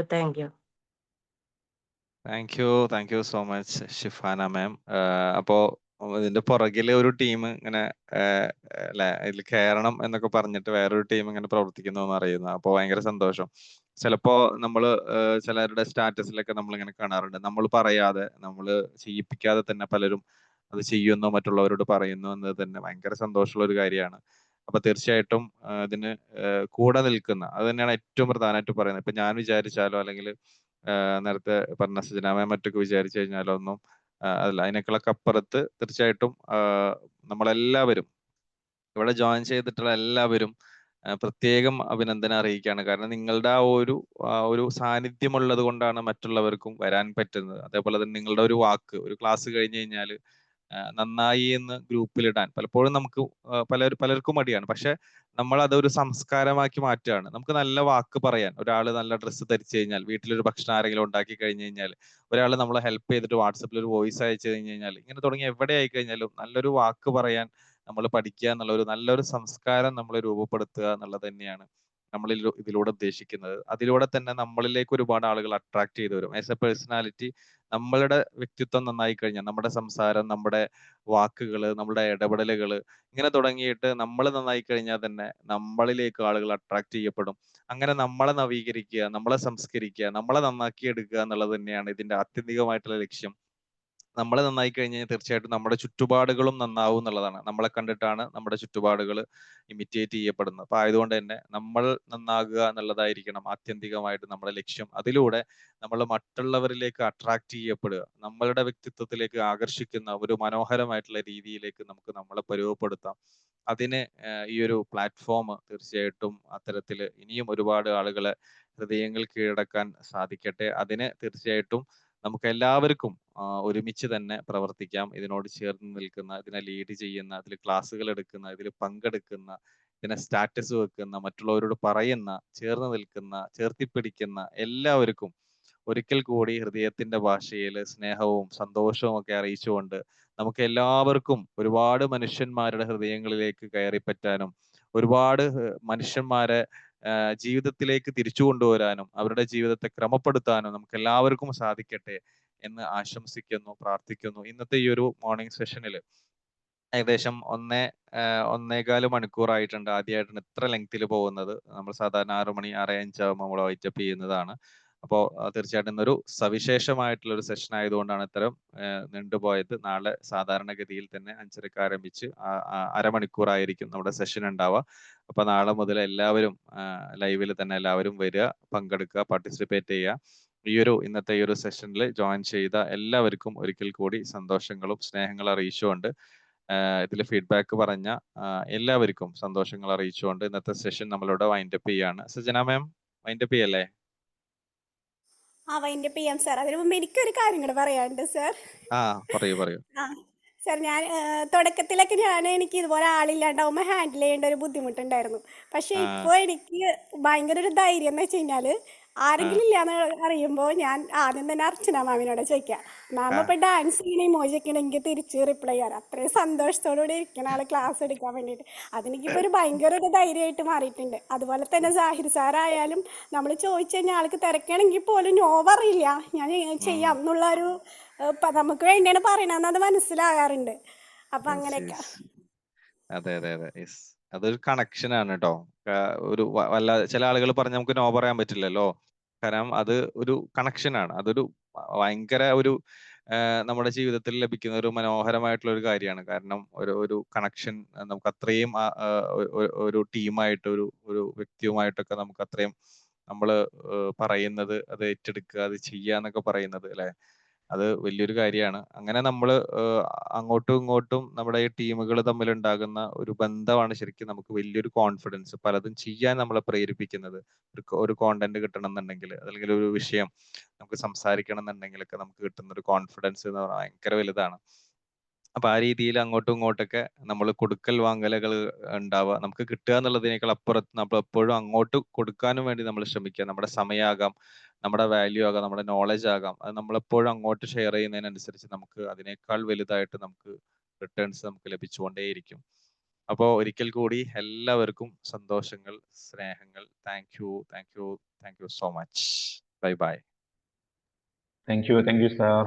you so much Shifana ma'am. അപ്പോ ഇതിന്റെ പുറകില് ഒരു ടീം ഇങ്ങനെ ഇതിൽ കയറണം എന്നൊക്കെ പറഞ്ഞിട്ട് വേറൊരു ടീം ഇങ്ങനെ പ്രവർത്തിക്കുന്നു എന്ന് അറിയുന്നു. അപ്പൊ ഭയങ്കര സന്തോഷം. ചിലപ്പോ നമ്മള് ചിലരുടെ സ്റ്റാറ്റസിലൊക്കെ നമ്മൾ ഇങ്ങനെ കാണാറുണ്ട്, നമ്മൾ പറയാതെ, നമ്മൾ ചെയ്യിപ്പിക്കാതെ തന്നെ പലരും അത് ചെയ്യുന്നു, മറ്റുള്ളവരോട് പറയുന്നു എന്നത് തന്നെ ഭയങ്കര സന്തോഷമുള്ള ഒരു കാര്യമാണ്. അപ്പൊ തീർച്ചയായിട്ടും ഇതിന് കൂടെ നിൽക്കുന്ന, അത് തന്നെയാണ് ഏറ്റവും പ്രധാനമായിട്ട് പറയുന്നത്. ഇപ്പൊ ഞാൻ വിചാരിച്ചാലോ അല്ലെങ്കിൽ നേരത്തെ പറഞ്ഞ സജനാമയെ മറ്റൊക്കെ വിചാരിച്ചു കഴിഞ്ഞാലോ ഒന്നും അതല്ല, അതിനേക്കാളൊക്കെ അപ്പുറത്ത് തീർച്ചയായിട്ടും നമ്മളെല്ലാവരും ഇവിടെ ജോയിൻ ചെയ്തിട്ടുള്ള എല്ലാവരും പ്രത്യേകം അഭിനന്ദനം അറിയിക്കുകയാണ്. കാരണം നിങ്ങളുടെ ആ ഒരു സാന്നിധ്യം ഉള്ളത് കൊണ്ടാണ് മറ്റുള്ളവർക്കും വരാൻ പറ്റുന്നത്. അതേപോലെ തന്നെ നിങ്ങളുടെ ഒരു വാക്ക്, ഒരു ക്ലാസ് കഴിഞ്ഞു കഴിഞ്ഞാൽ നന്നായി എന്ന് ഗ്രൂപ്പിലിടാൻ പലപ്പോഴും നമുക്ക് പലർക്കും മടിയാണ്. പക്ഷെ നമ്മൾ അതൊരു സംസ്കാരമാക്കി മാറ്റുകയാണ്. നമുക്ക് നല്ല വാക്ക് പറയാൻ, ഒരാൾ നല്ല ഡ്രസ്സ് ധരിച്ചു കഴിഞ്ഞാൽ, വീട്ടിലൊരു ഭക്ഷണം ആരെങ്കിലും ഉണ്ടാക്കി കഴിഞ്ഞു കഴിഞ്ഞാൽ, ഒരാൾ നമ്മളെ ഹെൽപ്പ് ചെയ്തിട്ട് വാട്സപ്പിൽ ഒരു വോയിസ് അയച്ചു കഴിഞ്ഞു കഴിഞ്ഞാൽ, ഇങ്ങനെ തുടങ്ങി എവിടെ ആയി കഴിഞ്ഞാലും നല്ലൊരു വാക്ക് പറയാൻ നമ്മൾ പഠിക്കുക എന്നുള്ള ഒരു നല്ലൊരു സംസ്കാരം നമ്മൾ രൂപപ്പെടുത്തുക എന്നുള്ളത് തന്നെയാണ് നമ്മൾ ഇതിലൂടെ ഉദ്ദേശിക്കുന്നത്. അതിലൂടെ തന്നെ നമ്മളിലേക്ക് ഒരുപാട് ആളുകൾ അട്രാക്ട് ചെയ്തു വരും. ആസ് എ പേഴ്സണാലിറ്റി നമ്മളുടെ വ്യക്തിത്വം നന്നായി കഴിഞ്ഞാൽ, നമ്മുടെ സംസാരം, നമ്മുടെ വാക്കുകൾ, നമ്മുടെ ഇടപെടലുകൾ, ഇങ്ങനെ തുടങ്ങിയിട്ട് നമ്മൾ നന്നായി കഴിഞ്ഞാൽ തന്നെ നമ്മളിലേക്ക് ആളുകൾ അട്രാക്ട് ചെയ്യപ്പെടും. അങ്ങനെ നമ്മളെ നവീകരിക്കുക, നമ്മളെ സംസ്കരിക്കുക, നമ്മളെ നന്നാക്കി എടുക്കുക എന്നുള്ളത് തന്നെയാണ് ഇതിന്റെ ആത്യന്തികമായിട്ടുള്ള ലക്ഷ്യം. നമ്മൾ നന്നായി കഴിഞ്ഞാൽ തീർച്ചയായിട്ടും നമ്മുടെ ചുറ്റുപാടുകളും നന്നാവും എന്നുള്ളതാണ്. നമ്മളെ കണ്ടിട്ടാണ് നമ്മുടെ ചുറ്റുപാടുകൾ ഇമിറ്റേറ്റ് ചെയ്യപ്പെടുന്നത്. അപ്പൊ ആയതുകൊണ്ട് തന്നെ നമ്മൾ നന്നാകുക എന്നുള്ളതായിരിക്കണം ആത്യന്തികമായിട്ട് നമ്മുടെ ലക്ഷ്യം. അതിലൂടെ നമ്മൾ മറ്റുള്ളവരിലേക്ക് അട്രാക്ട് ചെയ്യപ്പെടുക, നമ്മളുടെ വ്യക്തിത്വത്തിലേക്ക് ആകർഷിക്കുന്ന ഒരു മനോഹരമായിട്ടുള്ള രീതിയിലേക്ക് നമുക്ക് നമ്മളെ പരുവപ്പെടുത്താം. അതിന് ഈ ഒരു പ്ലാറ്റ്ഫോം തീർച്ചയായിട്ടും അത്തരത്തിൽ ഇനിയും ഒരുപാട് ആളുകളെ ഹൃദയങ്ങൾ കീഴടക്കാൻ സാധിക്കട്ടെ. അതിന് തീർച്ചയായിട്ടും നമുക്ക് എല്ലാവർക്കും ഒരുമിച്ച് തന്നെ പ്രവർത്തിക്കാം. ഇതിനോട് ചേർന്ന് നിൽക്കുന്ന, ഇതിനെ ലീഡ് ചെയ്യുന്ന, ഇതിൽ ക്ലാസ്സുകൾ എടുക്കുന്ന, ഇതിൽ പങ്കെടുക്കുന്ന, ഇതിനെ സ്റ്റാറ്റസ് വെക്കുന്ന, മറ്റുള്ളവരോട് പറയുന്ന, ചേർന്ന് നിൽക്കുന്ന, ചേർത്തിപ്പിടിക്കുന്ന എല്ലാവർക്കും ഒരിക്കൽ കൂടി ഹൃദയത്തിന്റെ ഭാഷയിൽ സ്നേഹവും സന്തോഷവും ഒക്കെ അറിയിച്ചുകൊണ്ട് നമുക്ക് എല്ലാവർക്കും ഒരുപാട് മനുഷ്യന്മാരുടെ ഹൃദയങ്ങളിലേക്ക് കയറിപ്പറ്റാനും ഒരുപാട് മനുഷ്യന്മാരെ ജീവിതത്തിലേക്ക് തിരിച്ചു കൊണ്ടുവരാനും അവരുടെ ജീവിതത്തെ ക്രമപ്പെടുത്താനും നമുക്ക് എല്ലാവർക്കും സാധിക്കട്ടെ എന്ന് ആശംസിക്കുന്നു, പ്രാർത്ഥിക്കുന്നു. ഇന്നത്തെ ഈ ഒരു മോർണിംഗ് സെഷനിൽ ഏകദേശം 1.25 മണിക്കൂറായിട്ടുണ്ട്. ആദ്യമായിട്ടാണ് ഇത്ര ലെങ്തിൽ പോകുന്നത്. നമ്മൾ സാധാരണ 6 മണി 6:05 ആകുമ്പോൾ നമ്മൾ വൈറ്റപ്പ് ചെയ്യുന്നതാണ്. അപ്പോൾ തീർച്ചയായിട്ടും ഇന്നൊരു സവിശേഷമായിട്ടുള്ള ഒരു സെഷൻ ആയതുകൊണ്ടാണ് ഇത്തരം നീണ്ടുപോയത്. നാളെ സാധാരണഗതിയിൽ തന്നെ 5:30 ആരംഭിച്ച് അരമണിക്കൂറായിരിക്കും നമ്മുടെ സെഷൻ ഉണ്ടാവുക. അപ്പൊ നാളെ മുതൽ എല്ലാവരും ലൈവിൽ തന്നെ എല്ലാവരും വരിക, പങ്കെടുക്കുക, പാർട്ടിസിപ്പേറ്റ് ചെയ്യുക. ഈ ഒരു ഇന്നത്തെ ഈ ഒരു സെഷനിൽ ജോയിൻ ചെയ്ത എല്ലാവർക്കും ഒരിക്കൽ കൂടി സന്തോഷങ്ങളും സ്നേഹങ്ങളും അറിയിച്ചുകൊണ്ട് ഇതിൽ ഫീഡ്ബാക്ക് പറഞ്ഞ എല്ലാവർക്കും സന്തോഷങ്ങൾ അറിയിച്ചുകൊണ്ട് ഇന്നത്തെ സെഷൻ നമ്മളിവിടെ വൈൻഡപ്പ് ചെയ്യാണ്. സജന മാം വൈൻഡപ്പ് ചെയ്യല്ലേ? വൈൻഡപ്പ് ചെയ്യാം സാർ. അതിനു മുമ്പ് എനിക്കൊരു കാര്യം കൂടെ പറയാനുണ്ട് സാർ. പറയൂ. സാർ, ഞാൻ തുടക്കത്തിലൊക്കെ എനിക്ക് ഇതുപോലെ ആളില്ലാണ്ടാവുമ്പോൾ ഹാൻഡിൽ ചെയ്യേണ്ട ഒരു ബുദ്ധിമുട്ടുണ്ടായിരുന്നു. പക്ഷെ ഇപ്പോൾ എനിക്ക് ഭയങ്കര ഒരു ധൈര്യം എന്ന് വെച്ച് കഴിഞ്ഞാല് ആരെങ്കിലും ഇല്ലാന്ന് അറിയുമ്പോൾ ഞാൻ ആദ്യം തന്നെ അർച്ചന മാമിനോട് ചോദിക്കാം. മാം ഇപ്പൊ ഡാൻസ് ചെയ്യണ ഇമോജി ഒക്കെ എനിക്ക് തിരിച്ച് റിപ്ലൈ ചെയ്യാറ്. അത്രയും സന്തോഷത്തോടുകൂടി ഇരിക്കുന്ന ആള് ക്ലാസ് എടുക്കാൻ വേണ്ടിയിട്ട്. അതെനിക്കിപ്പോൾ ഒരു ഭയങ്കര ഒരു ധൈര്യമായിട്ട് മാറിയിട്ടുണ്ട്. അതുപോലെ തന്നെ സാഹിർ സാറായാലും നമ്മൾ ചോദിച്ചു കഴിഞ്ഞാൽ ആൾക്ക് തിരക്കണമെങ്കിൽ പോലും നോ പറയില്ല, ഞാൻ ചെയ്യാം എന്നുള്ള ഒരു നമുക്ക് വേണ്ടിയാണ് പറയണെന്ന് അത് മനസ്സിലാകാറുണ്ട്. അപ്പൊ അങ്ങനെയൊക്കെ. അതെ. അതൊരു കണക്ഷൻ ആണ് കേട്ടോ. ഒരു വല്ലാതെ ചില ആളുകൾ പറഞ്ഞ് നമുക്ക് നോ പറയാൻ പറ്റില്ലല്ലോ. കാരണം അത് ഒരു കണക്ഷൻ ആണ്. അതൊരു ഭയങ്കര ഒരു നമ്മുടെ ജീവിതത്തിൽ ലഭിക്കുന്ന ഒരു മനോഹരമായിട്ടുള്ള ഒരു കാര്യമാണ്. കാരണം ഒരു കണക്ഷൻ നമുക്ക് അത്രയും ഒരു ടീമായിട്ട് ഒരു വ്യക്തിയുമായിട്ടൊക്കെ നമുക്ക് അത്രയും നമ്മൾ പറയുന്നത്, അത് ഏറ്റെടുക്കുക, അത് ചെയ്യാന്നൊക്കെ പറയുന്നത് അല്ലെ, അത് വലിയൊരു കാര്യമാണ്. അങ്ങനെ നമ്മൾ അങ്ങോട്ടും ഇങ്ങോട്ടും നമ്മുടെ ഈ ടീമുകൾ തമ്മിൽ ഉണ്ടാകുന്ന ഒരു ബന്ധമാണ് ശരിക്കും നമുക്ക് വലിയൊരു കോൺഫിഡൻസ്, പലതും ചെയ്യാൻ നമ്മളെ പ്രേരിപ്പിക്കുന്നത്. ഒരു കോണ്ടന്റ് കിട്ടണം എന്നുണ്ടെങ്കിൽ, അല്ലെങ്കിൽ ഒരു വിഷയം നമുക്ക് സംസാരിക്കണം എന്നുണ്ടെങ്കിലൊക്കെ നമുക്ക് കിട്ടുന്ന ഒരു കോൺഫിഡൻസ് എന്ന് പറഞ്ഞാൽ ഭയങ്കര വലുതാണ്. അപ്പൊ ആ രീതിയിൽ അങ്ങോട്ടും ഇങ്ങോട്ടൊക്കെ നമ്മൾ കൊടുക്കൽ വാങ്ങലുകൾ ഉണ്ടാവുക. നമുക്ക് കിട്ടുക എന്നുള്ളതിനേക്കാൾ അപ്പുറത്ത് നമ്മൾ എപ്പോഴും അങ്ങോട്ട് കൊടുക്കാനും വേണ്ടി നമ്മൾ ശ്രമിക്കുക. നമ്മുടെ സമയമാകാം, നമ്മുടെ വാല്യൂ ആകാം, നമ്മുടെ നോളജ് ആകാം, അത് നമ്മളെപ്പോഴും അങ്ങോട്ട് ഷെയർ ചെയ്യുന്നതിനനുസരിച്ച് നമുക്ക് അതിനേക്കാൾ വലുതായിട്ട് നമുക്ക് റിട്ടേൺസ് നമുക്ക് ലഭിച്ചുകൊണ്ടേയിരിക്കും. അപ്പോൾ ഒരിക്കൽ കൂടി എല്ലാവർക്കും സന്തോഷങ്ങൾ, സ്നേഹങ്ങൾ. Thank you so much. Bye. Thank you sir.